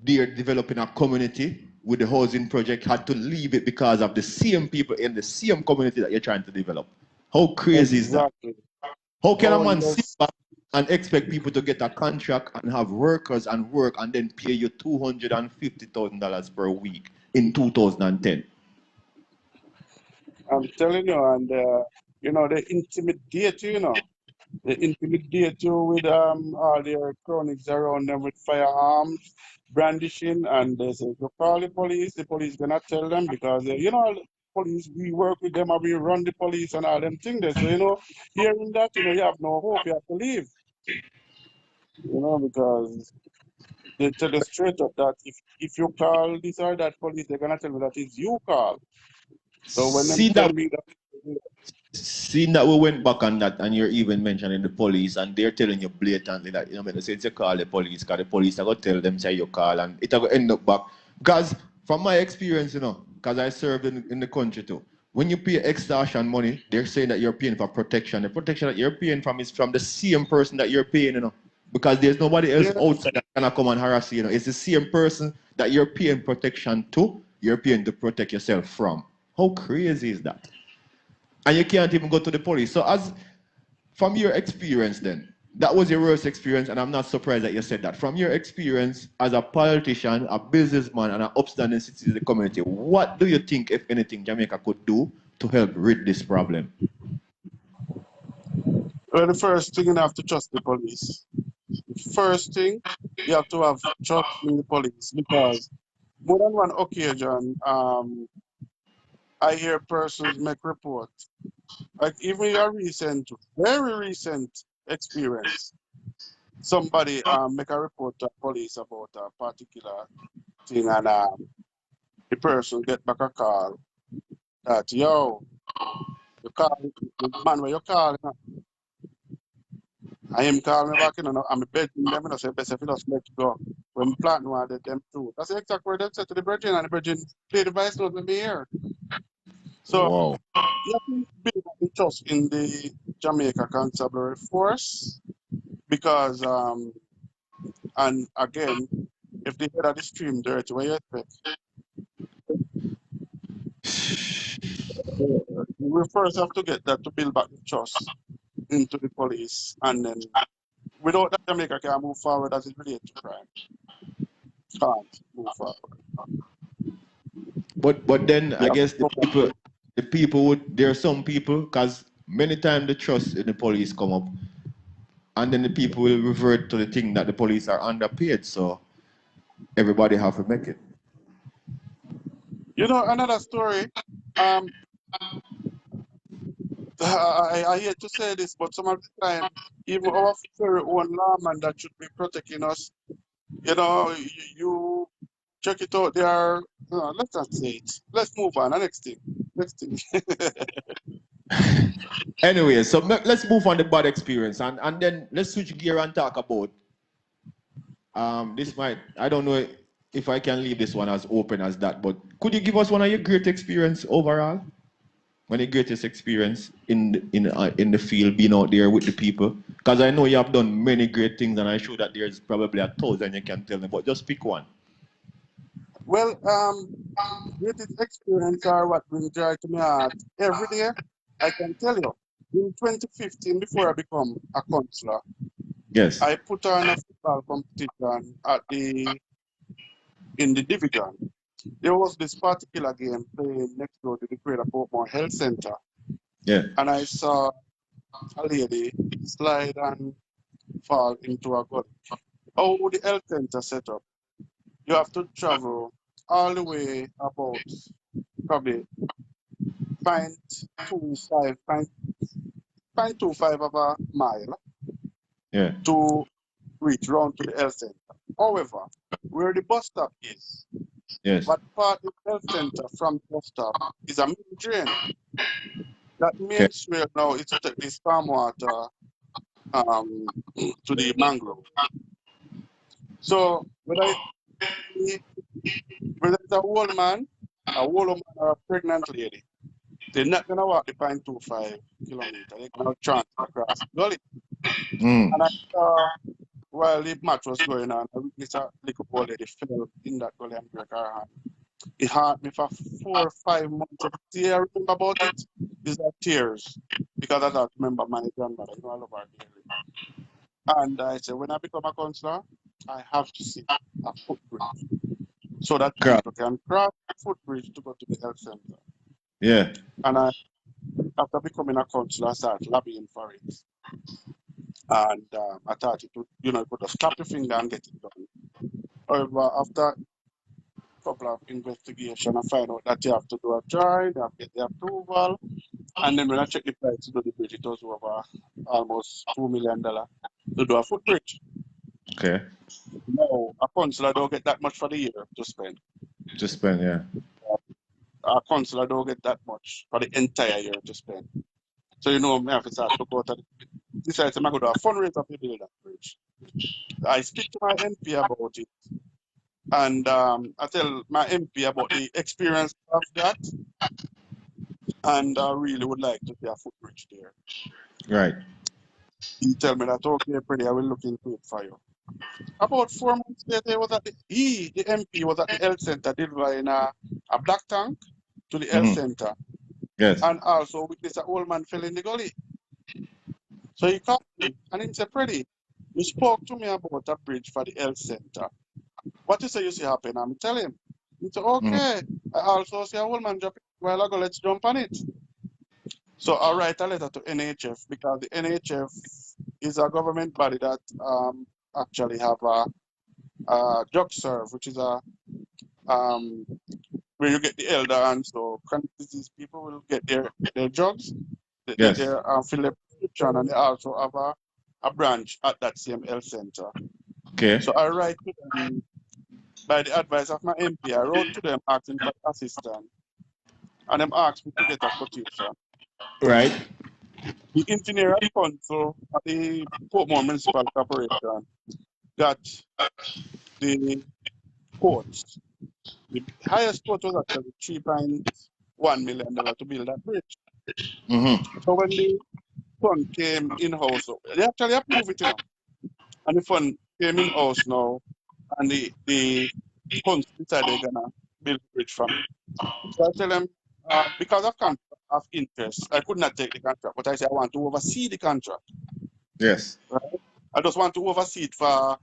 there developing a community with the housing project, had to leave it because of the same people in the same community that you're trying to develop. How crazy is that? exactly. How can a Oh, man sit yes, back and expect people to get a contract and have workers and work and then pay you $250,000 per week in 2010. I'm telling you, and you know, they intimidate you, you know. They intimidate you with all their cronies around them with firearms, brandishing, and they say, you call the police gonna tell them because, you know, police, we work with them and we run the police and all them things there. So, you know, hearing that, you know, you have no hope, you have to leave, you know, because they tell you straight up that if you call this or that police, they're gonna tell you that it's you call. So when them See tell that me that, Seeing that we went back on that and you're even mentioning the police and they're telling you blatantly that, you know, when since you call the police, because the police are going to tell them, say you call, and it's going to end up back. Because from my experience, you know, because I served in the country too, when you pay extortion money, they're saying that you're paying for protection. The protection that you're paying from is from the same person that you're paying, you know, because there's nobody else yeah, outside that can come and harass you, you know. It's the same person that you're paying protection to, you're paying to protect yourself from. How crazy is that? And you can't even go to the police. So, as from your experience, then that was your worst experience, and I'm not surprised that you said that. From your experience as a politician, a businessman, and an upstanding citizen in the community, what do you think, if anything, Jamaica could do to help rid this problem? well, the first thing you have to trust the police. First thing, you have to have trust in the police because more than one occasion, I hear persons make report. Like even a recent, very recent experience. Somebody make a report to police about a particular thing, and the person get back a call that you call the man where you call, you know, I him call me back, you know, I'm begging them, you know, say best if you just let it go. When we plan one, let them through. That's exactly what they said to the Virgin, and the Virgin play the vice note with me here. So Wow. you have to build up the trust in the Jamaica Constabulary Force because and again, if the head of the stream dirty, what you expect? We first have to get that to build back the trust into the police, and then without that, Jamaica can move forward as it relates to crime. Can't move forward. But then We I have guess to focus. the people would, there are some people, because many times the trust in the police come up, and then the people will revert to the thing that the police are underpaid, so everybody have to make it. You know, another story. Um, I hate to say this, but some of the time, even our very own lawman that should be protecting us, you know, you check it out there. No, let's not say it. Let's move on. The next thing. Next thing. Anyway, so let's move on the bad experience, and then let's switch gear and talk about this might, I don't know if I can leave this one as open as that, but could you give us one of your great experience overall? One of your greatest experience in the field, being out there with the people? Because I know you have done many great things, and I'm sure that there's probably 1,000 you can tell me, but just pick one. Well, greatest experience are what brings joy to my heart every day. I can tell you, in 2015, before I become a counselor, Yes. I put on a football competition in the division. There was this particular game playing next door to the Greater Portmore Health Center, Yeah. and I saw a lady slide and fall into a gully. Oh, the health center set up. You have to travel all the way about probably 0.25, 0.25 of a mile Yeah. to reach round to the health center. However, where the bus stop is, Yes. what part of the health center from the bus stop is a main drain. That Okay. main trail now is to take the storm water to the mangrove. So whether it's a old man, a woman, or a pregnant lady, they're not gonna walk the 0.25 kilometers. They're gonna tramp across the gully. Mm. And I saw while the match was going on, I witnessed a little boy lady fell in that gully and break her hand. It hurt me for 4 or 5 months. See, I remember about it. These are tears because I don't remember my grandmother. You know, I love her dearly. And I said, when I become a councillor, I have to see a footbridge so that Crap. people can cross the footbridge to go to the health center. Yeah. And after becoming a councillor, I started lobbying for it. And I thought it would, you could just snap your finger and get it done. However, after a couple of investigation, I find out that you have to do a drawing, you have to get the approval. And then when I check the price to do the bridge, it was over almost $2 million to do a footbridge. Okay. No, a councillor don't get that much for the year to spend. To spend, yeah. A councillor don't get that much for the entire year to spend. So me have to start to go to decide I'm going to do a fundraiser to build that bridge. I speak to my MP about it. And I tell my MP about the experience of that. And I really would like to see a footbridge there. Right. He tell me that, okay, pretty, I will look into it for you. About 4 months later, the MP was at the health center delivering a black tank to the health center. Yes. And also witnessed an old man fell in the gully. So he called me and he said, Freddie, you spoke to me about a bridge for the health center. What you say you see happen? I'm telling him. He said, okay. I also see a old man drop it a while ago, let's jump on it. So I write a letter to NHF because the NHF is a government body that actually have a drug serve, which is a where you get the elder and so chronic disease people will get their drugs, Yes. their fill their prescription, and they also have a branch at that same health center. Okay. So I write to them by the advice of my MP. I wrote to them asking for assistance, and them asked me to get a quotation. Right. The engineer at council at the Portmore Municipal Corporation got the quotes. The highest quote was actually $3.1 million to build that bridge. So when the fund came in-house, they actually approved it, and the fund came in-house now, and the council decided they're gonna build the bridge from it. So I tell them, because of conflict of interest, I could not take the contract, but I say I want to oversee the contract. Yes. Right? I just want to oversee it for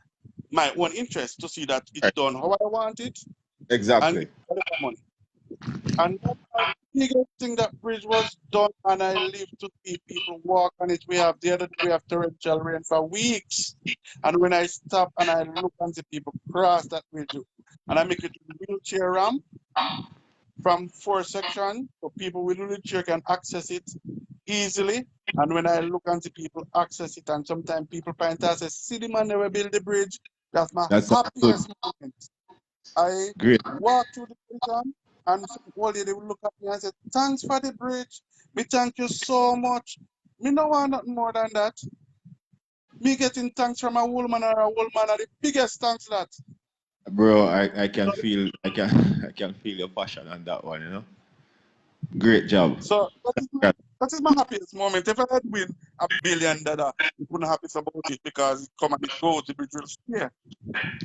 my own interest to see that it's done how I want it. Exactly. And money. And that's the biggest thing, that bridge was done, and I live to see people walk on it. We have torrential rain for weeks. And when I stop and I look and see people cross that bridge, and I make it a wheelchair ramp from 4 sections, so people with wheelchair can access it easily. And when I look and see people access it, and sometimes people point out, say, see the man never build the bridge. That's my happiest moment. I walk through the prison, and some old lady will look at me and say, thanks for the bridge. Me thank you so much. Me no want nothing more than that. Me getting thanks from a woman or a old man are the biggest thanks that. Bro, I can feel I can feel your passion on that one, Great job. So that is my happiest moment. If I had win $1 billion, you wouldn't happy about it because it come and it goes, the bridge will stay.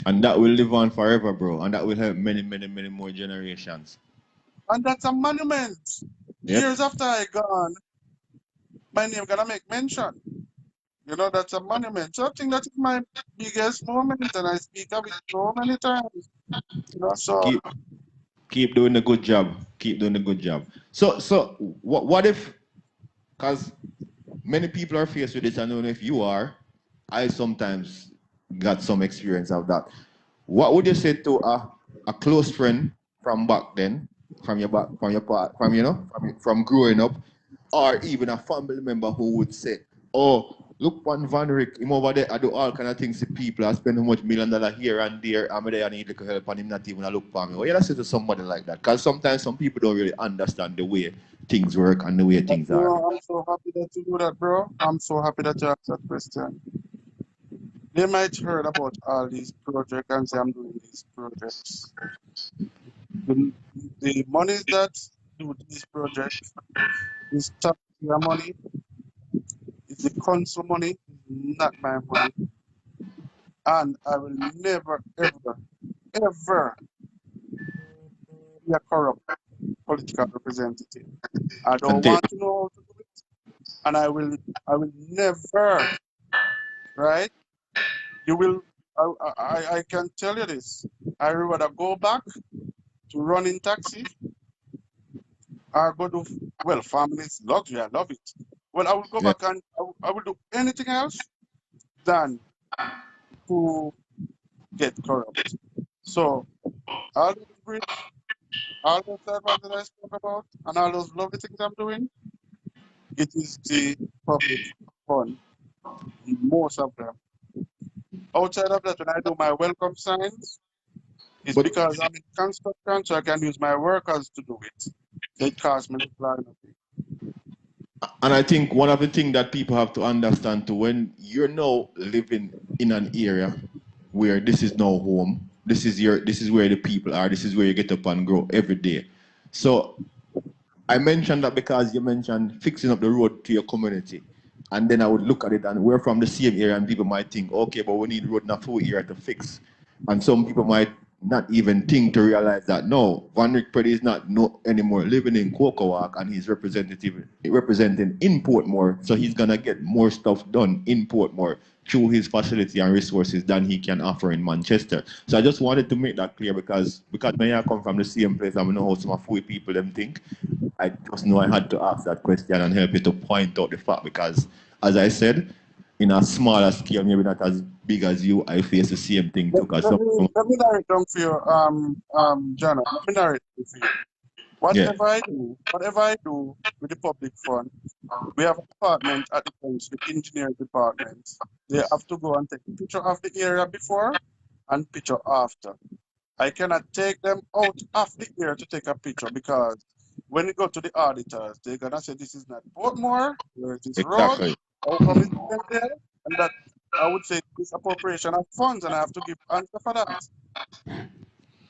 And that will live on forever, bro. And that will help many, many, many more generations. And that's a monument. Yep. Years after I gone, my name gonna make mention. That's a monument. So I think that is my biggest moment, and I speak of it so many times. So keep doing the good job. Keep doing the good job. So what if, because many people are faced with this, I don't know if you are, I sometimes got some experience of that. What would you say to a close friend from back then, from growing up, or even a family member who would say, oh, look on Van Rick, him over there, I do all kind of things to people, I spend how much $1 million here and there, I'm there, I need little help, and him not even look for me. Well, you say to somebody like that, because sometimes some people don't really understand the way things work and the way things are. I'm so happy that you do that, bro. I'm so happy that you asked that question. They might heard about all these projects and say I'm doing these projects. The monies that do these projects is taxpayer money. It's the council money, not my money. And I will never, ever, ever be a corrupt political representative. I don't want to know how to do it. And I will never, right, You will, I can tell you this. I would rather go back to running taxi or go to, well, family's luxury. I love it. Well, I will go Yeah. back and I will do anything else than to get corrupt. So, all those bridge, all those advantages I spoke about, and all those lovely things I'm doing, it is the public fund, most of them. Outside of that, when I do my welcome signs, it's But because I'm in construction, so I can use my workers to do it. It costs me little. and I think one of the things that people have to understand too, when you're now living in an area where this is now home, this is where the people are, this is where you get up and grow every day. So I mentioned that because you mentioned fixing up the road to your community. And then I would look at it and we're from the same area and people might think, okay, but we need road in a full area to fix. And some people might not even think to realize that no, Van Rick Preddy is not no anymore living in Cocoa and he's representing in Portmore. So he's gonna get more stuff done in Portmore through his facility and resources than he can offer in Manchester. So I just wanted to make that clear because when I come from the same place, I know how some of the people them think. I just know I had to ask that question and help you to point out the fact because, as I said, in a smaller scale, maybe not as big as you, I face the same thing too. Cause Let me narrate down for you, John. Let me narrate it for you. yeah, Whatever I do with the public fund, we have a department at the place, the engineering department. They have to go and take a picture of the area before and picture after. I cannot take them out of the area to take a picture because when you go to the auditors, they're gonna say this is not Portmore, where it is road, exactly. how come it's not there? And that I would say it's appropriation of funds, and I have to give answer for that.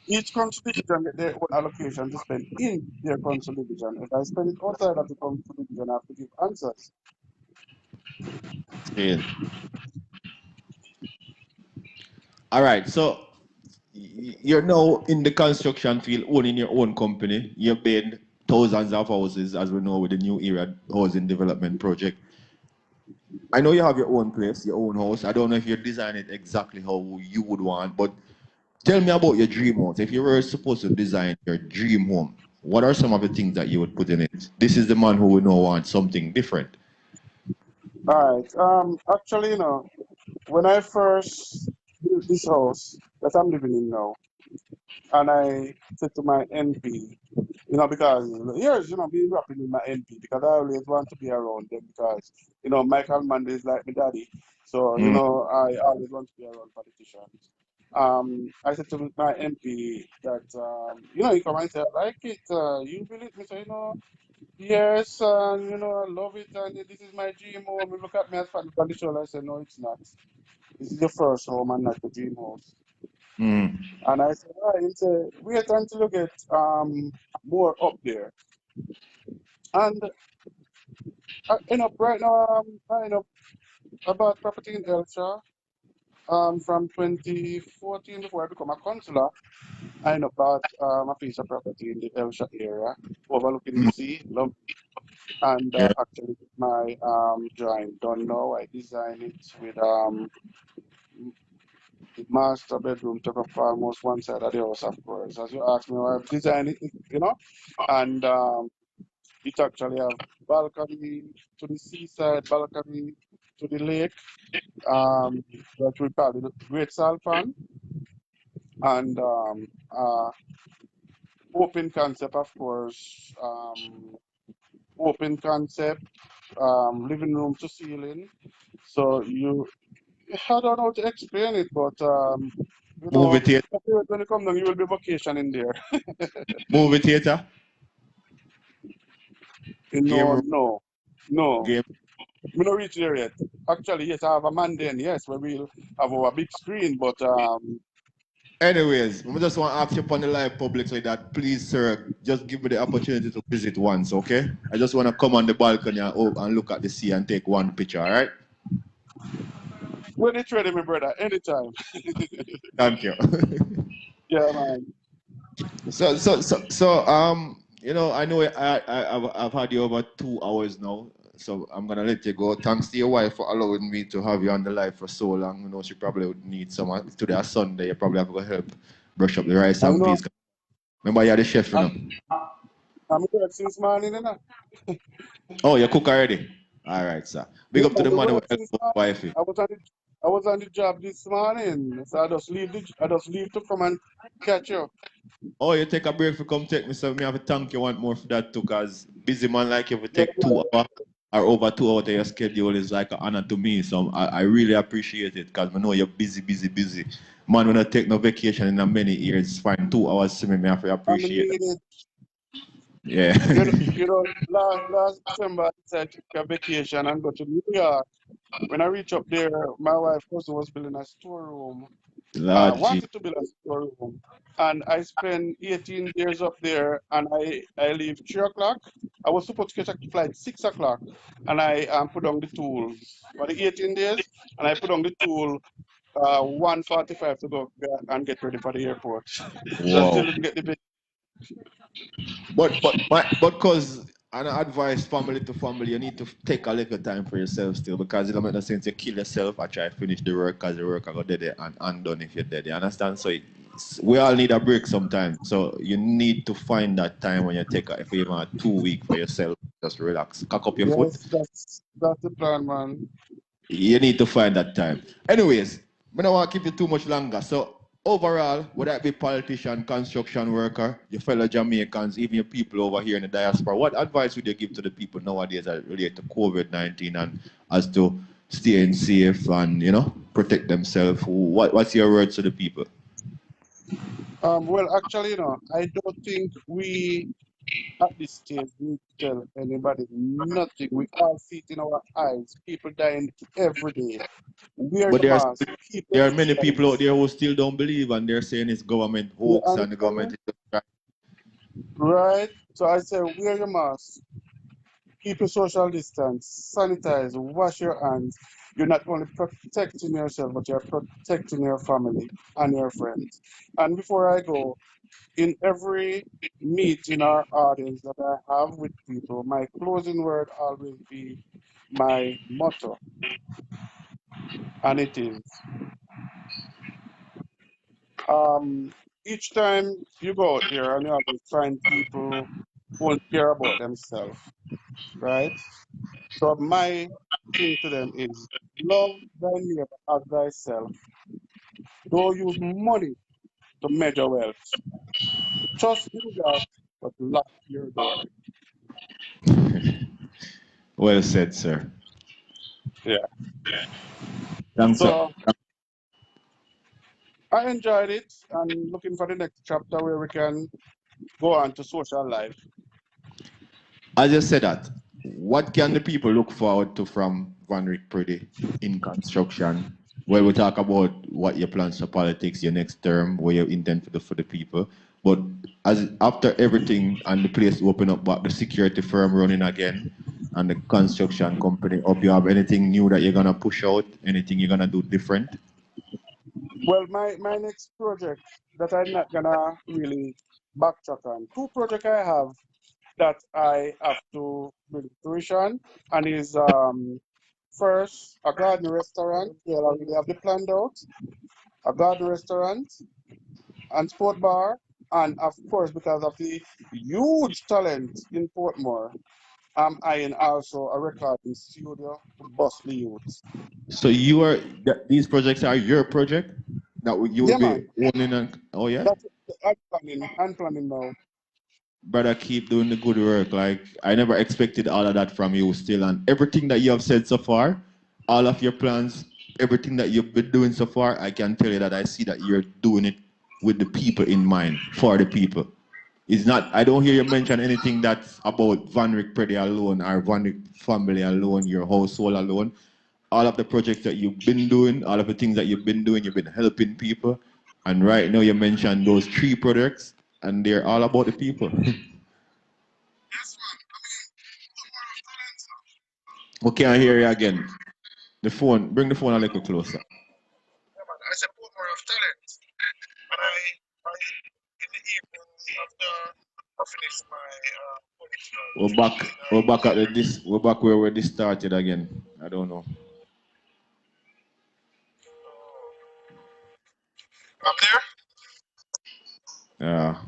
Each council division get their own allocation to spend in their council division. If I spend it outside of the council division, I have to give answers. Yeah. All right. So you're now in the construction field, owning your own company. You've been thousands of houses, as we know, with the new era housing development project. I know you have your own place, your own house. I don't know if you design it exactly how you would want, but tell me about your dream house. If you were supposed to design your dream home, what are some of the things that you would put in it? This is the man who would know want something different. All right. Actually, when I first built this house that I'm living in now, and I said to my NP, because years, being rapping with my NP because I always want to be around them because, Michael Mandy is like my daddy. So, Mm. I always want to be around politicians. I said to my MP that, he come and say, I like it, you believe me? So, yes, and, I love it, and this is my dream home. He look at me as fan on the shoulder. I said, no, it's not. This is your first home and not the dream house. Mm. And I said, all right, he said, wait until you get more up there. And I end up right now, I end up about property in Elsha. From 2014, before I become a councillor, I end up bought a piece of property in the Elsha area, overlooking the Mm. sea. Love, and Yeah. actually, my drawing done now. I designed it with the master bedroom took up almost one side of the house, of course. As you asked me, I've designed it, and it actually have balcony to the seaside, balcony to the lake, that we call the Great Salpan, and open concept, of course, open concept, living room to ceiling. So I don't know how to explain it, but Movie theater. when you come down, you will be vacationing there. Movie theater. Game room. No, no. Game. We not reach there yet. Actually, yes, I have a man then, yes, where we'll have our big screen, but Anyways, we just want to ask you upon the live public like that, please, sir, just give me the opportunity to visit once, okay? I just want to come on the balcony and look at the sea and take one picture, all right? when it's ready, my brother, anytime. Thank you. Yeah, man. So, I know I've had you over 2 hours now. So I'm gonna let you go. Thanks to your wife for allowing me to have you on the live for so long. You know she probably would need someone today Sunday. You probably have to help brush up the rice I and know peas. Remember you're the chef, you know. I'm good since morning, you know. Oh, you cook already? Alright, sir. Big Yeah, up to the we man who work help since out morning. wifey. I was on the job this morning, so I just leave to come and catch you. Oh, you take a break for come take me, so me have to thank you one more for that too, cause busy man like you for Yeah, take 2 hours or over 2 hours of your schedule is like an honor to me. So I really appreciate it, cause I know you're busy. Man, when I take no vacation in a many years, find 2 hours to me have to I'm appreciate it. needed. Yeah. Last December I said take a vacation and go to New York. When I reach up there, my wife also was building a storeroom. Lord G. Wanted to build a storeroom. And I spent 18 days up there and I leave 3 o'clock. I was supposed to catch a flight 6 o'clock and I put on the tools for the 18 days and I put on the tool 1:45 to go and get ready for the airport. So I Wow. still didn't get the big. But cause and I advise family to family, you need to take a little time for yourself still because it don't make no sense you kill yourself or try to finish the work because the work I got dead and undone if you're dead. You understand? So we all need a break sometimes. So you need to find that time when you take if you even a 2 week for yourself, just relax, cock up your foot. Yes, that's the plan, man. You need to find that time. Anyways, I don't want to keep you too much longer. So overall, whether it be politician, construction worker, your fellow Jamaicans, even your people over here in the diaspora, what advice would you give to the people nowadays that relate to COVID-19 and as to staying safe and protect themselves? What's your words to the people? Well, actually, I don't think we at this stage need to tell anybody nothing. We all see it in our eyes. People dying every day. Wear But your mask. Keep your there are many people out distance. there who still don't believe and they're saying it's government You hoax and the government understand? is just Right? So I say, wear your mask. Keep your social distance. Sanitize. Wash your hands. You're not only protecting yourself, but you're protecting your family and your friends. And before I go, in every meeting or audience that I have with people, my closing word always be my motto, and it is um, each time you go out there and you always find people who don't care about themselves, right? So my thing to them is love thy neighbor as thyself. Don't use money to measure wealth. Trust in God, but lock your door. well said, sir. Yeah. Thanks, sir. So I enjoyed it and looking for the next chapter where we can go on to social life. As you said that, what can the people look forward to from Van Rick Priddy in construction? Well, we talk about what your plans for politics, your next term, what you intend for the people. But as after everything and the place open up back, the security firm running again and the construction company up, you have anything new that you're gonna push out? Anything you're gonna do different? Well, my next project that I'm not gonna really backtrack on. Two projects I have that I have to bring to fruition, and is first a garden restaurant. They already have the planned out. A garden restaurant and sport bar, and of course because of the huge talent in Portmore, I'm eyeing also a recording studio to bust the youth. So these projects are your project that you will Yeah, be man. owning and oh yeah? That's I'm planning now. Brother, keep doing the good work. Like I never expected all of that from you still, and everything that you have said so far, all of your plans, everything that you've been doing so far, I can tell you that I see that you're doing it with the people in mind, for the people. It's not. I don't hear you mention anything that's about Van Rick Preddy alone or Van Rick family alone, your household alone. All of the projects that you've been doing, all of the things that you've been doing, you've been helping people, and right now you mentioned those 3 projects, and they're all about the people. We can't hear you again. The phone, bring the phone a little closer. I support more of talent. And I in the evening after I finish We're back at this. We're back where we started again. I don't know. I'm there. Yeah.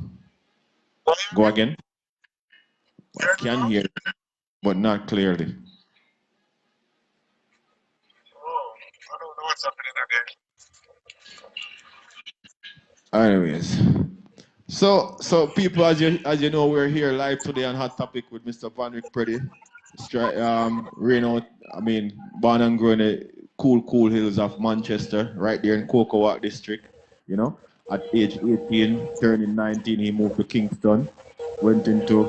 Go again. I can hear, but not clearly. Oh, I don't know what's happening again. Anyways, so people, as you know, we're here live today on Hot Topic with Mr. Vanrick Pretty. Reno, I mean, born and grown in the cool hills of Manchester, right there in Cocoa Walk district. You know, at age 18, turning 19, he moved to Kingston, went into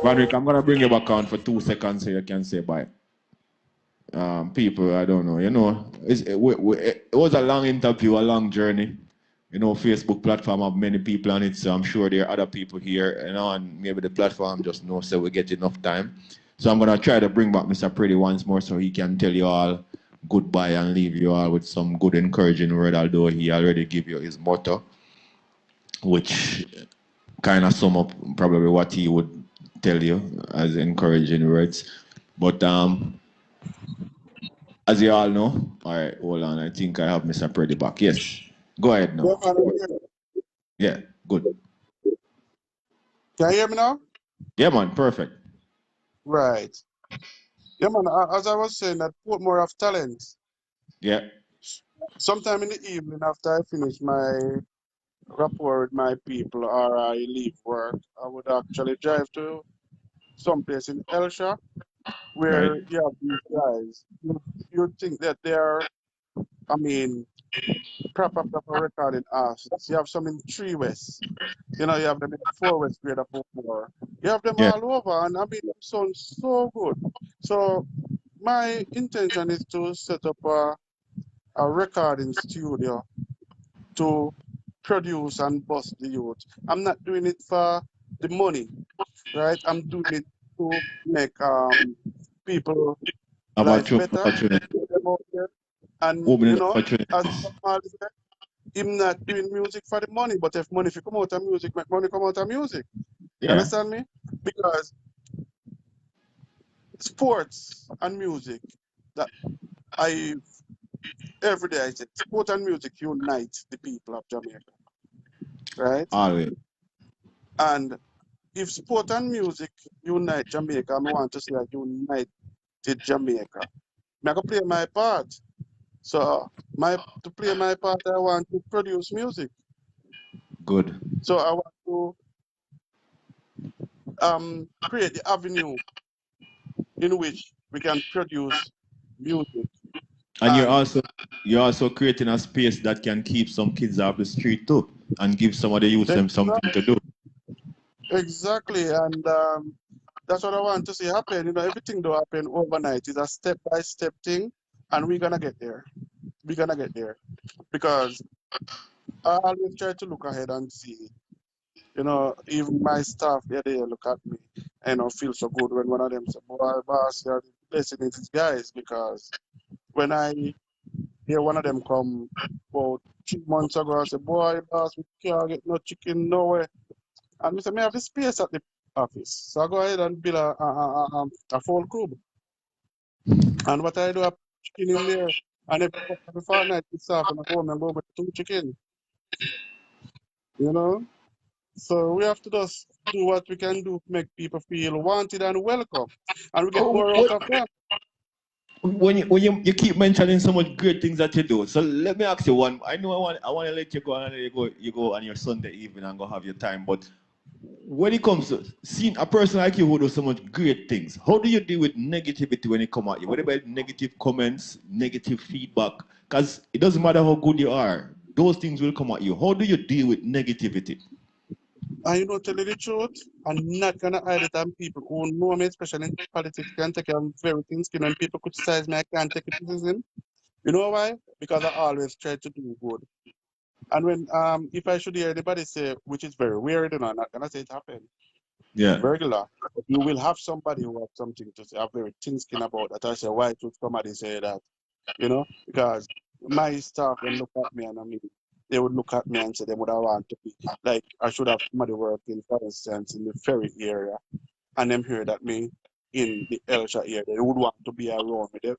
Vanrick, I'm gonna bring you back on for 2 seconds so you can say bye. People, I don't know, you know, it was a long interview, a long journey. You know, Facebook platform have many people on it, so I'm sure there are other people here, you know, and maybe the platform just knows so we get enough time. So I'm gonna try to bring back Mr. Pretty once more so he can tell you all goodbye and leave you all with some good encouraging word, although he already gave you his motto, which kind of sum up probably what he would tell you as encouraging words. But as you all know, all right, hold on. I think I have Mr. Pretty back. Yes, go ahead now. Yeah, good. Can you hear me now? Yeah, man, perfect. Right. Yeah, man. As I was saying, that Portmore have talent. Yeah. Sometime in the evening after I finish my rapport with my people or I leave work, I would actually drive to someplace in Elsha where Right. you have these guys. You think that they're, I mean, proper recording artists. You have some in Three West. You know, you have them in Four West grade of Portmore. You have them Yeah. all over, and I mean, them sound so good. So my intention is to set up a recording studio to produce and bust the youth. I'm not doing it for the money, right? I'm doing it to make people life better. Opportunity. And you Opening know, as opportunities. Jamal said, him not doing music for the money, but if money if you come out of music, make money come out of music. You Yeah. understand me? Because sports and music that I every day I say sport and music unite the people of Jamaica, right? Always. And if sport and music unite Jamaica, I want to say a united Jamaica. I can play my part. So to play my part, I want to produce music. Good. So I want to create the avenue in which we can produce music. And And you're also creating a space that can keep some kids off the street too and give some of the youth them something to do. exactly, and that's what I want to see happen. You know, everything don't happen overnight. It's a step-by-step thing, and we're gonna get there. We're gonna get there because I always try to look ahead and see. You know, even my staff, they look at me and I feel so good when one of them say, "Boy, boss, you're blessing these guys." Because when I hear one of them come about 3 months ago, I said, "Boy, boss, we can't get no chicken nowhere." And we said, "Me have the space at the office." So I go ahead and build a full crib. And what I do, I put chicken in there. And every fortnight, it's off and I go home and go with 2 chicken. You know? So we have to just do what we can do to make people feel wanted and welcome. And we get more out of them. When you keep mentioning so much great things that you do, so let me ask you one. I know I want to let you go and you go on your Sunday evening and go have your time. But when it comes to seeing a person like you who does so much great things, how do you deal with negativity when it come at you? What about negative comments, negative feedback? Because it doesn't matter how good you are, those things will come at you. How do you deal with negativity? And you know, tell you the truth, I'm not gonna hide it. And people who know me, especially in politics, can take I'm very thin skin. When people criticize me, I can't take criticism. You know why? Because I always try to do good. And when if I should hear anybody say, which is very weird, you know, I'm not gonna say it happened. Yeah. Regular. But you will have somebody who has something to say, have very thin skin about that. I say, why should somebody say that? You know, because my staff then look at me and I mean, they would look at me and say they would have want to be like I should have somebody working, for instance, in the ferry area, and them hear that me in the Elsha area, they would want to be around me.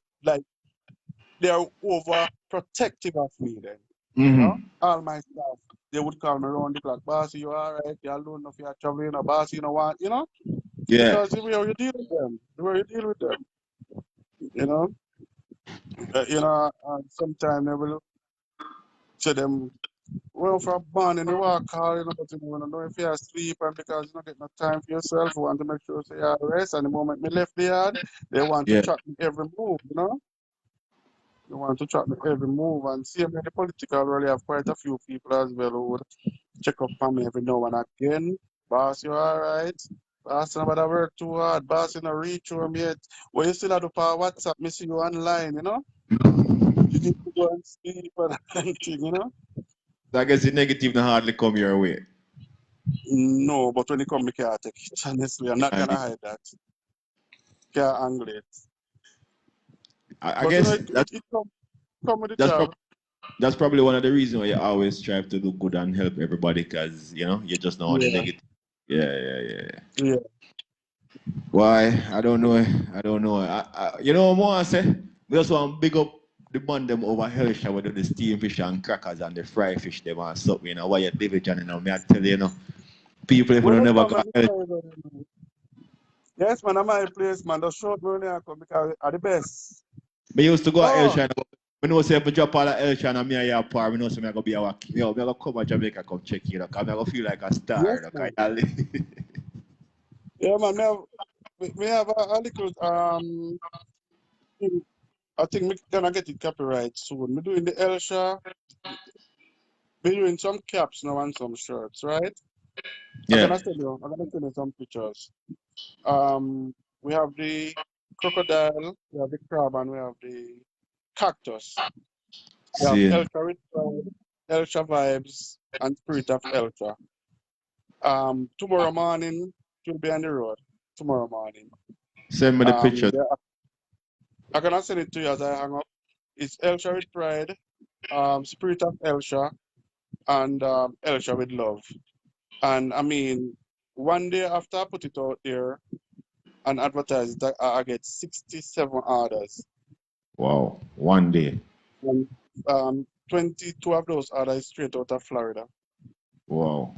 They're over protective of me then. You know, all my staff, they would call me around the clock, boss, you all right? You alone if you're traveling, or boss, you know what, you know? Yeah. Because the way you deal with them, you know? Sometimes they will say them, well, for a band and you walk call, you know, but you don't know if you're asleep and because you don't get no time for yourself, you want to make sure you have rest. And the moment me left the yard, they want to Yeah. track me every move, you know? They want to track me every move. And see, in the political rally, I have quite a few people as well who would check up on me every now and again. Boss, you all right? Boss, nobody work too hard. Boss, you know, reach home yet. Well, you still have to power WhatsApp, me see you online, you know? You need to go and sleep and everything, you know? So I guess the negative not hardly come your way. No, but when you come, I can't take it. Honestly, I'm not And gonna hide that. Can't angle it. I But you know, guess it come with the that's job. that's probably one of the reasons why you always strive to do good and help everybody, because you know you just know the Yeah, negative. Yeah. yeah. Why? I don't know. You know what I say? We just want to big up the band them over Hellshire with the steam fish and crackers and the fry fish them and something. You know why you division, you know? Me I tell you, you know, people if you When don't they never come, got let me Hellshire. tell you, man. Yes, man, I'm my place, man. The short money I come because are the best. Me used to go at Oh, Hellshire. I know say if I drop all at Hellshire and me a year par, I know say me I go be a walk. Yo, me I go come to Jamaica come check you, because I go feel like a star, yes, you know, 'cause man. you Yeah, man. Me have a little thing. I think me gonna get it copyright soon. Me doing the Elsha, me doing some caps now and some shirts, right? yeah. I'm gonna send you some pictures. We have the crocodile, we have the crab, and we have the cactus. We have See, Elsha with pride, Elsha vibes, and spirit of Elsha. Tomorrow morning, it will be on the road. Tomorrow morning. send me the picture. Yeah, I'm gonna send it to you as I hang up. It's Elsha with pride, spirit of Elsha, and Elsha with love. And I mean, one day after I put it out there and advertise it, I get 67 orders. Wow, one day. And 22 of those orders straight out of Florida. Wow.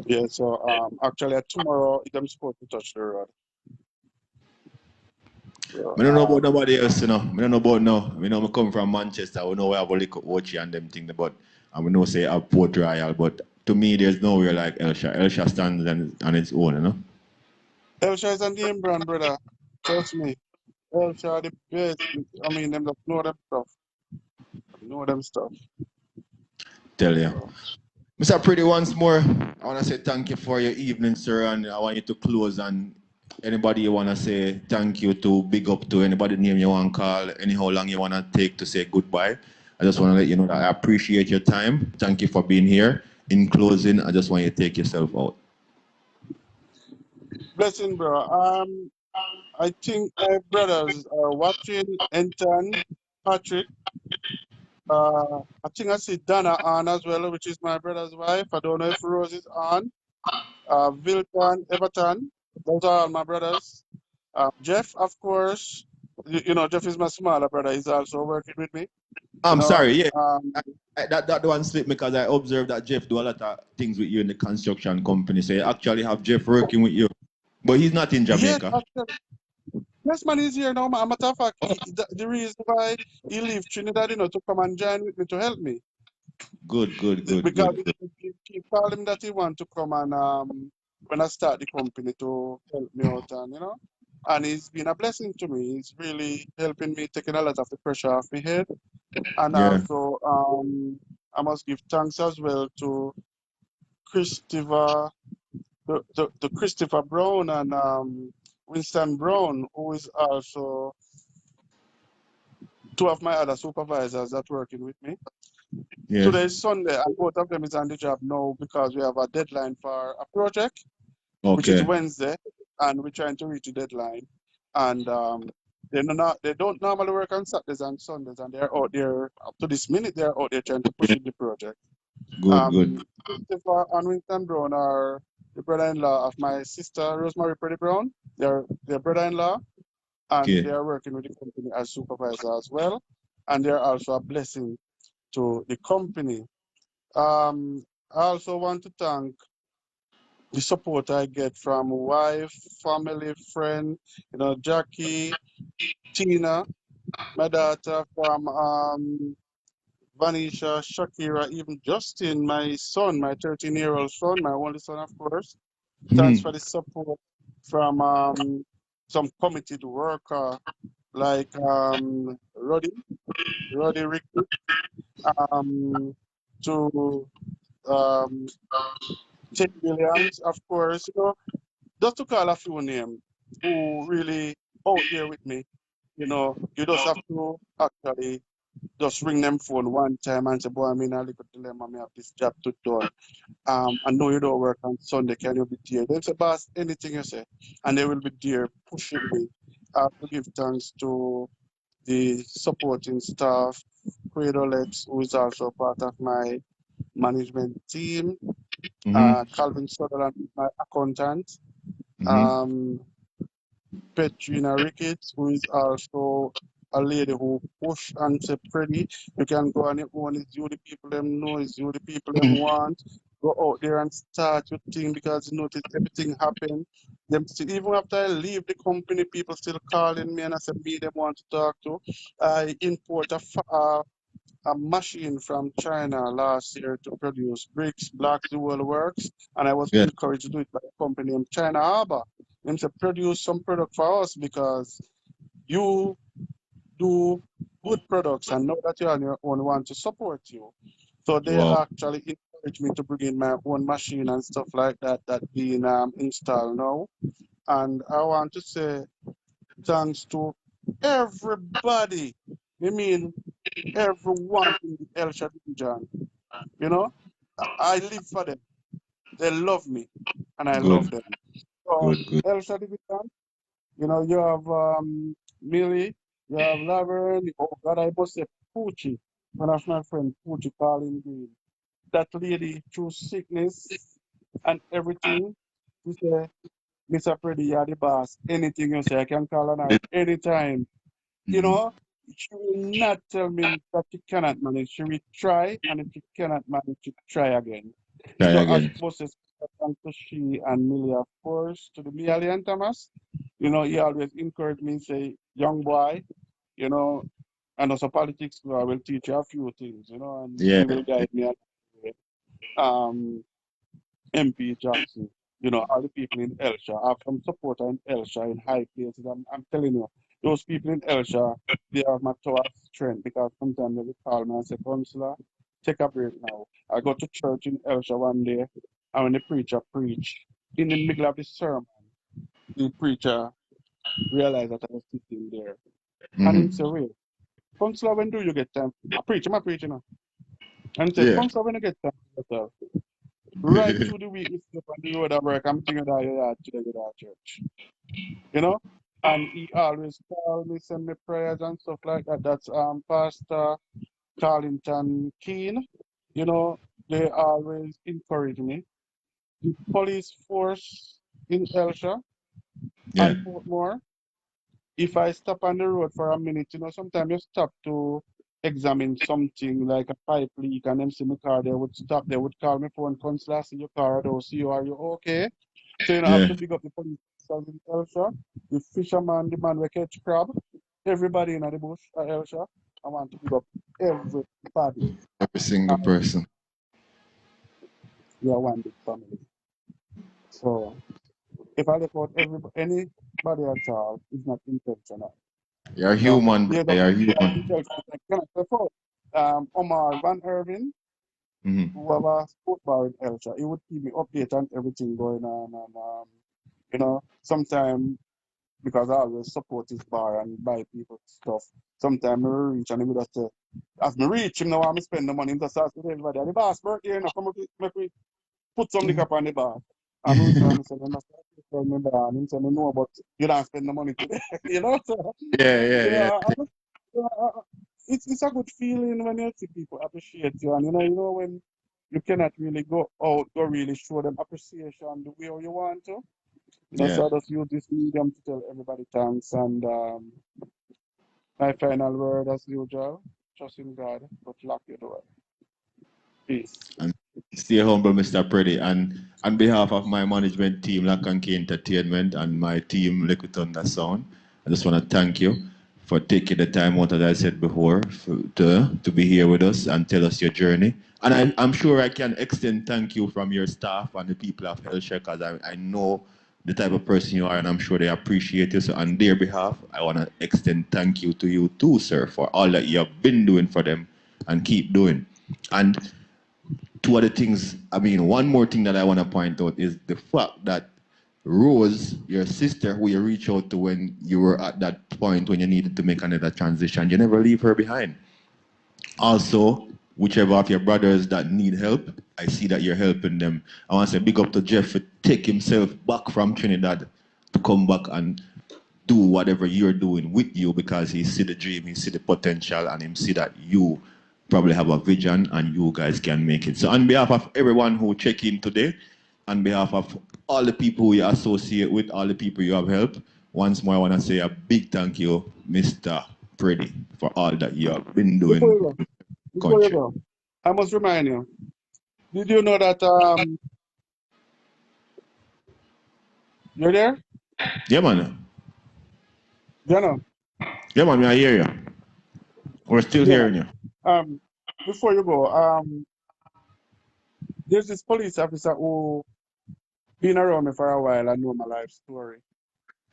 Yeah, so actually tomorrow I'm supposed to touch the road. So, I don't know about nobody else, you know. I don't know about now. I know I come from Manchester. We know we have a little Ochi and them thing, but and we know say have Port Royal, but to me there's nowhere like Elsha. Elsha stands on its own, you know. Elsha is a name brand, brother. Trust me. Elsha are the best. I mean, them that know them stuff. Know them stuff. Tell you. So, Mr. Pretty, once more, I want to say thank you for your evening, sir, and I want you to close. And anybody you want to say thank you to, big up to, anybody name you want to call, anyhow long you want to take to say goodbye. I just want to let you know that I appreciate your time. Thank you for being here. In closing, I just want you to take yourself out. blessing, bro. I think my brothers are watching. Anton, Patrick. I think I see Dana on as well, which is my brother's wife. I don't know if Rose is on. Vilton, Everton. Those are all my brothers. Jeff, of course. You know, Jeff is my smaller brother. He's also working with me. You I'm know, sorry, yeah. That one slipped me because I observed that Jeff do a lot of things with you in the construction company. So you actually have Jeff working with you. But he's not in yes, Jamaica. actually, yes, man, he's here now. Man. Matter of fact, the reason why he left Trinidad, you know, to come and join with me to help me. Good. Because he told him that he want to come and when I start the company to help me out and you know. And he's been a blessing to me. He's really helping me, taking a lot of the pressure off my head. And Yeah. also I must give thanks as well to Christopher the Christopher Brown and Winston Brown, who is also two of my other supervisors that working with me. Yeah. Today is Sunday, and both of them is on the job now because we have a deadline for a project, which is Okay. Wednesday, and we're trying to reach the deadline. And They don't normally work on Saturdays and Sundays, and they're out there up to this minute. They're out there trying to push the project. Good, good. Christopher and Winston Brown are the brother-in-law of my sister Rosemary Pretty Brown. They're brother-in-law, and Okay. they are working with the company as supervisor as well, and they're also a blessing to the company. I also want to thank the support I get from wife, family, friend, Jackie, Tina, my daughter, from Vanisha, Shakira, even Justin, my son, my 13-year-old son, my only son, of course. Thanks for the support from some committed worker like Roddy Ricky, um, to um, Ted Williams, of course, just to call a few names who really out there with me. You just have to actually just ring them phone one time and say, boy, I'm in a little dilemma, I have this job to do. I know you don't work on Sunday, can you be there? They say, boss, anything you say. And they will be there pushing me. I have to give thanks to the supporting staff, Credolex, who is also part of my management team, Calvin Sutherland, my accountant, um, Petrina Ricketts, who is also a lady who push and say pretty. You can go on your own, it's you the people them know, it's you the people them want. Go out there and start your thing because you notice everything happen. Them still, even after I leave the company, people still calling me and I said me them want to talk to. I import a machine from China last year to produce bricks, blocks, the world works, and I was Yeah. encouraged to do it by a company in China Harbor. Them to produce some product for us because you do good products and know that you on your own want to support you. So they Wow. actually encouraged me to bring in my own machine and stuff like that being installed now. And I want to say thanks to everybody. I mean, everyone in the Elsha region. You know, I live for them. They love me, and I love Good, them. So, good, good. Elsha division, you have Millie, you have Laverne. Oh God, I must say Poochie, one of my friends, Poochie Colin Green. That lady, through sickness and everything, she say, Mr. Freddy, you're the boss. Anything you say, I can call on her anytime. You know, she will not tell me that she cannot manage. She will try, and if she cannot manage, she try again. Try So as again. Moses, thanks to she and Millie, of course, to the Miali and Thomas, he always encouraged me, say, young boy, you know, and also politics, I will teach you a few things, and Yeah. he will guide me. Um, MP Jackson, all the people in Elsha. I have some supporter in Elsha in high places. I'm telling you, those people in Elsha, they are my tower strength because sometimes they will call me and say, Counselor, take a break now. I go to church in Elsha one day, and when the preacher preach, in the middle of the sermon, the preacher realized that I was sitting there. And him say, wait, Counselor, when do you get time? I'm preaching now. And he said, Yeah. Counselor, when you get time for yourself? Right through the week, you step on the road at work, I'm thinking that you are to the good church. And he always call me, send me prayers and stuff like that. That's Pastor Carlington Keane. You know, they always encourage me. The police force in Elsha Yeah. and Portmore, if I stop on the road for a minute, sometimes you stop to examine something like a pipe leak and them see my car, they would stop, they would call me phone, Counselor, see your car, I don't see you, are you okay? So you don't have Yeah. to big up the police officers in Elsha, the fisherman, the man we catch crab, everybody in the bush at Elsha. I want to big up everybody. Every single Um, person. we are one big family. So if I look out anybody at all, it's not intentional. You're human, bro. Yeah, You're the human. intentional. Like, can I say for Omar Van Irvin, who have a sport bar in Elsha, he would keep me updated on everything going on. And, sometimes because I always support his bar and buy people stuff. Sometimes I reach and he would just say, as me reach him now, I'm spend the money. He just ask everybody, the boss birthday, make we put some liquor on the bar. I'm returning, so I'm not remember, and him say, "Me know, but you don't spend the money today." You know, so Yeah, you know, yeah, it's a good feeling when you see people appreciate you, and you know when you cannot really go out, go really show them appreciation the way you want to. You know, yeah. so I just use this medium to tell everybody thanks, and my final word as usual, trust in God, but lock your door. Peace. And stay humble, Mr. Preddy. And on behalf of my management team, Lock and Key Entertainment, and my team, Liquid Thunder Sound, I just want to thank you for taking the time out, as I said before, to be here with us and tell us your journey. And I'm sure I can extend thank you from your staff and the people of Hellshire, because I know the type of person you are, and I'm sure they appreciate you. So on their behalf, I want to extend thank you to you too, sir, for all that you have been doing for them and keep doing. And two other things, one more thing that I want to point out is the fact that Rose, your sister, who you reached out to when you were at that point when you needed to make another transition, you never leave her behind. Also, whichever of your brothers that need help, I see that you're helping them. I want to say big up to Jeff for take himself back from Trinidad to come back and do whatever you're doing with you, because he see the dream, he see the potential, and he see that you probably have a vision and you guys can make it. So on behalf of everyone who check in today, on behalf of all the people you associate with, all the people you have helped, once more I want to say a big thank you, Mr. Preddy, for all that you have been Before you doing go, in the before you country. go, I must remind you. Did you know that you're there? Yeah, man. You know? Yeah, man, I hear you. We're still Yeah. hearing you. Before you go, there's this police officer who been around me for a while and know my life story.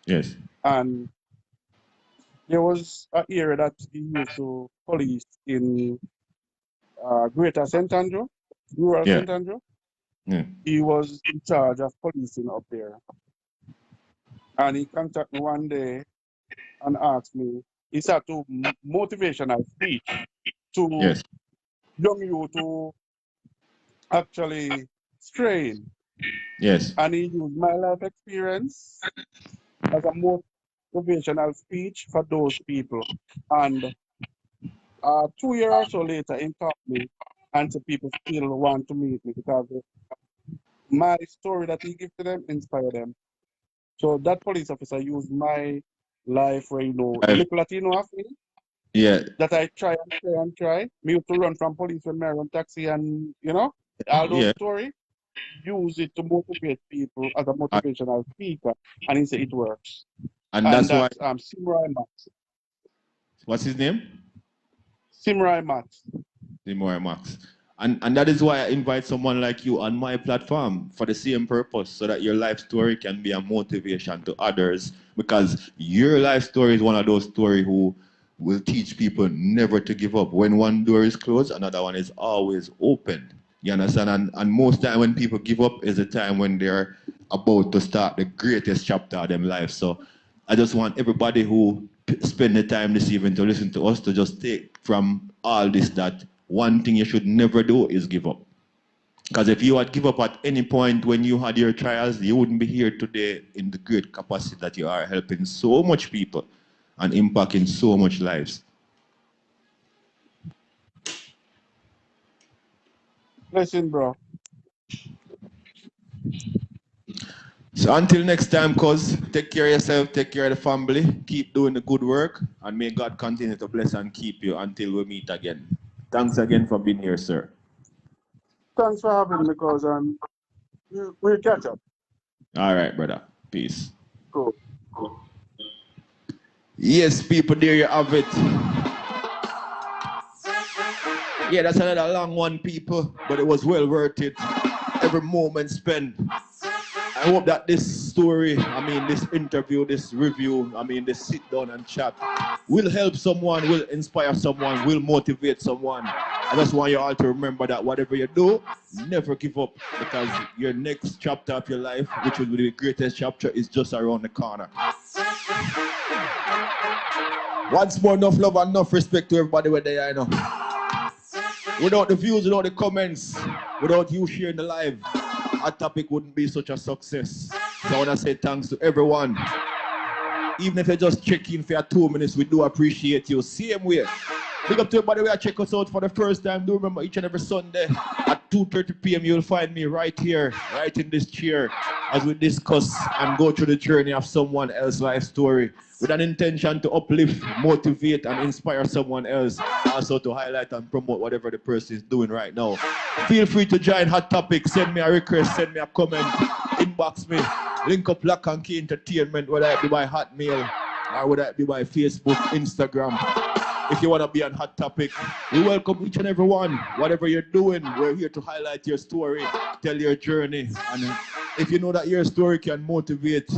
Yes. And there was an area that he used to police in Greater St. Andrew, rural Yeah. St. Andrew. Yeah. He was in charge of policing up there. And he contacted me one day and asked me, he said to motivational speech to Yes. young you to actually strain. Yes. And he used my life experience as a motivational speech for those people. And 2 years or so later, he called me and said people still want to meet me because my story that he gave to them inspired them. So that police officer used my life where, the I've, little Latino of me yeah. that I try and try and try. Me used to run from police when I run taxi and, all those Yeah. stories. Use it to motivate people as a motivational speaker. And he said it works. And And that's why, that's Simrai Mat. what's his name? Simrai Mat. Seymour Max. And that is why I invite someone like you on my platform for the same purpose, so that your life story can be a motivation to others, because your life story is one of those stories who will teach people never to give up. When one door is closed, another one is always open. You understand? And most time when people give up is the time when they're about to start the greatest chapter of their life. So I just want everybody who spend the time this evening to listen to us to just take from all this that one thing you should never do is give up. Because if you had give up at any point when you had your trials, you wouldn't be here today in the great capacity that you are, helping so much people and impacting so much lives. Listen, bro. So until next time, cuz, take care of yourself, take care of the family, keep doing the good work, and may God continue to bless and keep you until we meet again. Thanks again for being here, sir. Thanks for having me, cause we'll catch up. All right, brother. Peace. Cool. Yes, people, there you have it. Yeah, that's another long one, people, but it was well worth it. Every moment spent. I hope that this story, this interview, this review, this sit down and chat will help someone, will inspire someone, will motivate someone. I just want you all to remember that whatever you do, never give up, because your next chapter of your life, which will be the greatest chapter, is just around the corner. Once more, enough love and enough respect to everybody where they are, Without the views, without the comments, without you sharing the live, Hot Topic wouldn't be such a success. So I want to say thanks to everyone. Even if you just check in for 2 minutes, we do appreciate you. Same way. Big up to everybody who check us out for the first time. Do remember each and every Sunday at 2:30 p.m. you'll find me right here, right in this chair, as we discuss and go through the journey of someone else's life story with an intention to uplift, motivate, and inspire someone else. Also to highlight and promote whatever the person is doing right now. Feel free to join Hot Topic. Send me a request, send me a comment, inbox me. Link up Lock and Key Entertainment, whether it be by Hotmail or whether it be by Facebook, Instagram. If you want to be on Hot Topic, we welcome each and every one. Whatever you're doing, we're here to highlight your story, tell your journey. And if you know that your story can motivate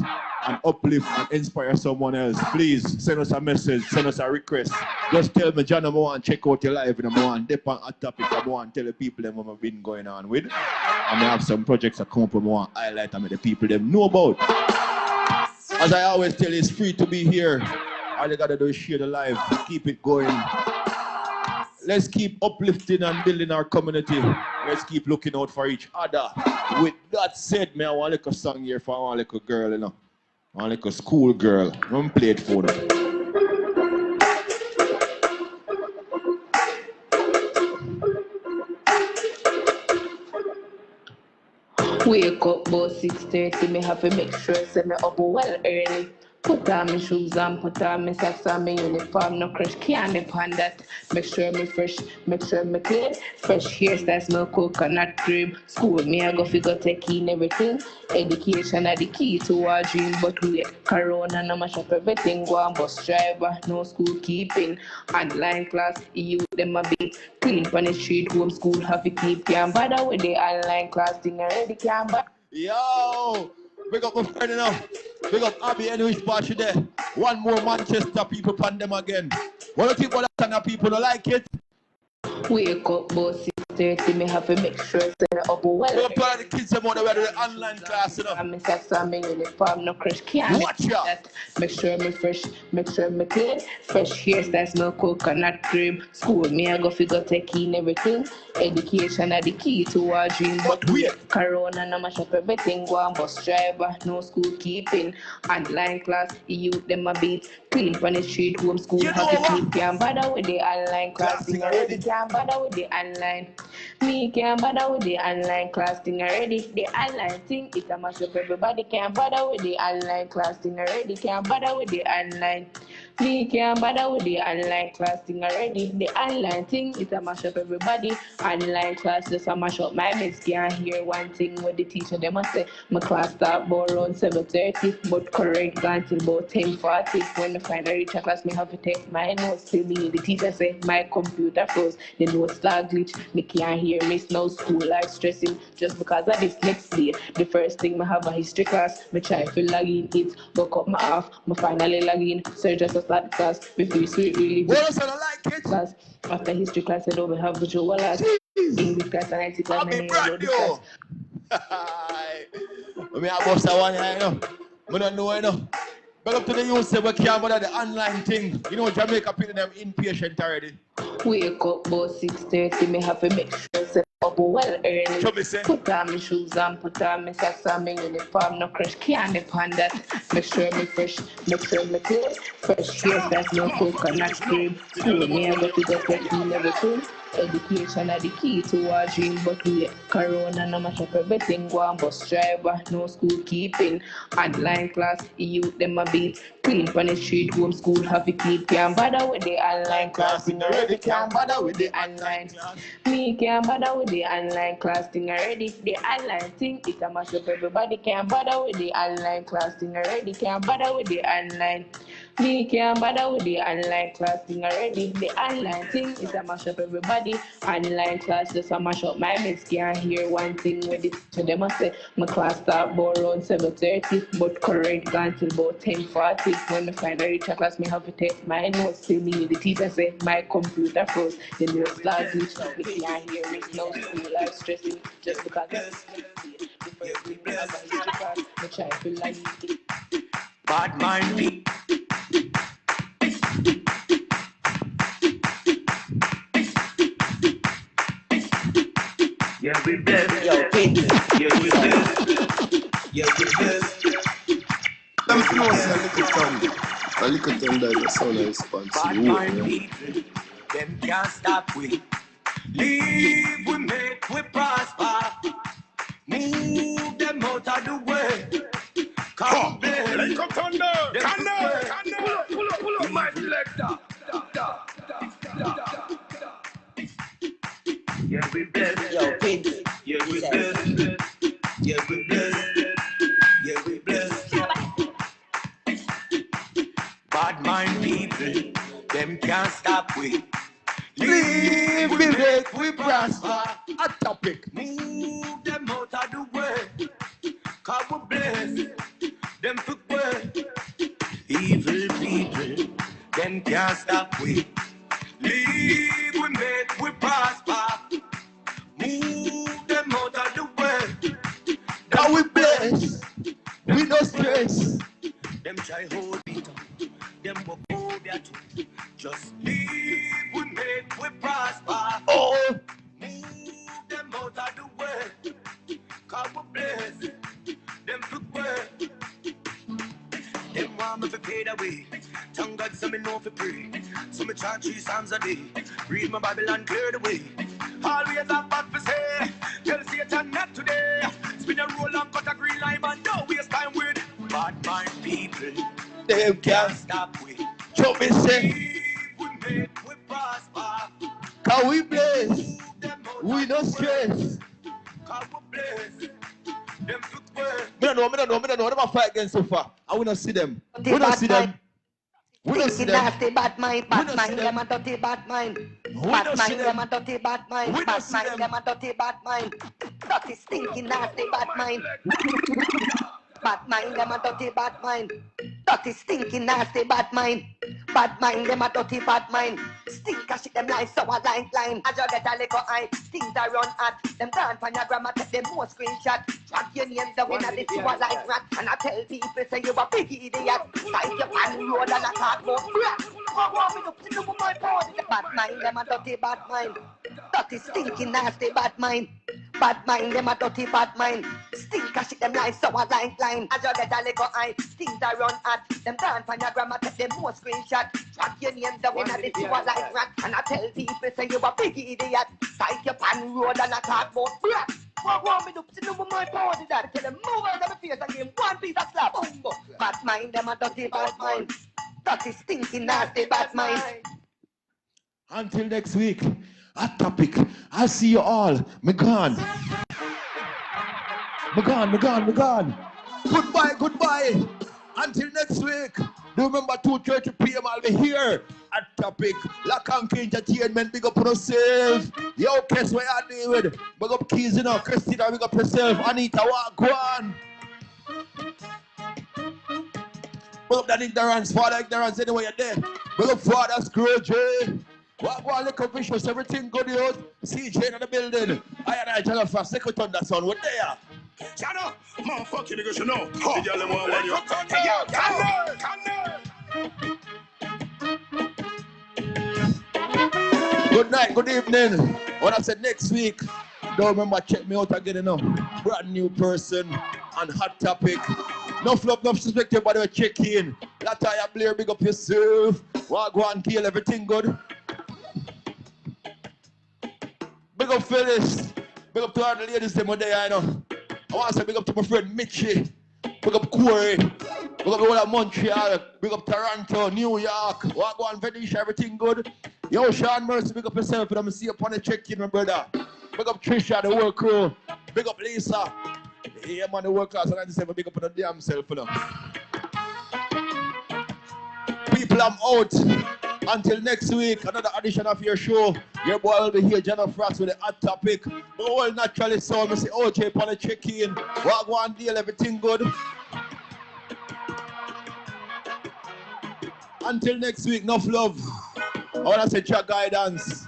and uplift and inspire someone else, please send us a message, send us a request. Just tell me, John, I want to check out your live and I want to dip on Hot Topic. I want to tell the people them what I've been going on with. And I have some projects that come up and I want to highlight and make the people them know about. As I always tell you, it's free to be here. All you gotta do is share the live, keep it going. Let's keep uplifting and building our community. Let's keep looking out for each other. With that said, man, I want like a song here for one little girl, you know. One like a school girl. Don't play it for them. Wake up about 6:30, me have to make sure say me up well early. Put on my shoes and put on my socks and my uniform, no crush, can't depend that. Make sure me fresh, make sure me clean. Fresh hairstyle, smell coconut cream. School me, I go figure take in everything. Education are the key to our dream, but wait, Corona no mash up everything. Go on bus driver, no school keeping. Online class, you them a bit clean on the street, home school have to keep. Can't bother with the online class thing already, can't bother. Yo! Big up my friend enough. Big up Abby and which part you there. One more Manchester people pan them again. What do you think about that kind of people don't like it? Wake up about 6:30, me have to make sure say me up well. We're part of the kids them out there the online class, you know. I'm socks and my uniform, no crush, can't Watch out. that. Make sure me fresh, make sure me clean. Fresh hairstyle, smell coconut cream. School me, I go figure take in everything. Education are the key to our dream, but wait, Corona no mash up everything. Go on bus driver, no school keeping. Online class, youth them a beat. Clean on the street, home school You have know to what? keep. Can't bother with the online class thing already. Can't bother with the online. Me can't bother with the online class thing already. The online thing, it a mash up everybody. Can't bother with the online class thing already. Can't bother with the online. Me can't bother with the online class thing already. The online thing, it a mash up everybody. Online class just a mash up my mates. Can't hear one thing with the teacher. They must say, my class start about around 7:30, but current gone till about 10:40. When the final reach a class, me have to take my notes till me. The teacher say, my computer froze. The notes start glitch. Me can't hear Miss No school life stressing just because of this next day. The first thing me have a history class. Me try to log in it, but cut me off. Me finally log in. So just start the class. Before sweet really What else I don't like it? class. After history class, I don't have visual class. English class and IT class. I'll be and brand the class. new. I mean, I bust that one, you know. I don't know, you know. But up to the youth, say we can't bother the online thing. You know, Jamaica people them impatient already. Wake up about 6:30, me have to make sure say up well early. Show me, say. Put on my shoes and put on my socks and my uniform, no crush, can't depend that. Make sure me fresh, make sure me clean. Fresh hairstyle, no coconut cream. School me, I go to go take in everything. Education are the key to our dream, but wait, Corona no mash up everything. Go on bus driver, no school keeping. Online class, youth them a beat. Clean on the street, home school have to keep. Can't bother with the online class thing already. Can't bother with the online. Me can't bother with the online class thing already. The online thing, it a mash up everybody. Can't bother with the online class thing already. Can't bother with the online. Me can't bother with the online class thing already. The online thing is a mash up everybody. Online class just a mash up my mates. Can't hear one thing with it. So they must say my class start about around 7:30, but current gone till about 10:40. When the final reach a class, me have to take my notes till me. The teacher say my computer froze. Then the start glitch. Me can't hear it. No school life stressing just because it's the first thing me have a history class. Me try to like it. Bad mind. Yeah, we bless. Yo, kids. Yeah, we bless. Yeah, we blessed. Them know say a little thunder is a sound of response. Bad mind people, them can't stop we. Leave we make we prosper. Move them out of the way. Come bless. Like a thunder. Pull up my selector. Yeah, we bless. Yo, kids. Yeah, we blessed. Yeah, we blessed. Yeah, we blessed. Bad mind people, them can't stop we. Leave we make we prosper. A topic. Move them out of the way. Cause we bless. Them took way. Evil people, them can't stop we. Leave we make we prosper. Move them out of the way. Can we bless? We no stress. Them try hold it up. Them go hold that too. Just leave we make we prosper. Oh, Move them out of the way. Cause we bless. Them took way. Them want me to pay the way. Thank God so me know for pray. So me chant 3 psalms a day. Read my Bible and clear the way. Always have bad to say. Tell Satan not today. Spin a roll and cut a green line and don't waste time with bad mind people. them Can't can. stop we. Show me say, We make we prosper. can we bless? Move them out We of no the way. stress. Cause we bless. Them took way. Me don't know. Them a fight against so far. I will not see them. We don't see them. We don't see Stinky them. nasty bad mind, We don't bad see mind, them. them a dirty bad mind. We Bad don't see mind, them. them a dirty bad mind. We don't Bad see mind, them. them a dirty bad mind. Dirty stinky nasty bad mind. Bad mind, them a dirty bad mind. Dirty stinky nasty bad mind. Bad mind, them a dirty bad mind. Stink a shit them like sour like lime. As you get a little eye, things are run hot. Them gone from your grandma, take them more screenshot. Track your name down in the sewer like rat. And I tell people say you a big idiot. Sight your pan road and a cardboard. What want me to do with my body? Bad mind, them a dirty bad mind. Dirty stinky nasty bad mind. Bad mind, them a dirty bad mind. Stink a shit them like sour like lime. As you get a little eye, things are run hot. Them gone from your grandma, take them more screenshot. Track your name down in the sewer like rat. And I tell people say you a big idiot. Sight your pan road and a cardboard. What want me to do with my body? That tell them move out of my face and give 1 piece of slap. Bad mind, them a dirty bad mind. Dirty stinky nasty bad mind. Until next week, a topic. I'll see you all. Me gone. Goodbye. Until next week. Do remember 2:30 p.m. I'll be here at Topic. Lakanki Entertainment, big up on yourself. Yo, Kes, what you doing with? Big up Keys, you know. Christina, big up yourself. Anita, what go on? Big up that ignorance, father ignorance, anyway you're there. Big up Father Scrooge. What go on, little vicious, everything good, yo. CJ in the building. I Jala Fast, second thunder son, what there? Shut up! Motherfucking niggas, you know. The girl them want one you. Hey, yo, Good night, good evening. When I said next week, don't remember check me out again, you know. Brand new person on Hot Topic. Enough love, enough respect, everybody will check in. Lataya Blair, big up yourself. Walk, go and kill, everything good. Big up Phyllis. Big up to all the ladies them there, I know. I want to say big up to my friend Mitchie. Big up Corey. Big up the whole of Montreal. Big up Toronto, New York. Walk, go and Venetia, everything good. Yo, Sean Mercy, big up yourself. I'm see you upon the check-in, my brother. Big up Trisha, the work crew. Big up Lisa. Yeah, man, the work class. And I just say big up on the damn self, you know. People, I'm out. Until next week, another edition of your show. Your boy will be here, Jenna Frost, with the hot topic. The whole naturally sound. I say, OJ, upon the check-in. Walk one deal, everything good. Until next week, enough love. I want to say, your guidance.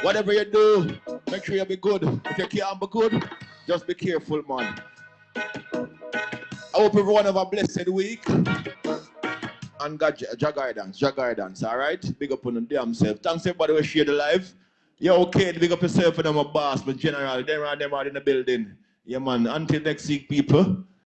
Whatever you do, make sure you be good. If you can't be good, just be careful, man. I hope everyone have a blessed week. And God, your guidance, all right? Big up on the damn self. Thanks everybody who share the live. Yeah, okay, big up yourself and I'm a boss, but general, them are in the building. Yeah, man, until next week, people.